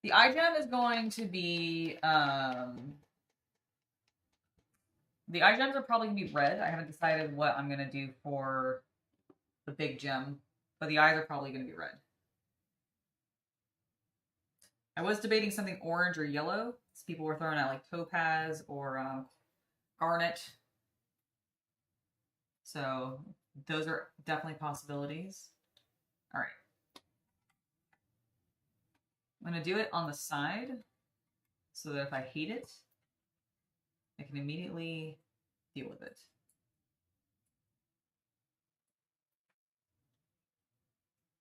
The eye gem is going to be, the eye gems are probably going to be red. I haven't decided what I'm going to do for the big gem, but the eyes are probably going to be red. I was debating something orange or yellow. So people were throwing out like topaz or garnet. So those are definitely possibilities. All right. I'm going to do it on the side so that if I hate it, I can immediately deal with it.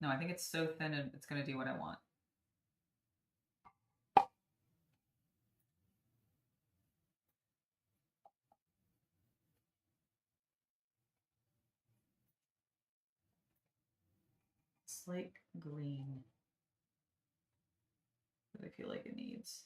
No, I think it's so thin and it's going to do what I want. Slate green that I feel like it needs.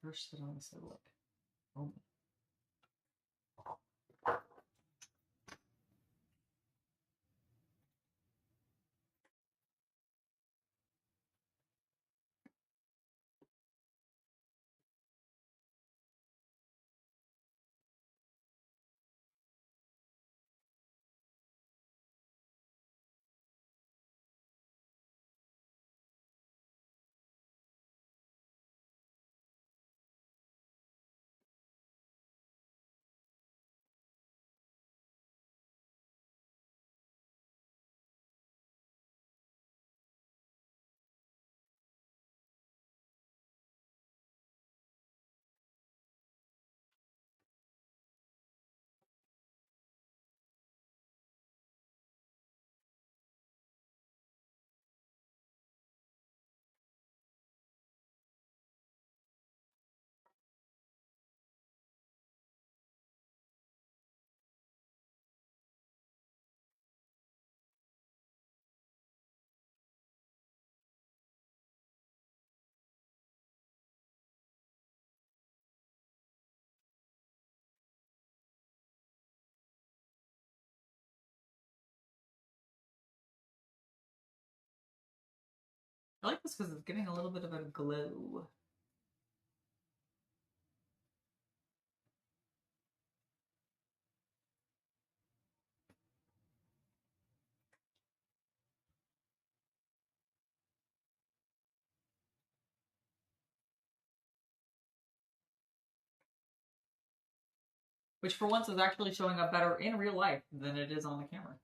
First that I said, look. Oh. I like this because it's getting a little bit of a glow. Which for once is actually showing up better in real life than it is on the camera.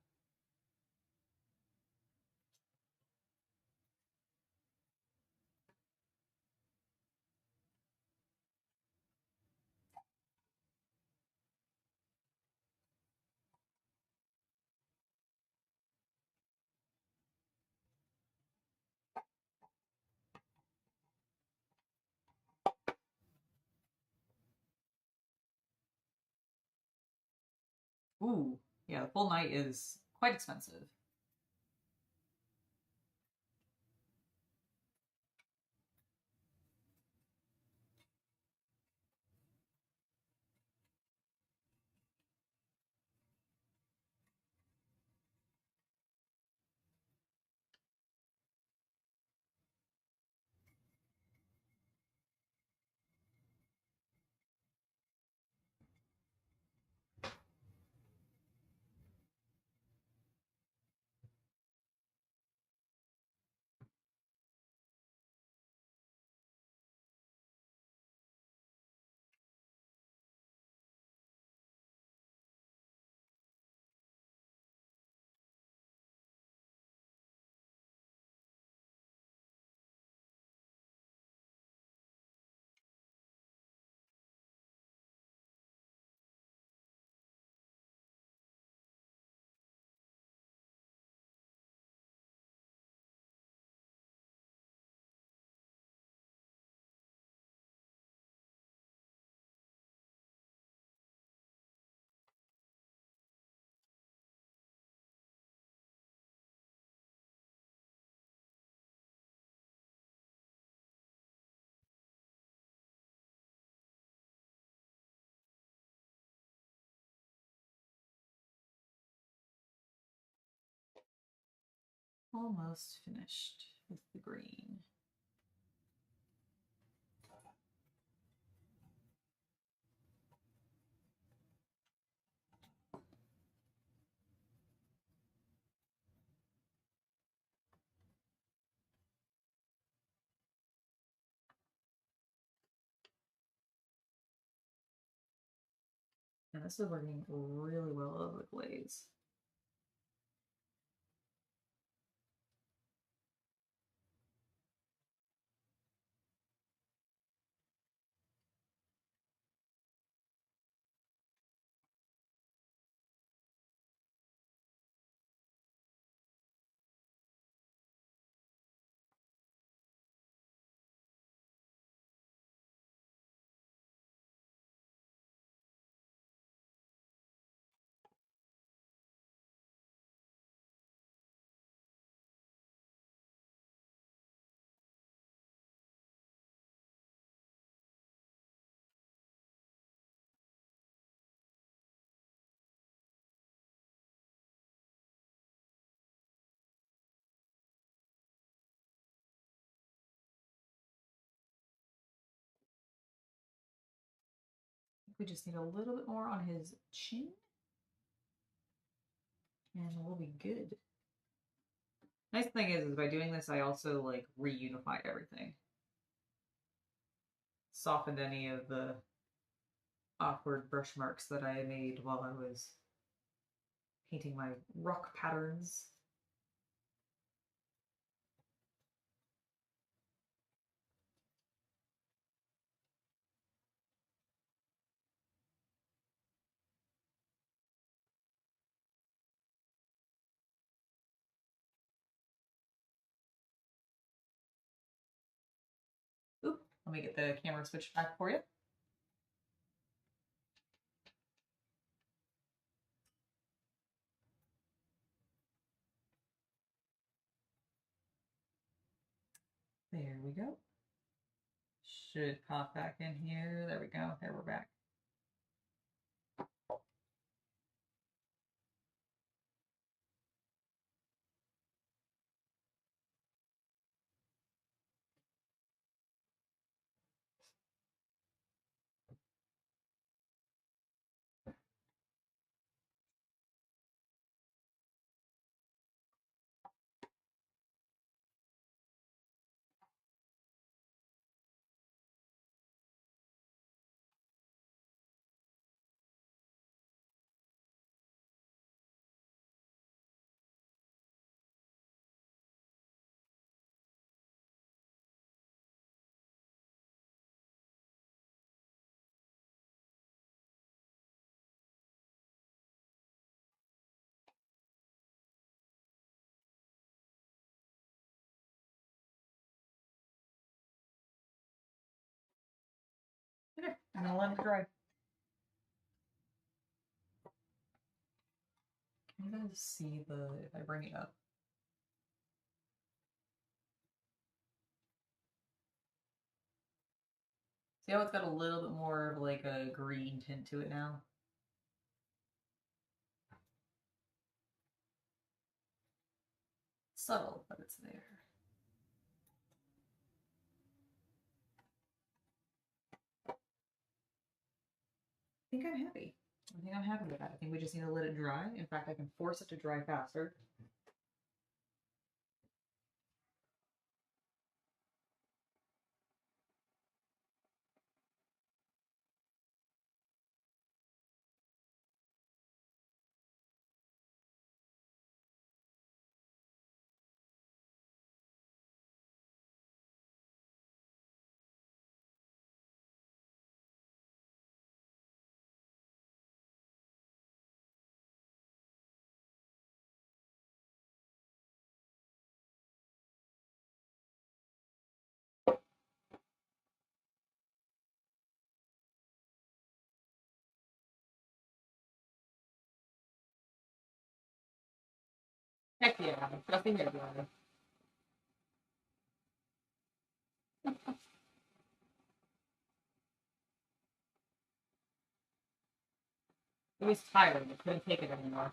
Ooh, yeah, the full night is quite expensive. Almost finished with the green. And this is working really well over the glaze. We just need a little bit more on his chin. And we'll be good. Nice thing is by doing this, I also like reunified everything. Softened any of the awkward brush marks that I made while I was painting my rock patterns. Oop, let me get the camera switched back for you. There we go. Should pop back in here. There we go. There, we're back. Okay, I'm gonna let it dry. Can you guys see if I bring it up? See how it's got a little bit more of like a green tint to it now? Subtle, but it's there. I think I'm happy. I think I'm happy with that. I think we just need to let it dry. In fact, I can force it to dry faster. Heck yeah, nothing here, brother. It was tired. I couldn't take it anymore.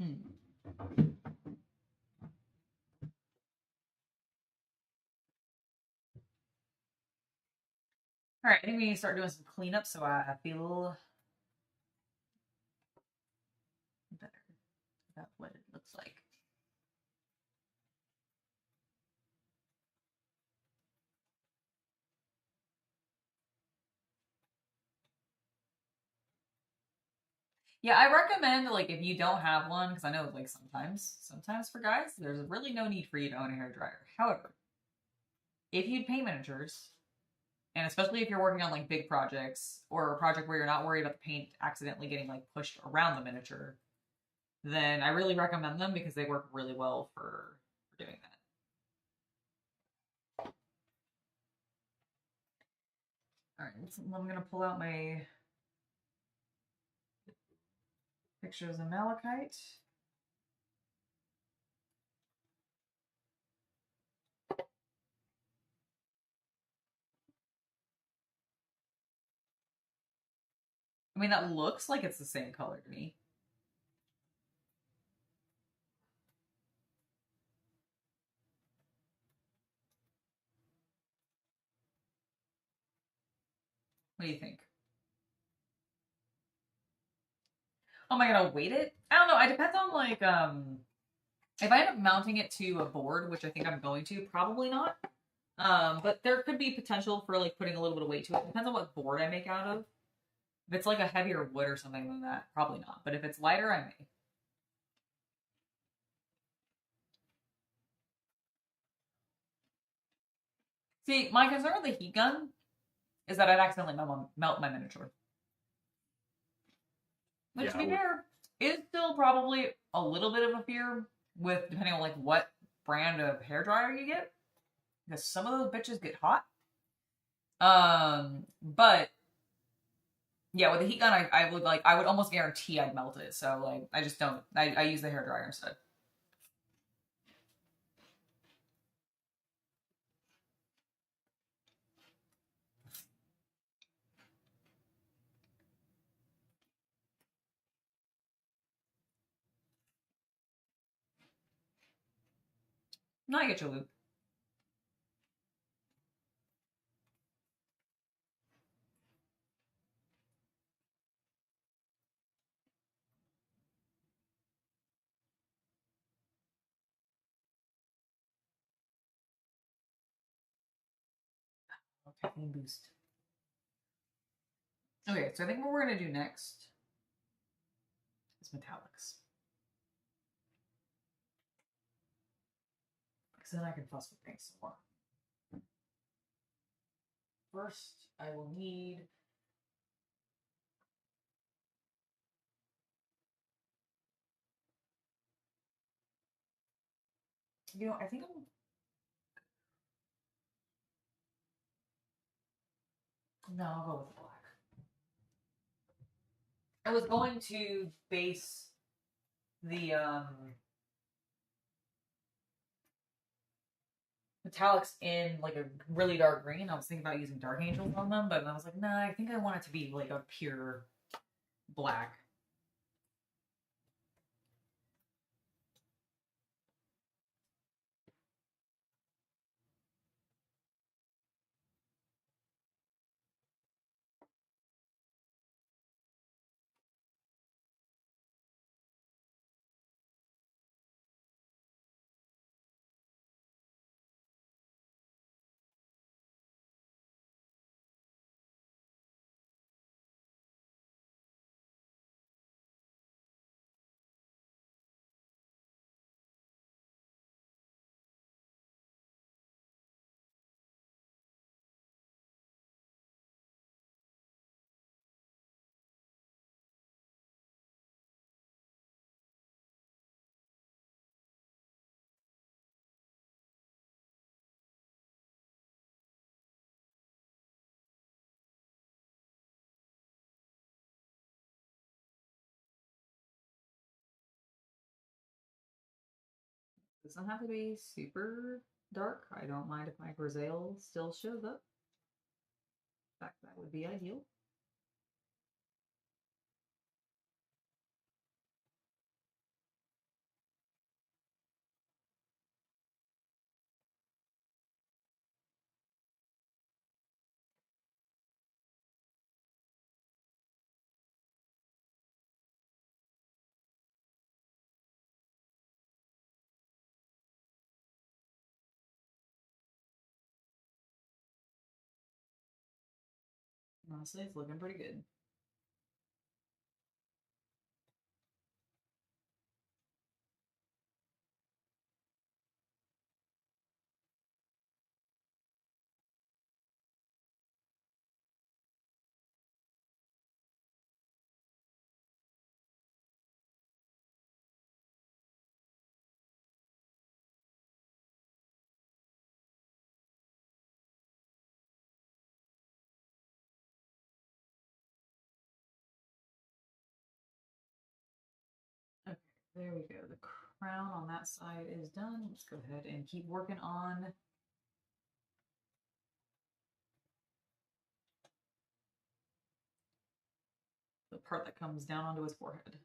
All right, I think we need to start doing some cleanup so I feel better about what it looks like. Yeah, I recommend like if you don't have one, because I know like sometimes for guys, there's really no need for you to own a hair dryer. However, if you paint miniatures, and especially if you're working on like big projects or a project where you're not worried about the paint accidentally getting like pushed around the miniature, then I really recommend them because they work really well for doing that. All right, I'm gonna pull out my pictures of malachite. I mean, that looks like it's the same color to me. What do you think? Oh my god, I'll weight it? I don't know. It depends on like if I end up mounting it to a board, which I think I'm going to, probably not. But there could be potential for like putting a little bit of weight to it. Depends on what board I make out of. If it's like a heavier wood or something than that, probably not. But if it's lighter, I may. See, my concern with the heat gun is that I'd accidentally melt my miniature. Which, to be fair, is still probably a little bit of a fear with depending on like what brand of hairdryer you get, because some of those bitches get hot. But yeah, with the heat gun, I would almost guarantee I'd melt it. So like, I just don't. I use the hairdryer instead. No, I get your loop. Caffeine boost. Okay, so I think what we're gonna do next is metallics. Because then I can fuss with things some more. First, I will need I think I'll go with black. I was going to base the metallics in like a really dark green. I was thinking about using dark angels on them, but I was like, nah, I think I want it to be like a pure black. Doesn't have to be super dark. I don't mind if my grisaille still shows up. In fact, that would be ideal. Honestly, it's looking pretty good. There we go. The crown on that side is done. Let's go ahead and keep working on the part that comes down onto his forehead.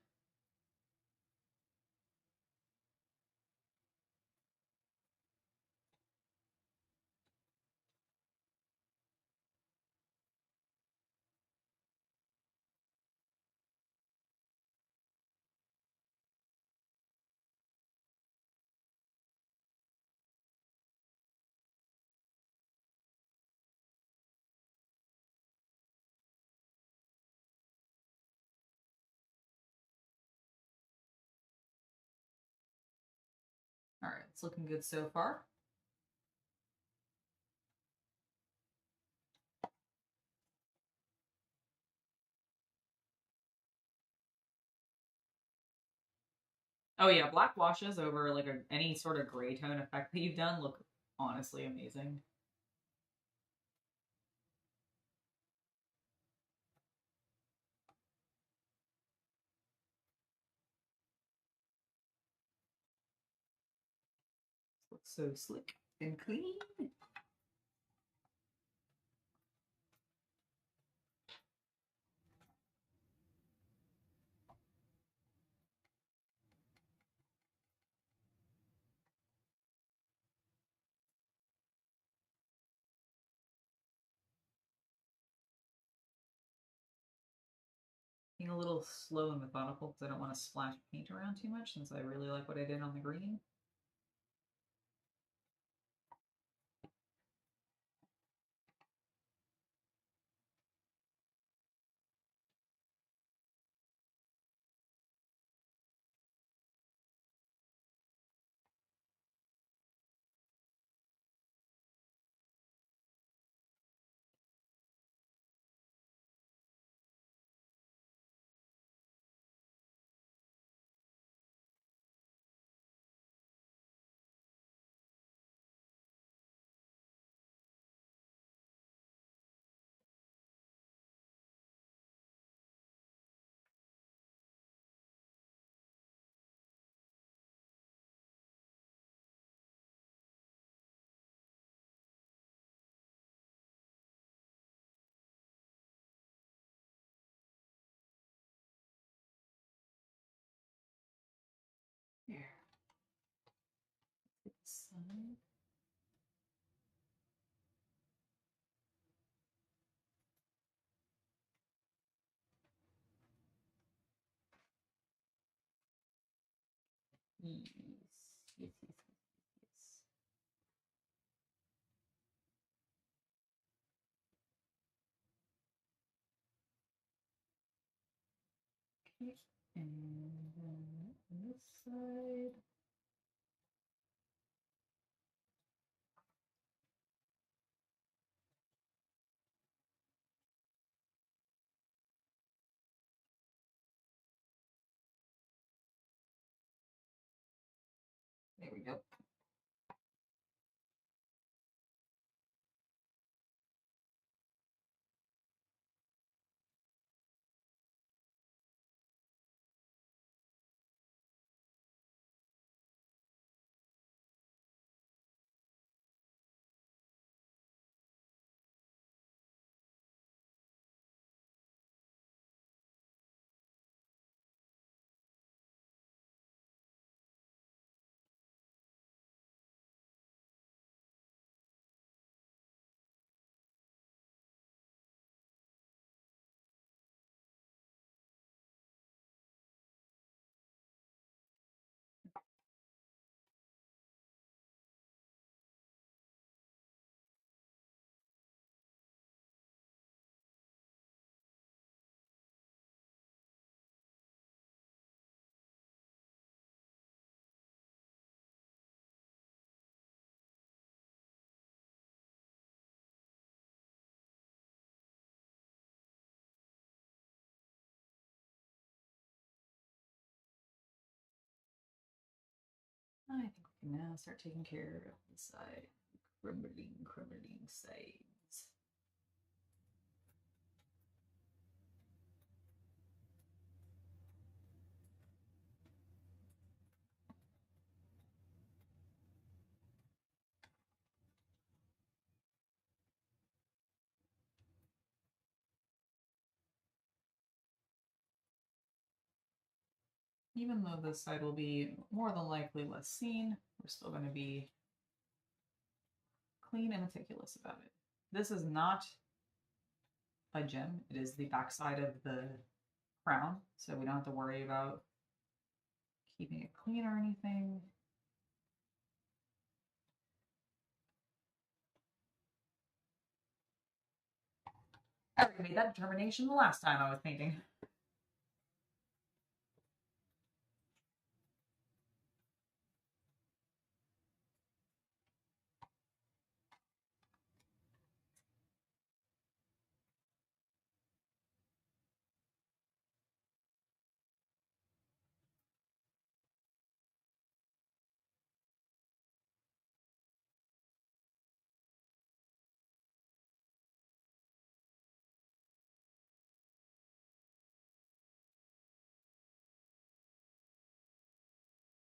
All right, it's looking good so far. Oh yeah, black washes over like any sort of gray tone effect that you've done look honestly amazing. Looks so slick and clean. Being a little slow and methodical because I don't want to splash paint around too much since I really like what I did on the green. Here. Side. Yes, yes, yes, yes. Okay, and then on this side. There we go. I think we can now start taking care of the side. Crumbling sides. even though this side will be more than likely less seen, we're still going to be clean and meticulous about it. This is not a gem. It is the backside of the crown, so we don't have to worry about keeping it clean or anything. I already made that determination the last time I was painting.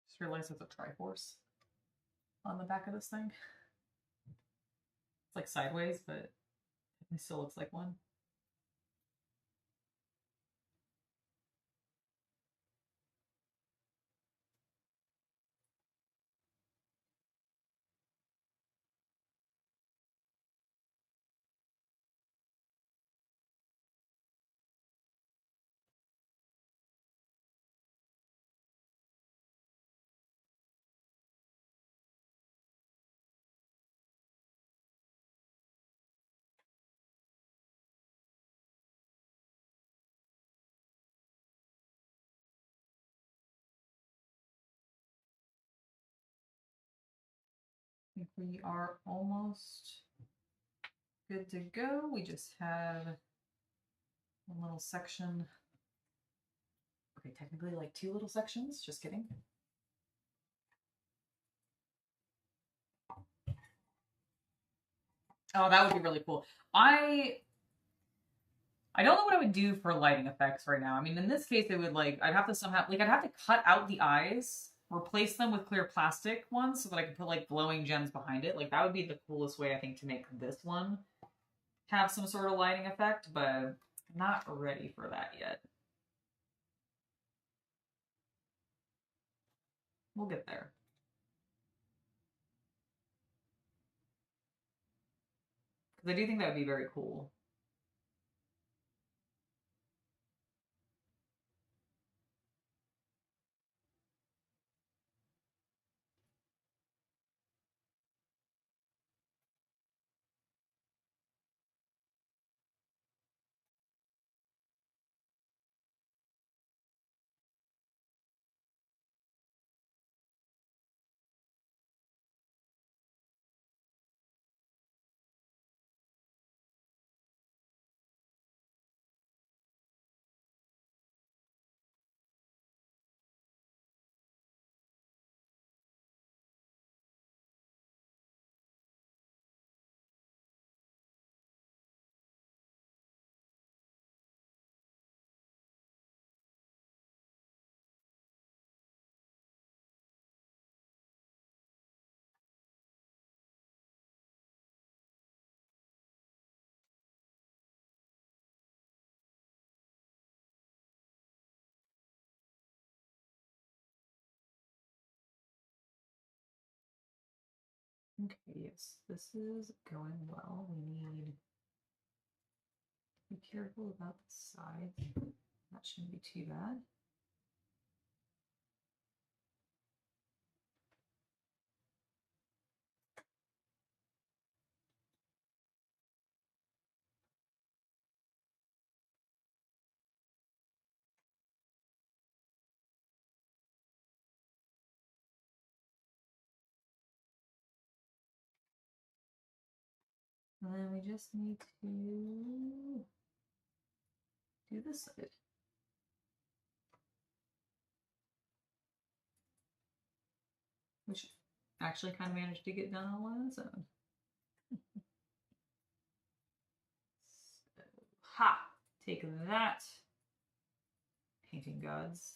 Just realized there's a Triforce on the back of this thing. It's like sideways, but it still looks like one. I think we are almost good to go. We just have one little section. Okay, technically like two little sections, just kidding. Oh, that would be really cool. I don't know what I would do for lighting effects right now. I mean, in this case, it would like, I'd have to somehow, like I'd have to cut out the eyes, replace them with clear plastic ones so that I could put like glowing gems behind it. Like that would be the coolest way, I think, to make this one have some sort of lighting effect, but I'm not ready for that yet. We'll get there. Because I do think that would be very cool. Okay, yes, this is going well. We need to be careful about the sides. That shouldn't be too bad. And then we just need to do this side. Which actually kind of managed to get done all on its own. So, ha! Take that, painting gods.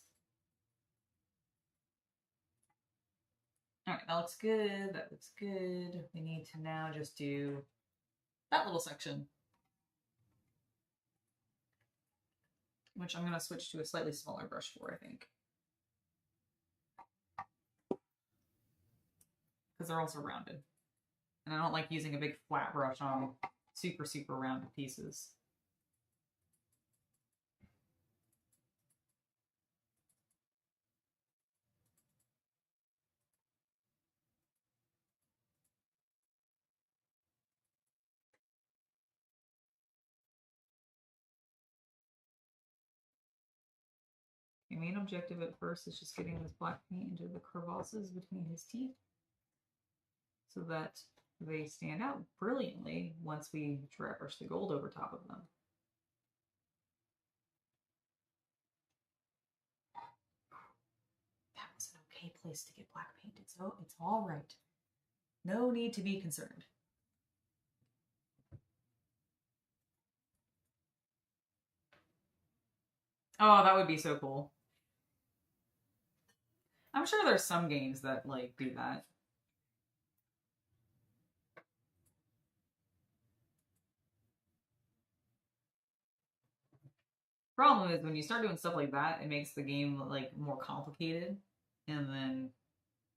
All right, that looks good. That looks good. We need to now just do that little section, which I'm going to switch to a slightly smaller brush for, I think. because they're also rounded. And I don't like using a big flat brush on super, super rounded pieces. The main objective at first is just getting this black paint into the crevasses between his teeth so that they stand out brilliantly once we brush the gold over top of them. That was an okay place to get black painted, so it's all right. No need to be concerned. Oh, that would be so cool. I'm sure there's some games that like do that. Problem is when you start doing stuff like that, it makes the game like more complicated, and then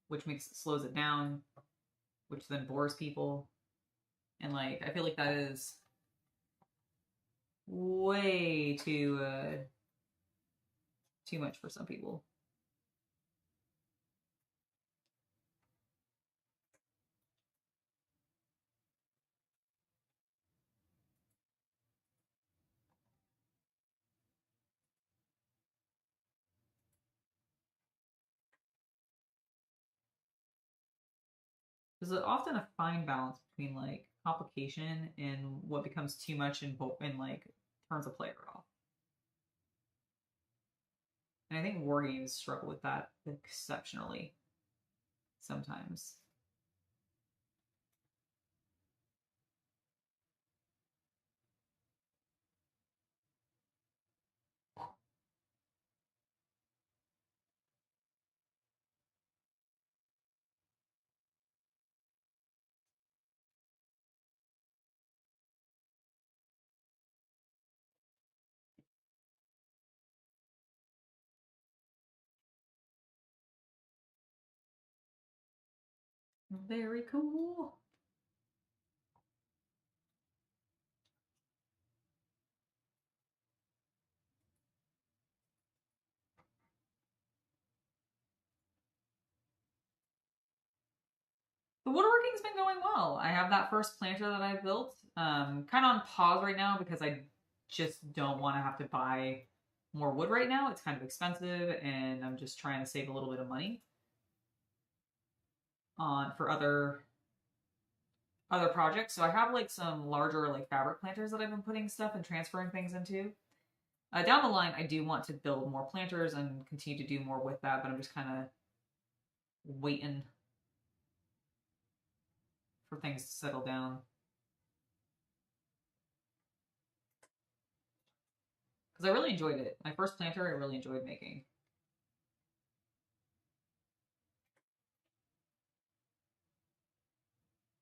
which slows it down, which then bores people, and like I feel like that is way too much for some people. There's often a fine balance between like complication and what becomes too much in like terms of play overall. And I think war games struggle with that exceptionally sometimes. Very cool. The woodworking's been going well. I have that first planter that I built, kind of on pause right now because I just don't want to have to buy more wood right now. It's kind of expensive, and I'm just trying to save a little bit of money for other projects. So I have like some larger like fabric planters that I've been putting stuff and transferring things into. Down the line, I do want to build more planters and continue to do more with that, but I'm just kind of waiting for things to settle down. Because I really enjoyed it. My first planter, I really enjoyed making.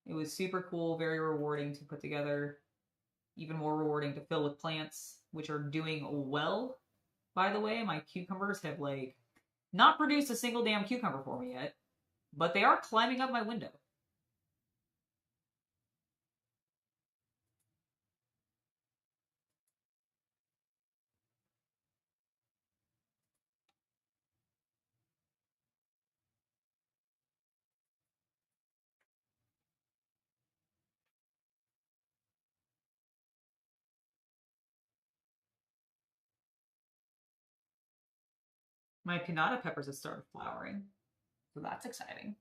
It was super cool, very rewarding to put together. Even more rewarding to fill with plants, which are doing well. By the way, my cucumbers have like not produced a single damn cucumber for me yet, but they are climbing up my window. My pinata peppers have started flowering, so that's exciting.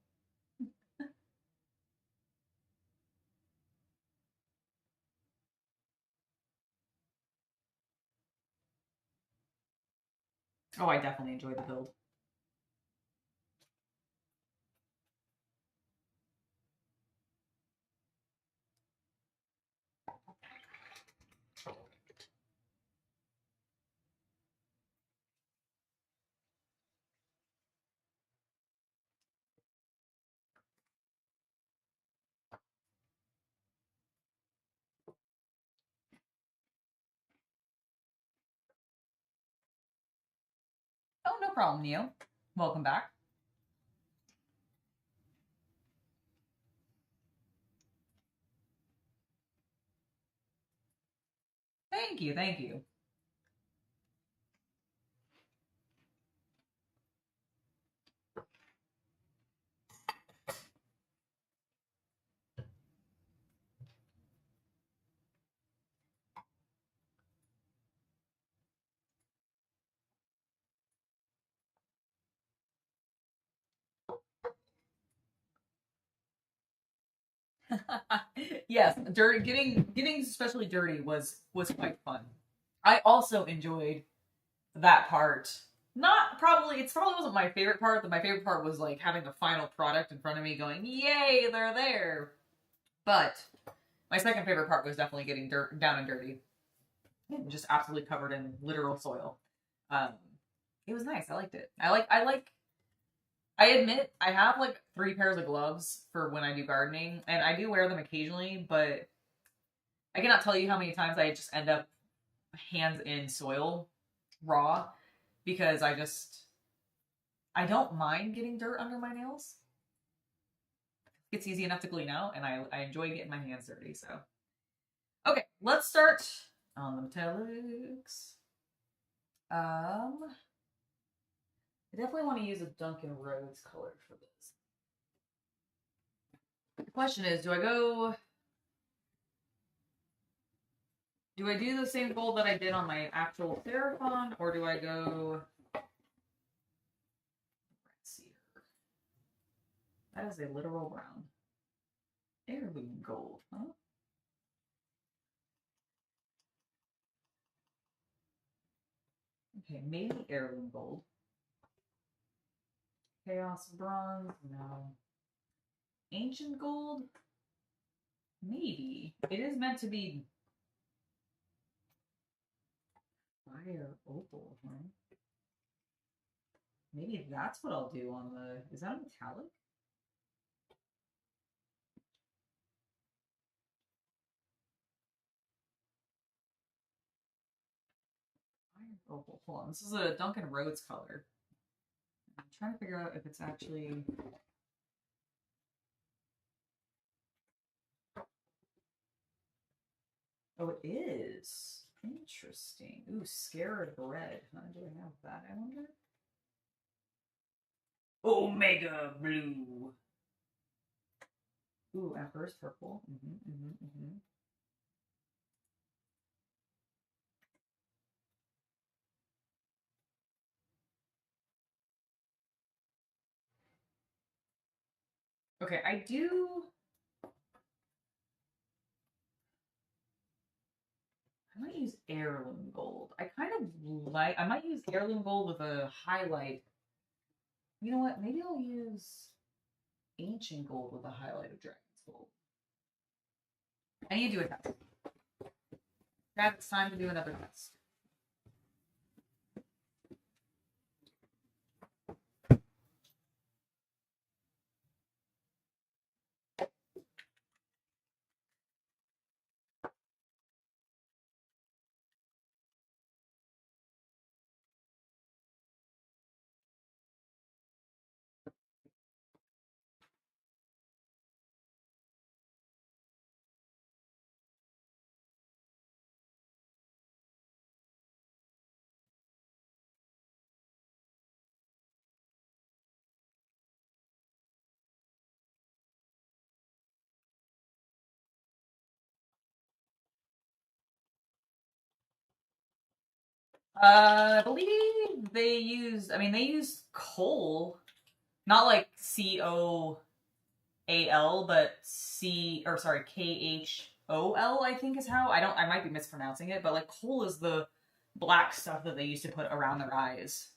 Oh, I definitely enjoyed the build. Oh, no problem, Neo. Welcome back. Thank you, thank you. Yes, getting especially dirty was quite fun. I also enjoyed that part. Not probably it probably wasn't my favorite part, but my favorite part was like having the final product in front of me going, "Yay, they're there." But my second favorite part was definitely getting down and dirty. Just absolutely covered in literal soil. It was nice. I liked it. I admit I have like 3 pairs of gloves for when I do gardening, and I do wear them occasionally, but I cannot tell you how many times I just end up hands in soil raw because I don't mind getting dirt under my nails. It's easy enough to clean out, and I enjoy getting my hands dirty. So, okay, let's start on the metallics. I definitely want to use a Duncan Rhodes color for this. The question is, do I do the same gold that I did on my actual Seraphon, or do I go... Let's see here. That is a literal brown. Heirloom gold, huh? Okay, maybe heirloom gold. Chaos bronze, no. Ancient gold? Maybe. It is meant to be fire opal, huh? Maybe that's what I'll do on the... Is that a metallic? Fire opal. Hold on. This is a Duncan Rhodes color. I'm trying to figure out if it's actually... Oh, it is. Interesting. Ooh, scarab red. Huh? Do I have that, I wonder? Omega blue. Ooh, Emperor's purple. Okay, I might use heirloom gold. I might use heirloom gold with a highlight. You know what? Maybe I'll use ancient gold with a highlight of dragon's gold. I need to do a test. Guys, it's time to do another test. I believe they use coal, not like COAL, but KHOL, I think is how. I might be mispronouncing it, but like coal is the black stuff that they used to put around their eyes.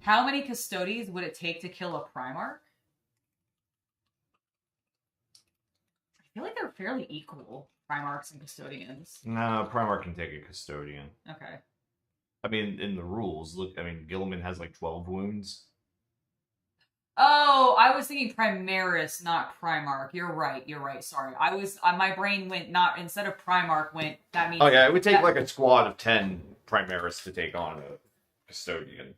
How many custodies would it take to kill a Primarch? I feel like they're fairly equal, Primarchs and Custodians.
No, Primarch can take a Custodian.
Okay.
I mean, in the rules, look, I mean, Gilliman has like 12 wounds.
Oh, I was thinking Primaris, not Primarch. You're right. Sorry. My brain went not, instead of Primarch went, that means...
Oh yeah, it would take like a squad of 10 Primaris to take on a Custodian.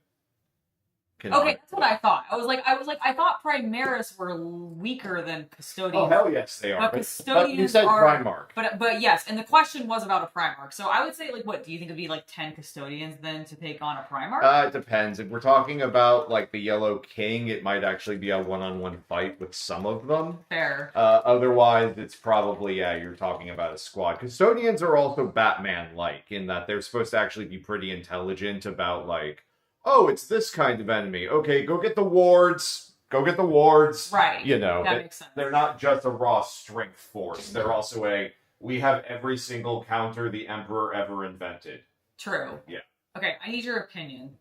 Okay, that's what I thought. I was like, I thought Primaris were weaker than Custodians.
Oh hell yes, they are.
But Custodians
you said
are
Primarch.
But yes, and the question was about a Primarch. So I would say, like, what do you think it'd be like 10 Custodians then to take on a Primarch?
It depends. If we're talking about like the Yellow King, it might actually be a one-on-one fight with some of them.
Fair.
Otherwise, it's probably you're talking about a squad. Custodians are also Batman-like in that they're supposed to actually be pretty intelligent about like, oh, it's this kind of enemy. Okay, go get the wards. Go get the wards.
Right.
You know,
that makes sense.
They're not just a raw strength force. They're also we have every single counter the Emperor ever invented.
True.
Yeah.
Okay, I need your opinion.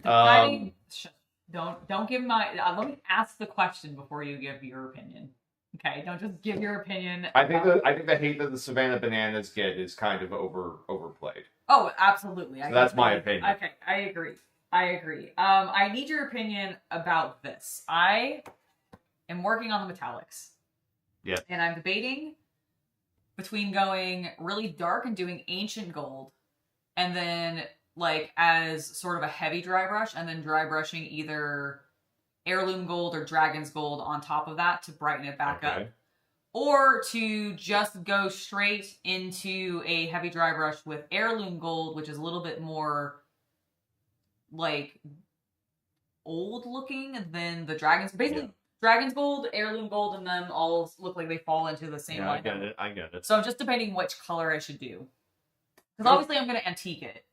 Um,
Don't give my. Let me ask the question before you give your opinion. Okay, don't just give your opinion.
I think the hate that the Savannah Bananas get is kind of overplayed.
Oh, absolutely.
So that's my opinion.
Okay, I agree. I need your opinion about this. I am working on the metallics.
Yeah.
And I'm debating between going really dark and doing ancient gold, and then like as sort of a heavy dry brush, and then dry brushing either heirloom gold or dragon's gold on top of that to brighten it back up. Or to just go straight into a heavy dry brush with heirloom gold, which is a little bit more like old looking than the dragons. Basically, dragon's gold, heirloom gold, and them all look like they fall into the same line.
I get it.
So I'm just debating which color I should do. Because obviously I'm going to antique it.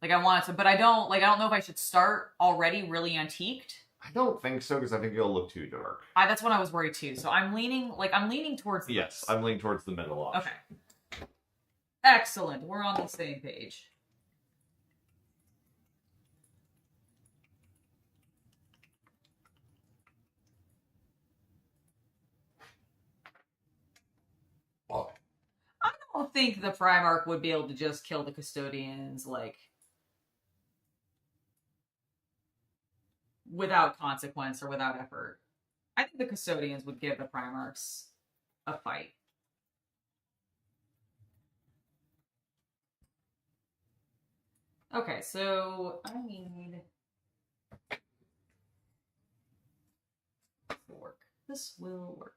Like I want it to, but I don't know if I should start already really antiqued.
I don't think so, because I think it'll look too dark.
That's what I was worried too. So I'm leaning towards this.
Yes, I'm leaning towards the middle option.
Okay. Excellent. We're on the same page.
Oh.
I don't think the Primarch would be able to just kill the Custodians, like, without consequence or without effort. I think the Custodians would give the Primarchs a fight. Okay, so I need this will work. This will work.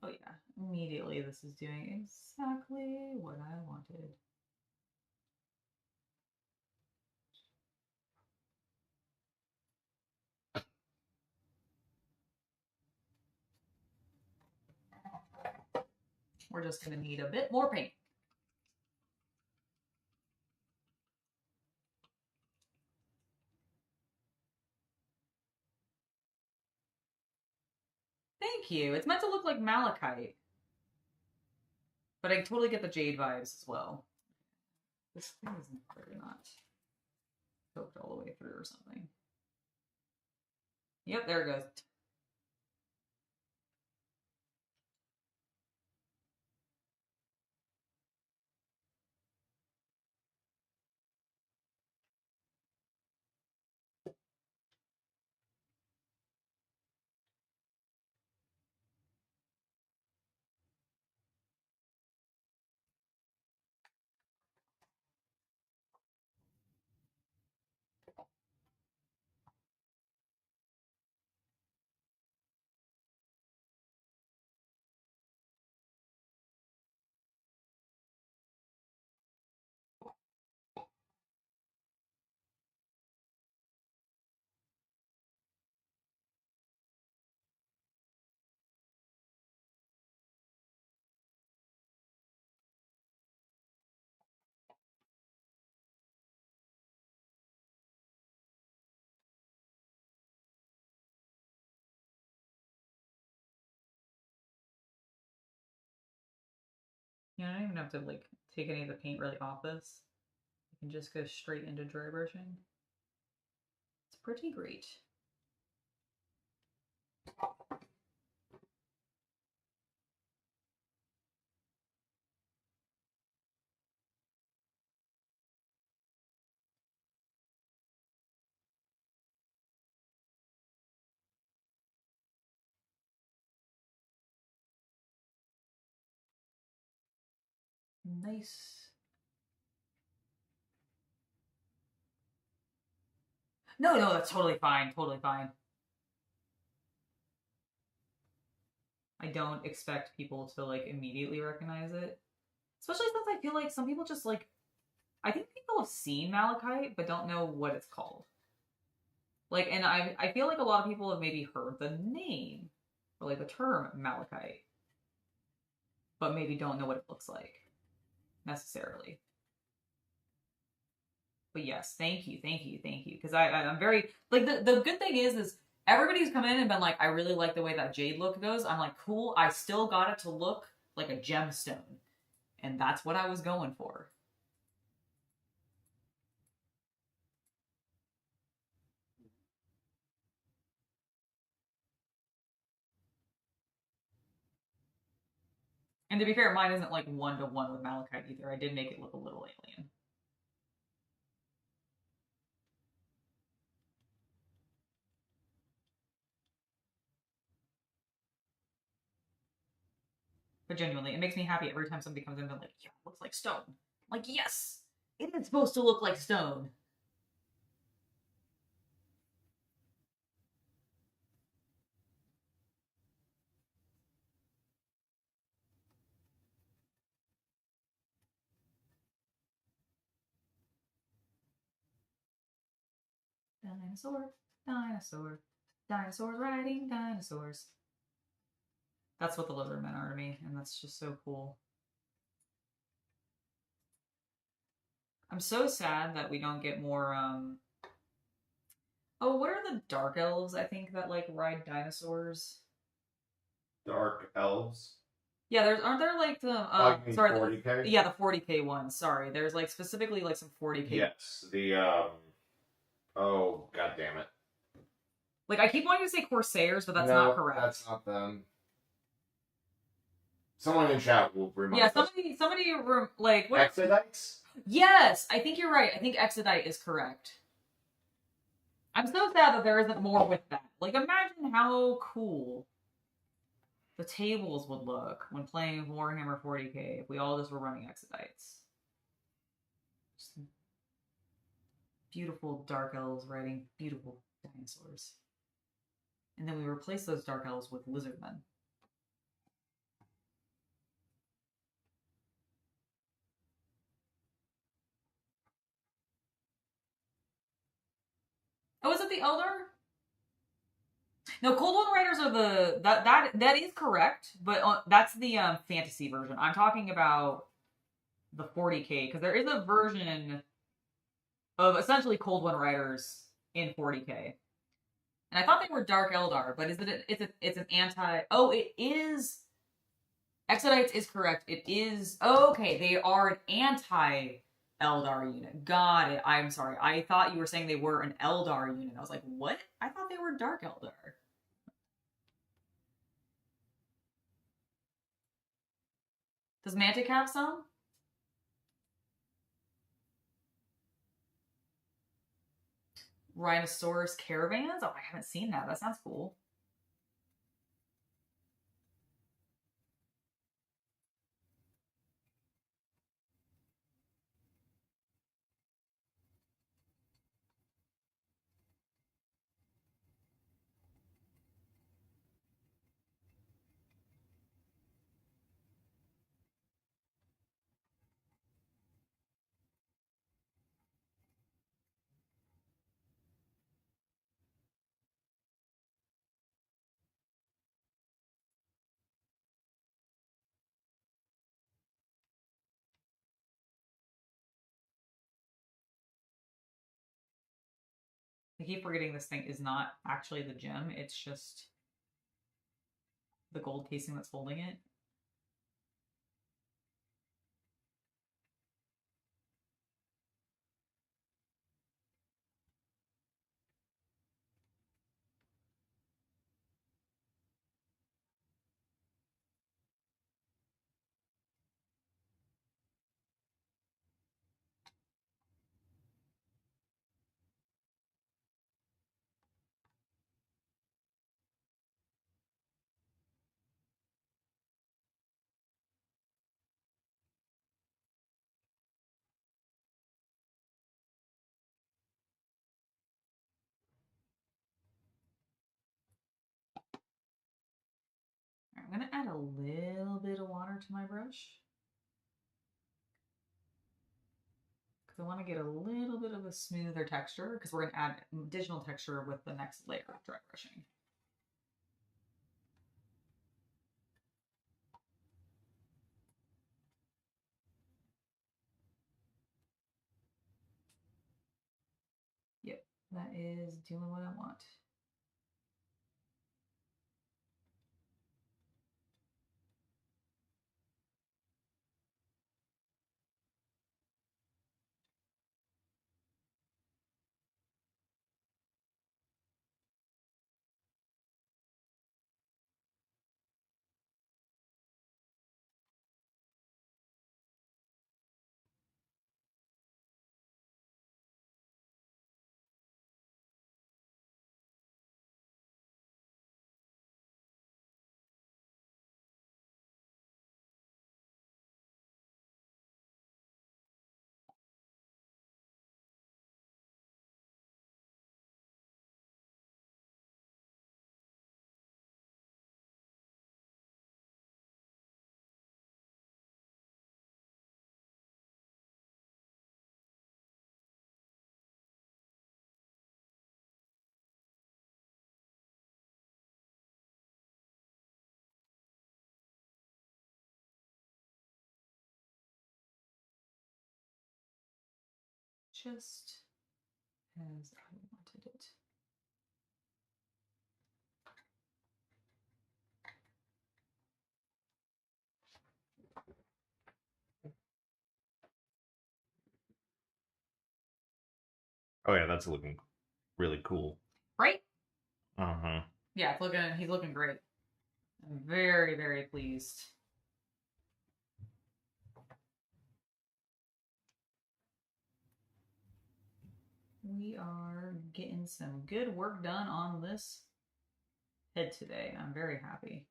Oh yeah, immediately this is doing exactly what I wanted. We're just going to need a bit more paint. Thank you. It's meant to look like malachite. But I totally get the jade vibes as well. This thing isn't clearly not cooked all the way through or something. Yep, there it goes. Yeah, I don't even have to like take any of the paint really off this. I can just go straight into dry brushing. It's pretty great. Nice. No, no, that's totally fine. Totally fine. I don't expect people to like immediately recognize it. Especially since I feel like some people just like, I think people have seen malachite but don't know what it's called. Like, and I feel like a lot of people have maybe heard the name or like the term malachite, but maybe don't know what it looks like necessarily. But yes, thank you, thank you, thank you. Because I'm very like the good thing is everybody's come in and been like, I really like the way that jade look goes. I'm like, cool. I still got it to look like a gemstone, and that's what I was going for. And to be fair, mine isn't like 1-to-1 with malachite either. I did make it look a little alien. But genuinely, it makes me happy every time somebody comes in and like, yeah, it looks like stone. I'm like, yes, it is supposed to look like stone. Dinosaur, dinosaur, dinosaurs riding dinosaurs. That's what the lizardmen are to me, and that's just so cool. I'm so sad that we don't get more, Oh, what are the dark elves, I think, that, like, ride dinosaurs?
Dark elves.
Yeah, aren't there, like, the,
Oh, you mean
sorry,
40K?
yeah, the 40K ones, sorry. There's, like, specifically, like, some 40K.
Yes, oh, god damn it.
Like, I keep wanting to say Corsairs, but that's
no,
not correct.
That's not them. Someone in chat will remind us.
Yeah, somebody, like, what?
Exodites?
Yes, I think you're right. I think Exodite is correct. I'm so sad that there isn't more with that. Like, imagine how cool the tables would look when playing Warhammer 40K if we all just were running Exodites. Just beautiful dark elves riding beautiful dinosaurs. And then we replace those dark elves with lizardmen. Oh, is it the Elder? No, Cold One Riders are the that is correct, but that's the fantasy version. I'm talking about the 40K because there is a version of essentially Cold One Riders in 40K, and I thought they were Dark Eldar, but it's an anti. Oh, it is. Exodites is correct. It is okay. They are an anti Eldar unit. Got it. I'm sorry. I thought you were saying they were an Eldar unit. I was like, what? I thought they were Dark Eldar. Does Mantic have some? Rhinosaurus caravans? Oh, I haven't seen that. That sounds cool. I keep forgetting this thing is not actually the gem. It's just the gold casing that's holding it. add a little bit of water to my brush. Because I want to get a little bit of a smoother texture, because we're going to add additional texture with the next layer of dry brushing. Yep, that is doing what I want. Just as I wanted it.
Oh yeah, that's looking really cool.
Right?
Uh-huh.
Yeah, he's looking great. I'm very, very pleased. We are getting some good work done on this head today. I'm very happy.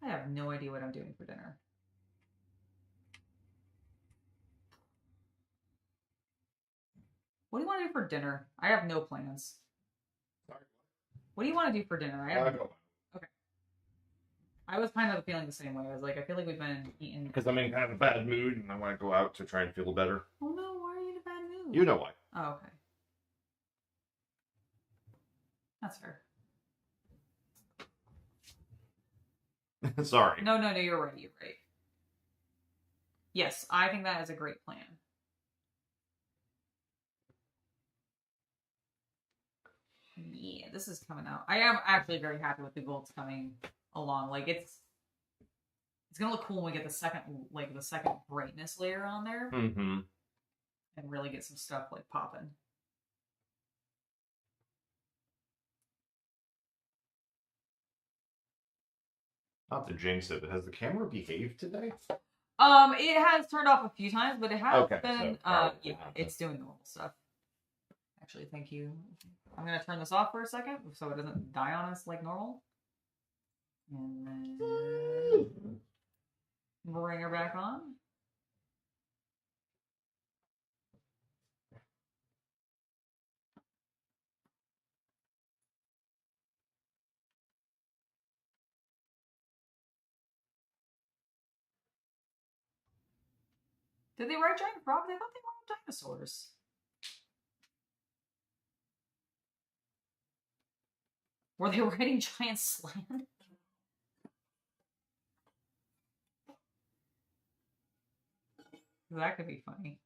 I have no idea what I'm doing for dinner. What do you want to do for dinner? I have no plans.
Sorry.
What do you want to do for dinner? I have
Go.
Okay. I was kind of feeling the same way. I was like, I feel like we've been eating.
Because I'm in kind of a bad mood and I want to go out to try and feel better.
Oh no, why are you in a bad mood?
You know why.
Oh, okay. That's fair.
Sorry.
No, you're right. You're right. Yes, I think that is a great plan. Yeah, this is coming out. I am actually very happy with the gold's coming along. Like it's gonna look cool when we get the second brightness layer on there,
Mm-hmm.
and really get some stuff like popping.
Not to jinx it, but has the camera behaved today?
It has turned off a few times, but it has been. Yeah, it's doing normal stuff. Actually, thank you. I'm gonna turn this off for a second so it doesn't die on us like normal, and then bring her back on. Did they write giant frogs? I thought they were dinosaurs. Were they writing giant slant? That could be funny.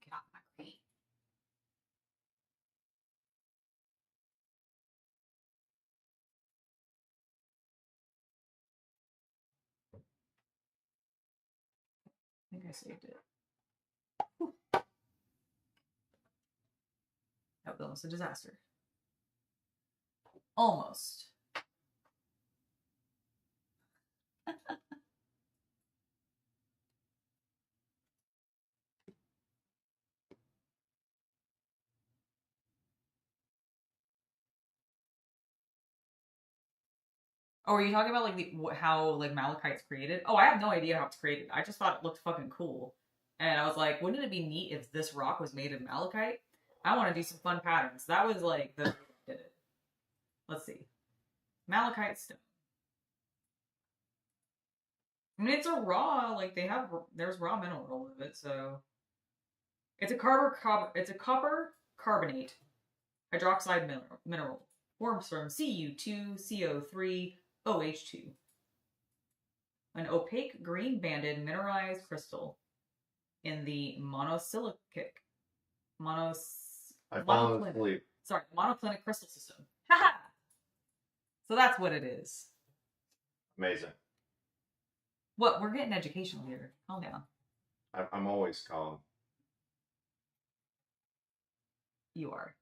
Get off my green. I think I saved it. That was almost a disaster. Almost. Oh, are you talking about like how like malachite's created? Oh, I have no idea how it's created. I just thought it looked fucking cool, and I was like, wouldn't it be neat if this rock was made of malachite? I want to do some fun patterns. That was like the did it. Let's see, malachite stone. I mean, it's a raw like they have. There's raw mineral of it, so it's a copper carbonate hydroxide mineral. Forms from Cu2CO3 OH2. An opaque green banded mineralized crystal in the monoclinic crystal system. Haha. So that's what it is.
Amazing.
What? We're getting educational here. Calm down.
I'm always calm.
You are.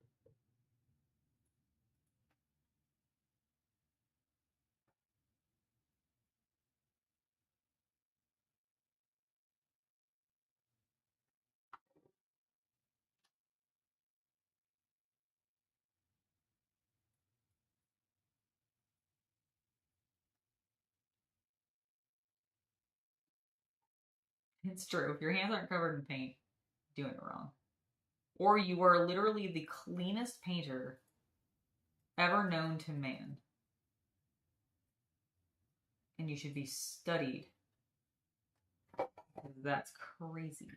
It's true. If your hands aren't covered in paint, you're doing it wrong. Or you are literally the cleanest painter ever known to man. And you should be studied. That's crazy.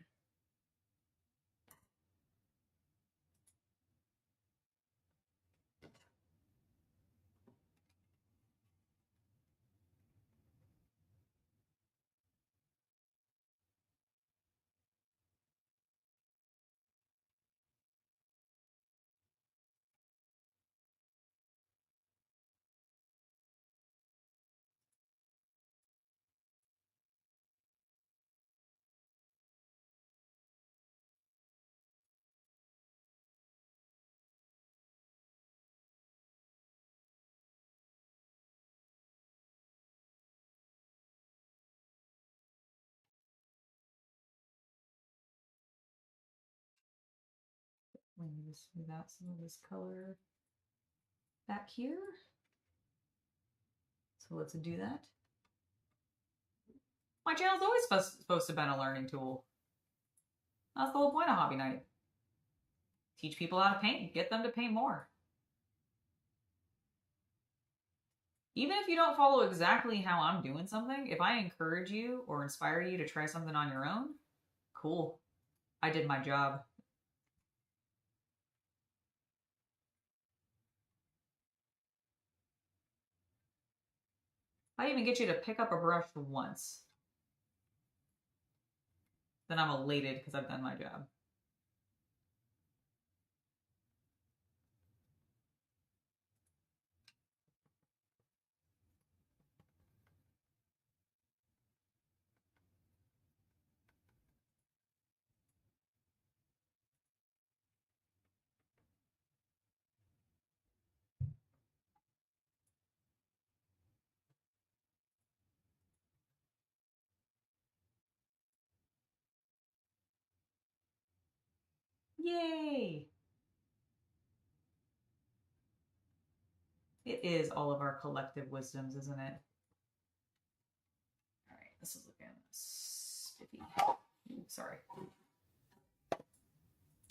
Let me just smooth out some of this color back here. So let's do that. My channel's always supposed to have been a learning tool. That's the whole point of Hobby Night. Teach people how to paint, get them to paint more. Even if you don't follow exactly how I'm doing something, if I encourage you or inspire you to try something on your own, cool. I did my job. If I even get you to pick up a brush once, then I'm elated because I've done my job. Yay! It is all of our collective wisdoms, isn't it? All right, this is looking spiffy. Ooh, sorry.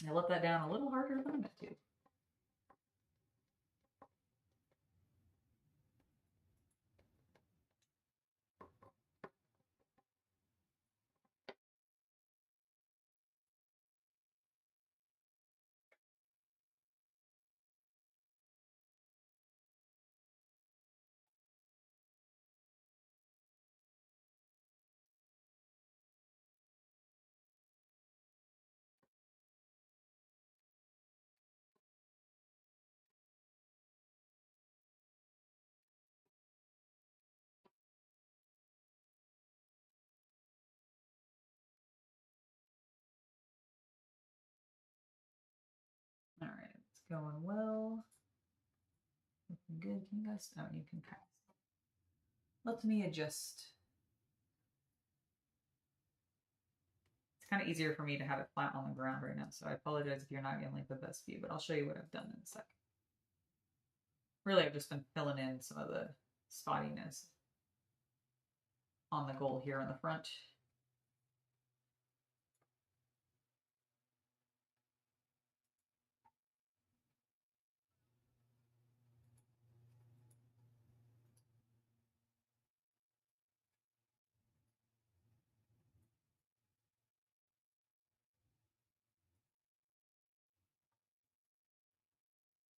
I let that down a little harder than I meant to. All right, it's going well. Good. Can you guys? Oh, you can pass. Let me adjust. It's kind of easier for me to have it flat on the ground right now, so I apologize if you're not getting like the best view, but I'll show you what I've done in a sec. Really, I've just been filling in some of the spottiness on the gold here on the front.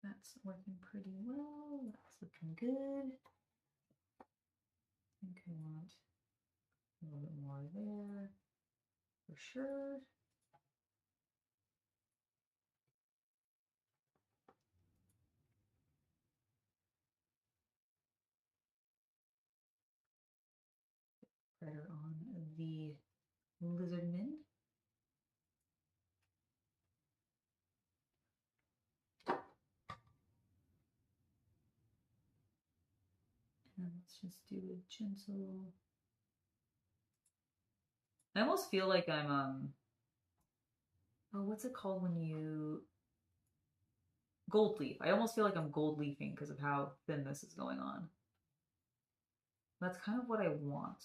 That's working pretty well. That's looking good. I think I want a little bit more there for sure. Better on the lizardman. And let's just do a gentle. I almost feel like I'm oh, what's it called when you gold leaf? I almost feel like I'm gold leafing because of how thin this is going on. That's kind of what I want.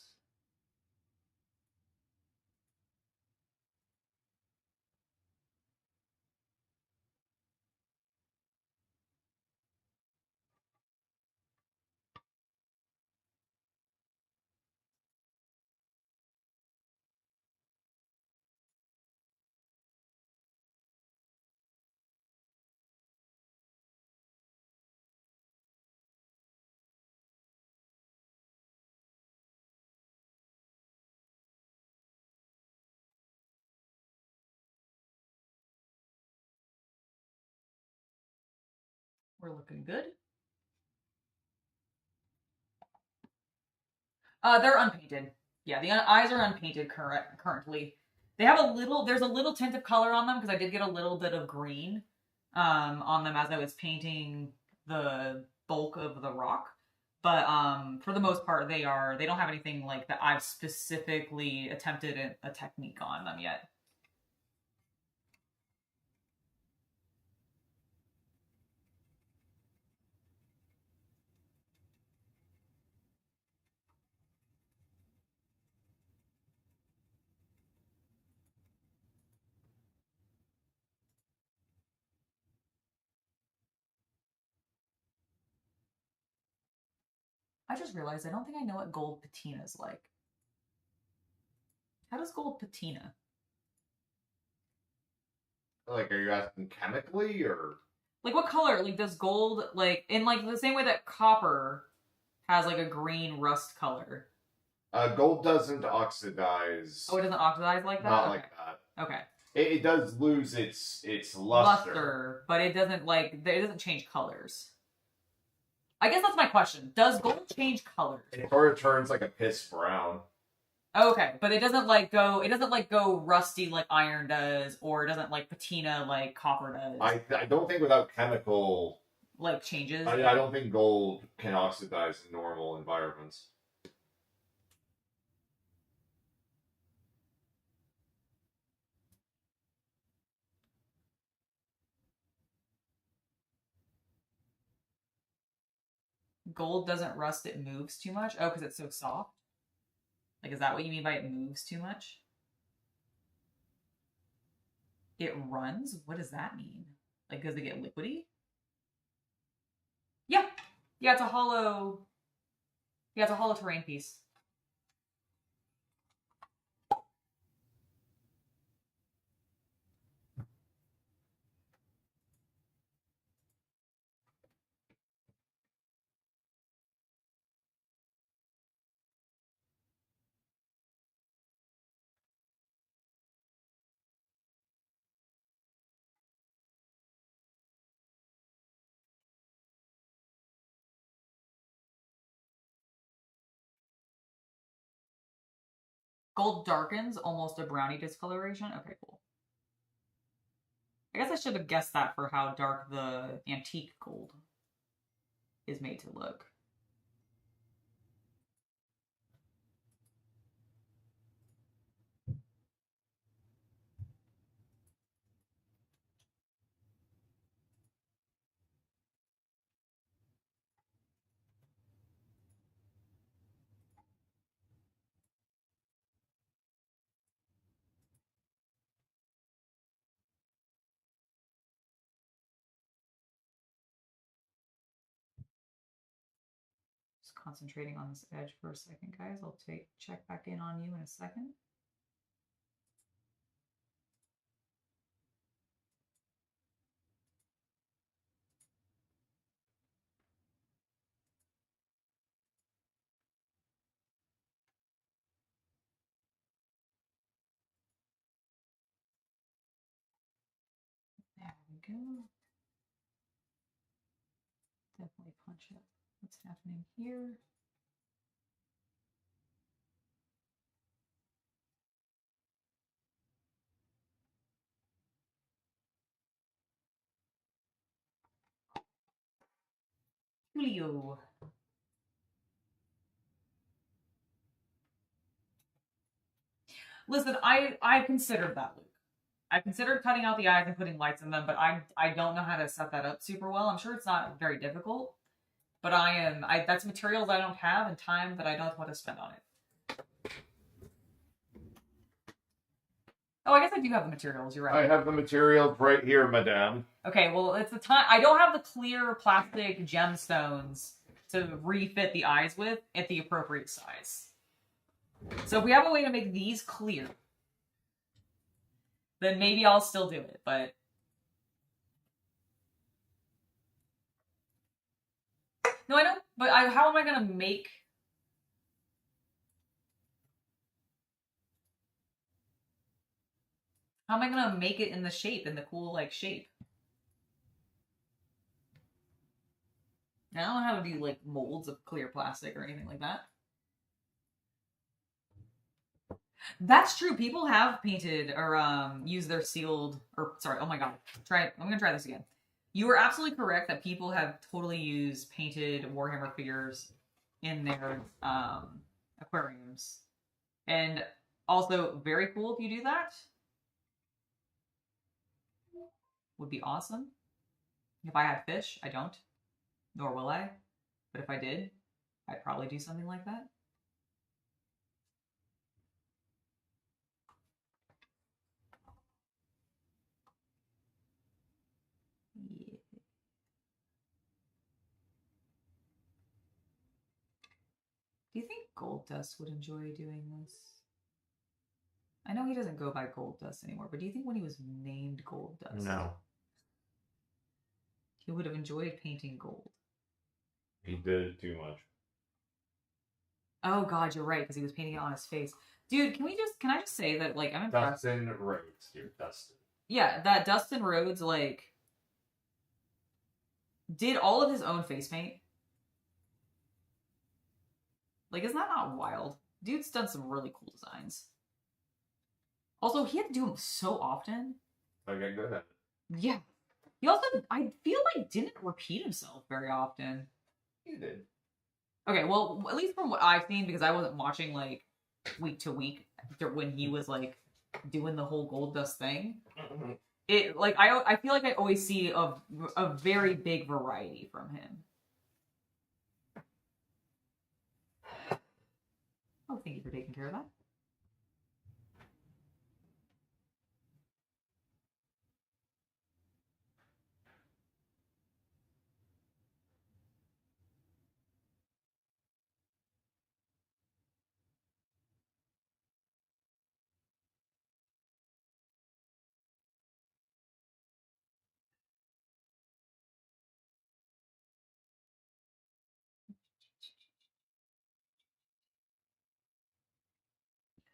We're looking good. They're unpainted. Yeah, the eyes are unpainted currently. They have there's a little tint of color on them because I did get a little bit of green on them as I was painting the bulk of the rock. But for the most part, they don't have anything like that I've specifically attempted a technique on them yet. I just realized I don't think I know what gold patina is like. How does gold patina?
Like, are you asking chemically or?
Like what color? Like does gold like in like the same way that copper has like a green rust color?
Gold doesn't oxidize.
Oh, it doesn't oxidize like that?
Not
Okay.
like that.
Okay.
It does lose its luster.
Luster, but it doesn't it doesn't change colors. I guess that's my question. Does gold change colors?
It sort of turns like a piss brown.
Okay, but it doesn't go rusty like iron does, or it doesn't like patina like copper does.
I don't think without chemical
like changes.
I don't think gold can oxidize in normal environments.
Gold doesn't rust, it moves too much? Oh, because it's so soft? Like, is that what you mean by it moves too much? It runs? What does that mean? Like, does it get liquidy? Yeah. Yeah, it's a hollow... Yeah, it's a hollow terrain piece. Gold darkens, almost a brownie discoloration. Okay, cool. I guess I should have guessed that for how dark the antique gold is made to look. Just concentrating on this edge for a second, guys. I'll check back in on you in a second. There we go. Definitely punch up what's happening here. Julio. Listen, I considered that, Luke. I considered cutting out the eyes and putting lights in them, but I don't know how to set that up super well. I'm sure it's not very difficult, but that's materials I don't have and time that I don't want to spend on it. Oh, I guess I do have the materials. You're right.
I have the materials right here, madame.
Okay, well, it's the time. I don't have the clear plastic gemstones to refit the eyes with at the appropriate size. So if we have a way to make these clear, then maybe I'll still do it, but... No, I don't, but how am I going to make... How am I going to make it in the shape, in the cool, like, shape? I don't know how to do, like, molds of clear plastic or anything like that. That's true. People have painted or used their sealed, or sorry, oh my god. I'm gonna try this again. You were absolutely correct that people have totally used painted Warhammer figures in their aquariums. And also, very cool if you do that. Would be awesome. If I had fish, I don't. Nor will I. But if I did, I'd probably do something like that. Yeah. Do you think Gold Dust would enjoy doing this? I know he doesn't go by Gold Dust anymore, but do you think when he was named Gold Dust?
No.
He would have enjoyed painting gold.
He did it too much.
Oh god, you're right, because he was painting it on his face. Dude, can I just say that, like, I'm impressed.
Dustin Rhodes, dude, Dustin.
Yeah, that Dustin Rhodes, like, did all of his own face paint. Like, isn't that not wild? Dude's done some really cool designs. Also, he had to do them so often.
I get good at it.
Yeah. He also, I feel like, didn't repeat himself very often.
He did.
Okay, well, at least from what I've seen, because I wasn't watching, like, week to week when he was, like, doing the whole Gold Dust thing. It, like, I feel like I always see a very big variety from him. Oh, thank you for taking care of that.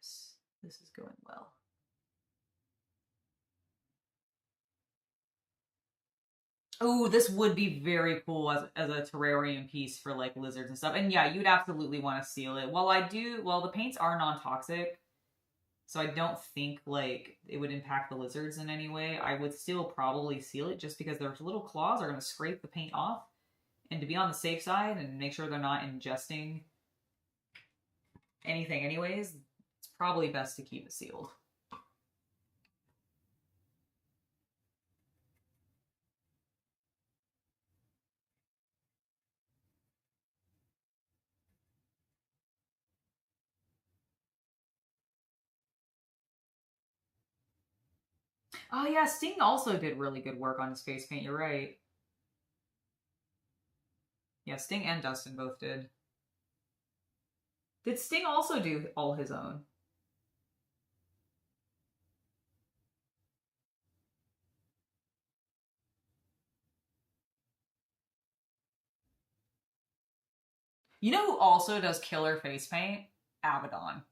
Yes, this is going well. Oh, this would be very cool as a terrarium piece for, like, lizards and stuff. And yeah, you'd absolutely want to seal it. Well, the paints are non-toxic, so I don't think, like, it would impact the lizards in any way. I would still probably seal it just because their little claws are going to scrape the paint off. And to be on the safe side and make sure they're not ingesting anything anyways, it's probably best to keep it sealed. Oh yeah, Sting also did really good work on his face paint, you're right. Yeah, Sting and Dustin both did. Did Sting also do all his own? You know who also does killer face paint? Abaddon.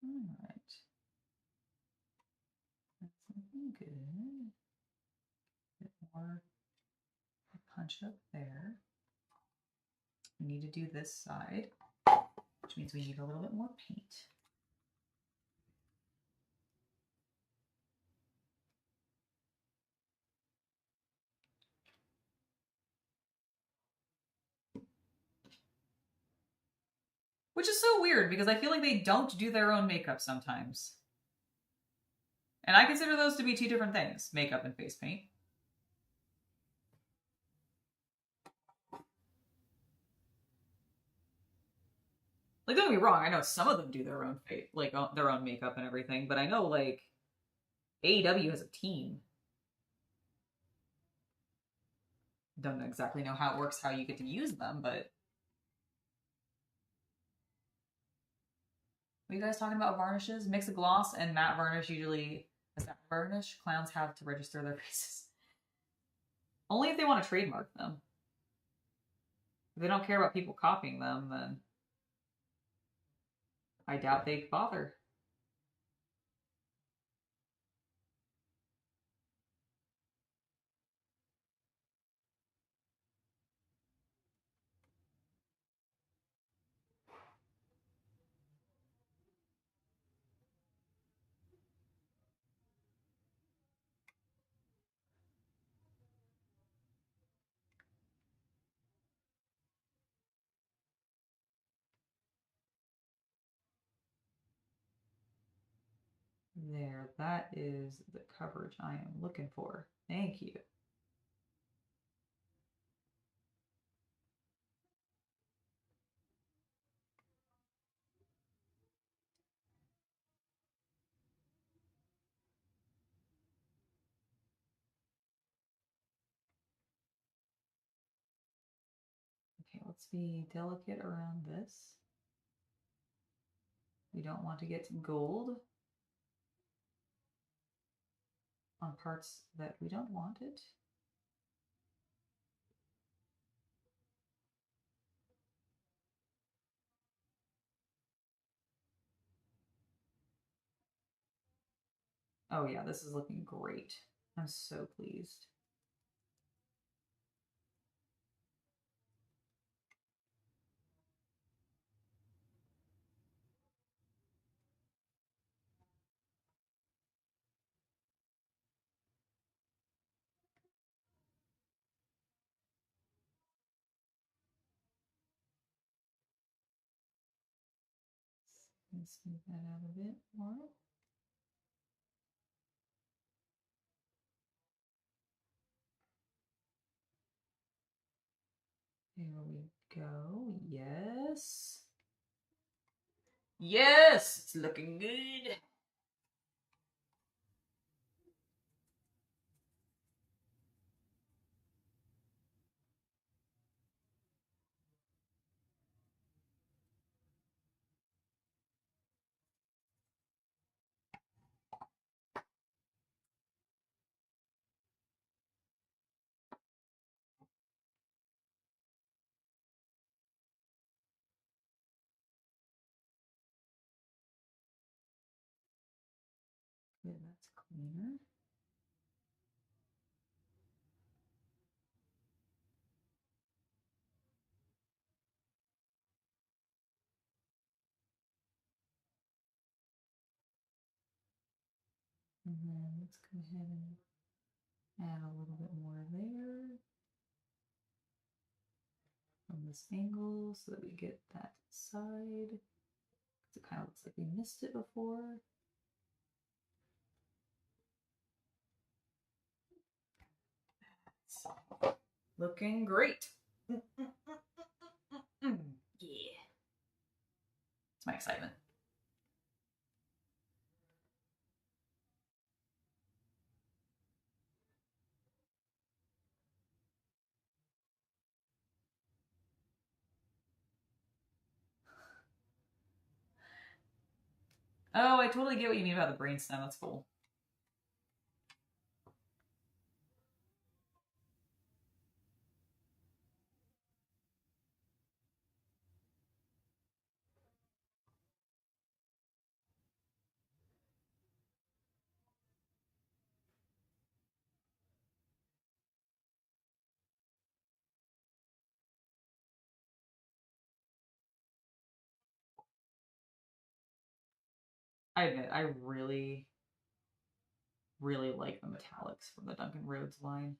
All right. That's looking good. A bit more punch up there. We need to do this side, which means we need a little bit more paint. Which is so weird because I feel like they don't do their own makeup sometimes. And I consider those to be two different things, makeup and face paint. Like, don't get me wrong, I know some of them do their own face, like their own makeup and everything, but I know like AEW has a team. Don't exactly know how it works, how you get to use them, but what are you guys talking about varnishes? Mix a gloss and matte varnish. Usually a matte varnish clowns have to register their faces. Only if they want to trademark them. If they don't care about people copying them, then I doubt they'd bother. There, that is the coverage I am looking for. Thank you. Okay, let's be delicate around this. We don't want to get gold on parts that we don't want it. Oh yeah, this is looking great. I'm so pleased. Let's smooth that out a bit more. There we go. Yes. Yes, it's looking good. Cleaner. And then let's go ahead and add a little bit more there from this angle so that we get that side. It kind of looks like we missed it before. That's looking great. Yeah. It's my excitement. Oh, I totally get what you mean about the brainstem. That's cool. I admit, I really, really like the metallics from the Duncan Rhodes line.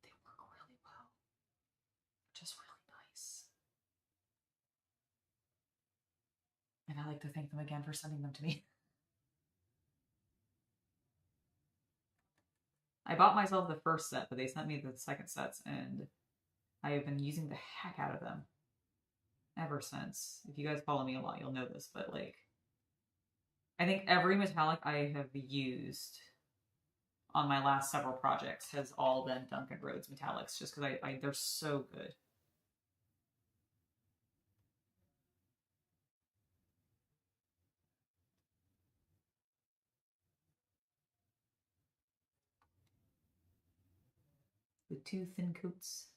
They work really well. Just really nice. And I like to thank them again for sending them to me. I bought myself the first set, but they sent me the second sets, and I have been using the heck out of them ever since. If you guys follow me a lot, you'll know this, but like, I think every metallic I have used on my last several projects has all been Duncan Rhodes metallics, just because they're so good. The two thin coats.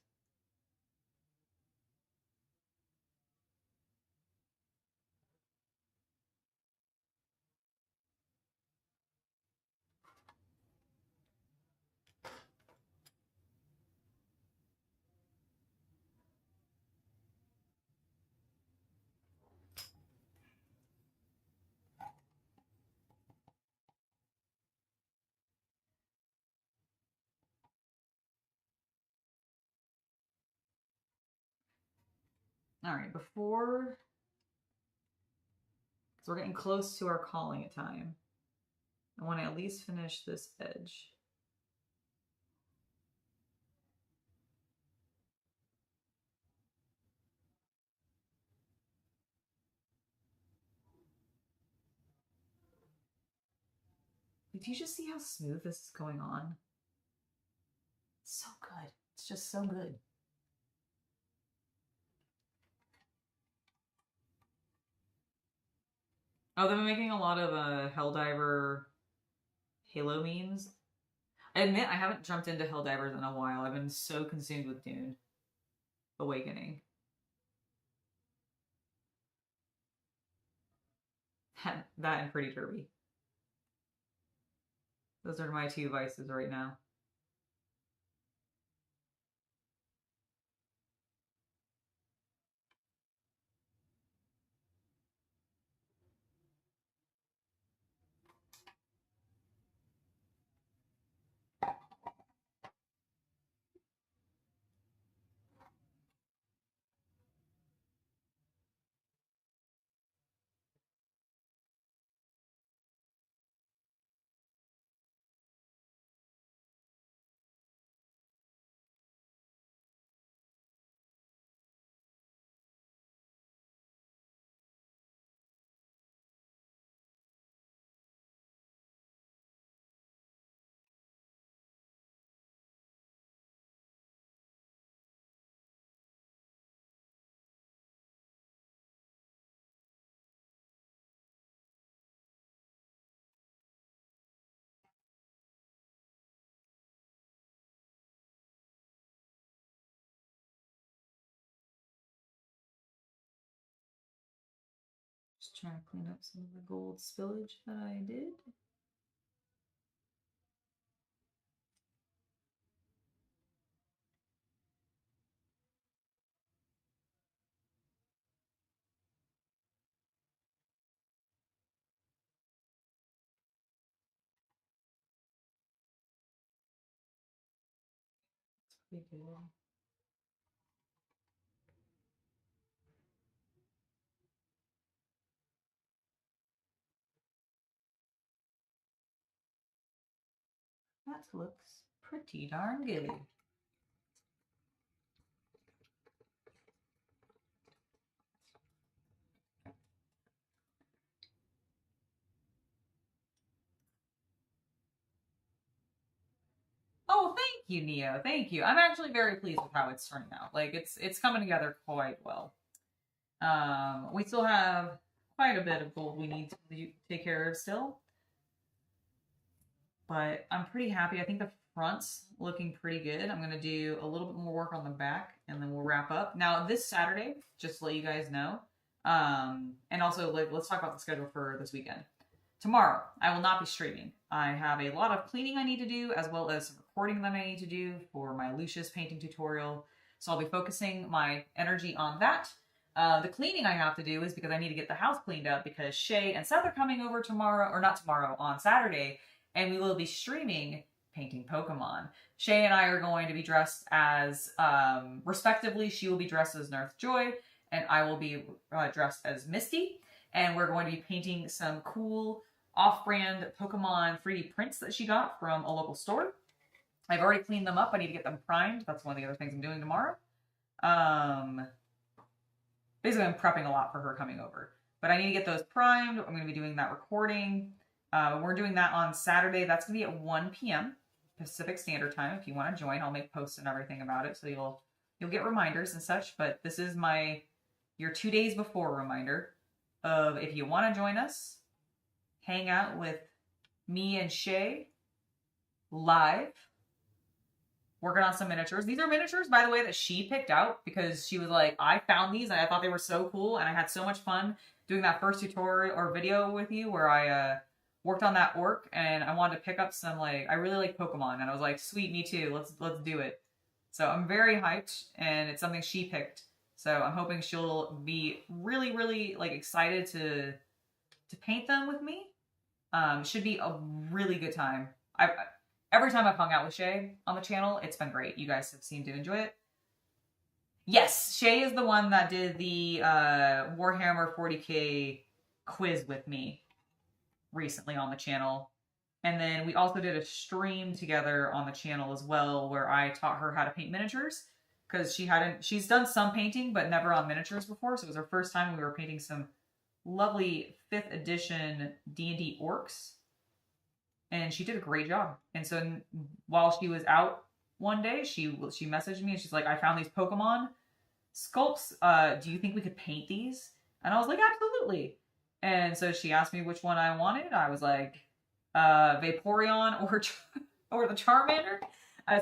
All right, before, because we're getting close to our calling it time, I want to at least finish this edge. Like, do you just see how smooth this is going on? It's so good. It's just so good. Oh, they've been making a lot of Helldiver Halo memes. I admit I haven't jumped into Helldivers in a while. I've been so consumed with Dune Awakening. That and Pretty Derby. Those are my two vices right now. Just trying to clean up some of the gold spillage that I did. Pretty good. That looks pretty darn good. Oh, thank you, Neo. Thank you. I'm actually very pleased with how it's turning out. Like it's coming together quite well. We still have quite a bit of gold we need to take care of still, but I'm pretty happy. I think the front's looking pretty good. I'm gonna do a little bit more work on the back, and then we'll wrap up. Now this Saturday, just to let you guys know, and also like let's talk about the schedule for this weekend. Tomorrow, I will not be streaming. I have a lot of cleaning I need to do, as well as recording that I need to do for my Lucius painting tutorial. So I'll be focusing my energy on that. The cleaning I have to do is because I need to get the house cleaned up because Shay and Seth are coming over tomorrow, or not tomorrow, on Saturday, and we will be streaming painting Pokemon. Shay and I are going to be dressed as, respectively, she will be dressed as Nurse Joy, and I will be dressed as Misty, and we're going to be painting some cool off-brand Pokemon 3D prints that she got from a local store. I've already cleaned them up. I need to get them primed. That's one of the other things I'm doing tomorrow. Basically, I'm prepping a lot for her coming over. But I need to get those primed. I'm going to be doing that recording. We're doing that on Saturday. That's going to be at 1 p.m. Pacific Standard Time. If you want to join, I'll make posts and everything about it. So you'll get reminders and such. But this is your 2 days before reminder of if you want to join us, hang out with me and Shay live, working on some miniatures. These are miniatures, by the way, that she picked out because she was like, I found these and I thought they were so cool, and I had so much fun doing that first tutorial or video with you where I worked on that orc, and I wanted to pick up some, like, I really like Pokemon, and I was like, sweet, me too, let's do it. So I'm very hyped, and it's something she picked. So I'm hoping she'll be really, really like excited to paint them with me. Should be a really good time. Every time I've hung out with Shay on the channel, it's been great. You guys have seemed to enjoy it. Yes, Shay is the one that did the Warhammer 40k quiz with me recently on the channel. And then we also did a stream together on the channel as well where I taught her how to paint miniatures because she's done some painting but never on miniatures before. So it was her first time we were painting some lovely 5th edition D&D orcs. And she did a great job. And so while she was out one day, she messaged me and she's like, I found these Pokemon sculpts. Do you think we could paint these? And I was like, absolutely. And so she asked me which one I wanted. I was like, Vaporeon or the Charmander.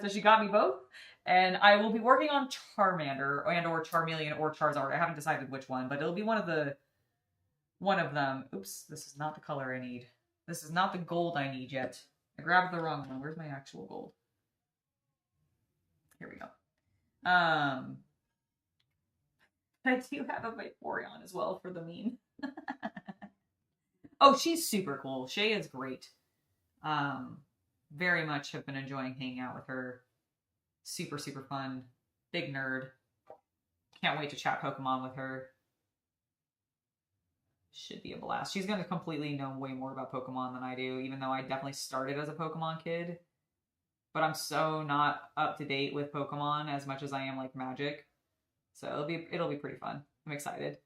So she got me both. And I will be working on Charmander and or Charmeleon or Charizard. I haven't decided which one, but it'll be one of them. Oops, this is not the color I need. This is not the gold I need yet. I grabbed the wrong one. Where's my actual gold? Here we go. I do have a Vaporeon as well for the meme. Oh, she's super cool. Shay is great. Very much have been enjoying hanging out with her. Super, super fun. Big nerd. Can't wait to chat Pokemon with her. Should be a blast. She's going to completely know way more about Pokemon than I do, even though I definitely started as a Pokemon kid. But I'm so not up to date with Pokemon as much as I am like Magic. So it'll be pretty fun. I'm excited.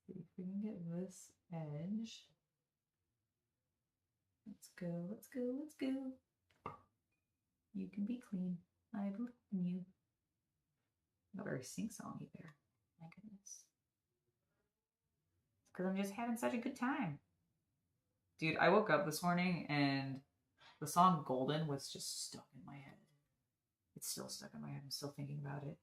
See if we can get this edge. Let's go, let's go, let's go. You can be clean. I believe in you. Not very sing-songy there. My goodness. It's because I'm just having such a good time. Dude, I woke up this morning and the song Golden was just stuck in my head. It's still stuck in my head. I'm still thinking about it.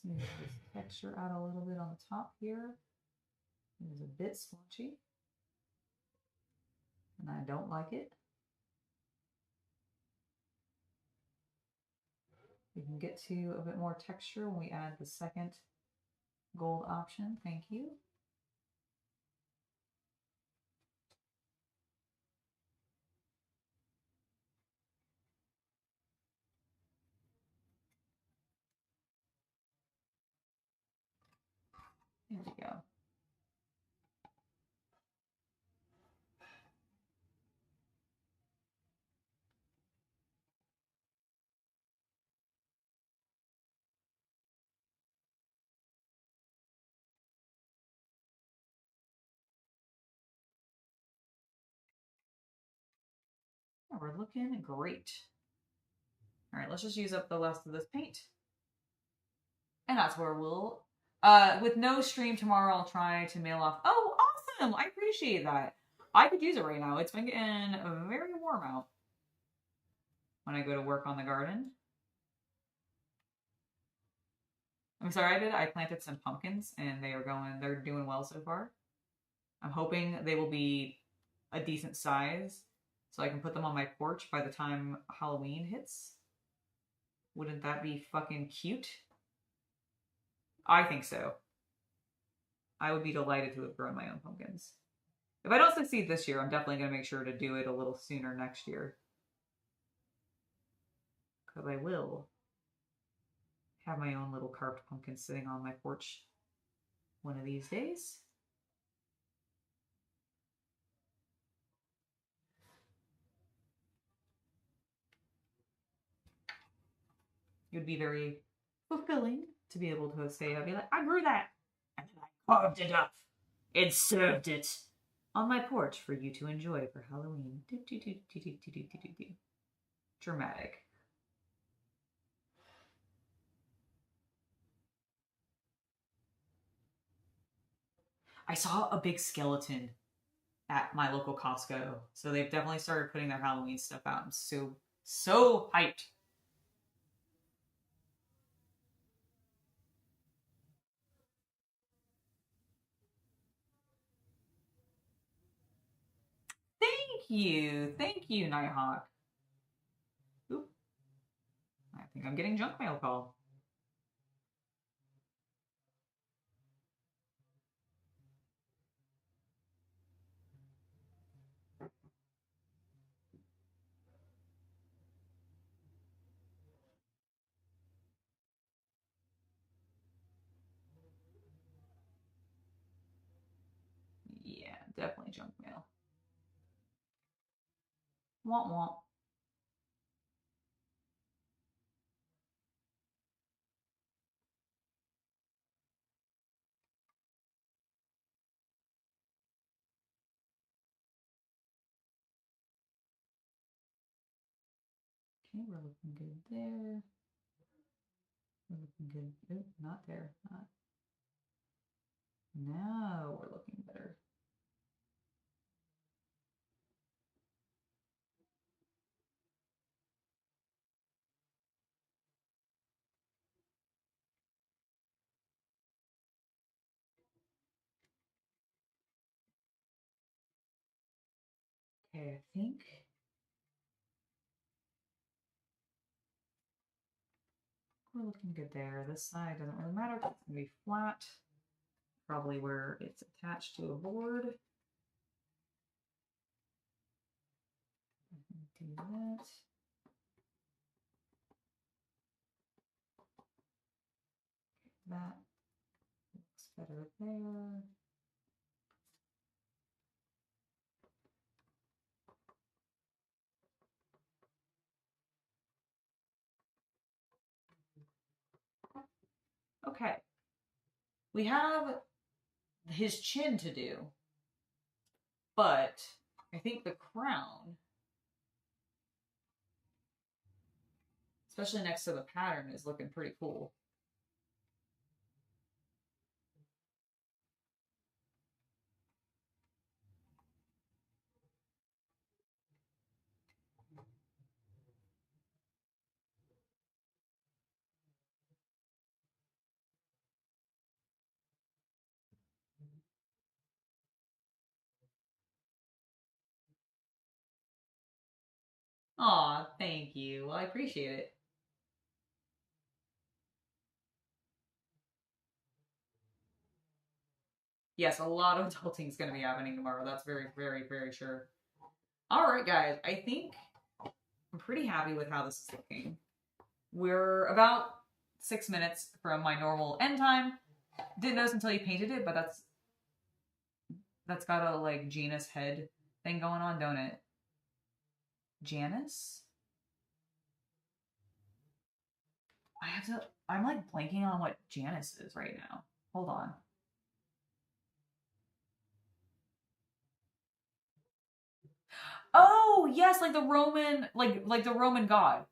Smooth this texture out a little bit on the top here. It is a bit splotchy, and I don't like it. We can get to a bit more texture when we add the second gold option. Thank you. There we go. Yeah, we're looking great. All right, let's just use up the rest of this paint. And that's where we'll, with no stream tomorrow, I'll try to mail off. Oh, awesome! I appreciate that. I could use it right now. It's been getting very warm out when I go to work on the garden. I'm sorry, I planted some pumpkins and they're doing well so far. I'm hoping they will be a decent size so I can put them on my porch by the time Halloween hits. Wouldn't that be fucking cute? I think so. I would be delighted to have grown my own pumpkins. If I don't succeed this year, I'm definitely going to make sure to do it a little sooner next year. Because I will have my own little carved pumpkin sitting on my porch one of these days. It would be very fulfilling to be able to say, I'd be like, I grew that, and then I carved it up and served it on my porch for you to enjoy for Halloween. Dramatic. I saw a big skeleton at my local Costco, so they've definitely started putting their Halloween stuff out. I'm so hyped. Thank you, Nighthawk. Oop. I think I'm getting junk mail call. Yeah, definitely junk mail. Womp womp. Okay, we're looking good there. We're looking good. Oop, not there. Not. Now we're looking better. Okay, I think we're looking good there. This side doesn't really matter. It's going to be flat. Probably where it's attached to a board. Do that. That looks better there. Okay. We have his chin to do, but I think the crown, especially next to the pattern, is looking pretty cool. Aw, thank you. Well, I appreciate it. Yes, a lot of adulting is going to be happening tomorrow. That's very, very, very sure. All right, guys. I think I'm pretty happy with how this is looking. We're about 6 minutes from my normal end time. Didn't notice until you painted it, but that's got a like Janus head thing going on, don't it? Janus? I'm like blanking on what Janus is right now. Hold on. Oh, yes, like the Roman, like the Roman god.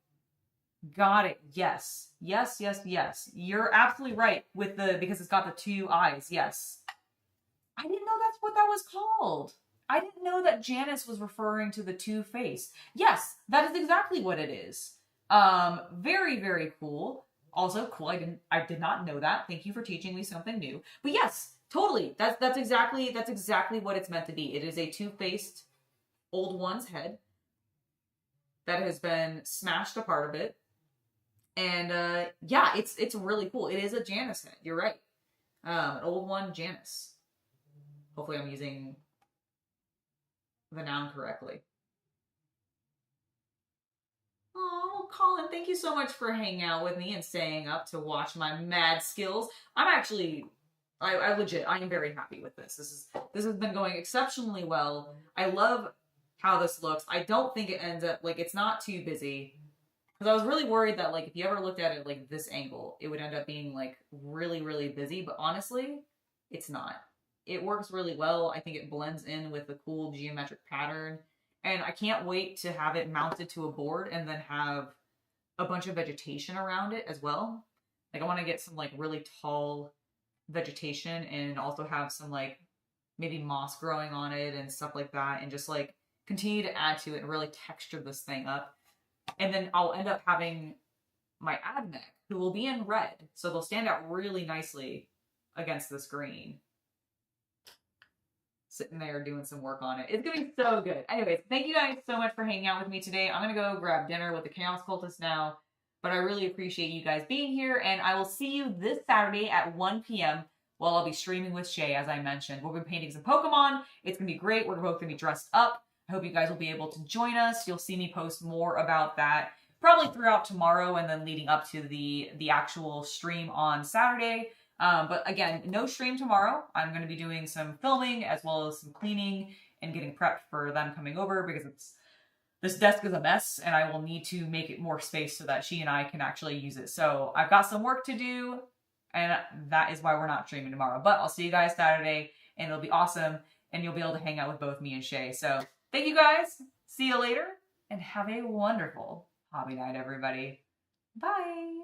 Got it. Yes. Yes, yes, yes. You're absolutely right with because it's got the two eyes. Yes. I didn't know that's what that was called. I didn't know that Janus was referring to the two-face. Yes, that is exactly what it is. Very, very cool. Also cool. I did not know that. Thank you for teaching me something new. But yes, totally. That's exactly what it's meant to be. It is a two-faced old one's head that has been smashed apart a bit. And yeah, it's really cool. It is a Janus head. You're right. An old one Janus. Hopefully I'm using the noun correctly. Oh, Colin, thank you so much for hanging out with me and staying up to watch my mad skills. I'm actually, I legit, I am very happy with this. This has been going exceptionally well. I love how this looks. I don't think it ends up, like, it's not too busy. Because I was really worried that, like, if you ever looked at it, like, this angle, it would end up being, like, really, really busy. But honestly, it's not. It works really well. I think it blends in with the cool geometric pattern. And I can't wait to have it mounted to a board and then have a bunch of vegetation around it as well. Like, I want to get some, like, really tall vegetation and also have some, like, maybe moss growing on it and stuff like that. And just, like, continue to add to it and really texture this thing up. And then I'll end up having my admech, who will be in red. So they'll stand out really nicely against this green. Sitting there doing some work on it. It's going to be so good. Anyways, thank you guys so much for hanging out with me today. I'm going to go grab dinner with the Chaos Cultist now. But I really appreciate you guys being here. And I will see you this Saturday at 1 p.m. while I'll be streaming with Shay, as I mentioned. We'll be painting some Pokemon. It's going to be great. We're both going to be dressed up. I hope you guys will be able to join us. You'll see me post more about that probably throughout tomorrow and then leading up to the actual stream on Saturday. But again, no stream tomorrow. I'm going to be doing some filming as well as some cleaning and getting prepped for them coming over because this desk is a mess and I will need to make it more space so that she and I can actually use it. So I've got some work to do and that is why we're not streaming tomorrow. But I'll see you guys Saturday and it'll be awesome and you'll be able to hang out with both me and Shay. So thank you guys. See you later and have a wonderful hobby night, everybody. Bye.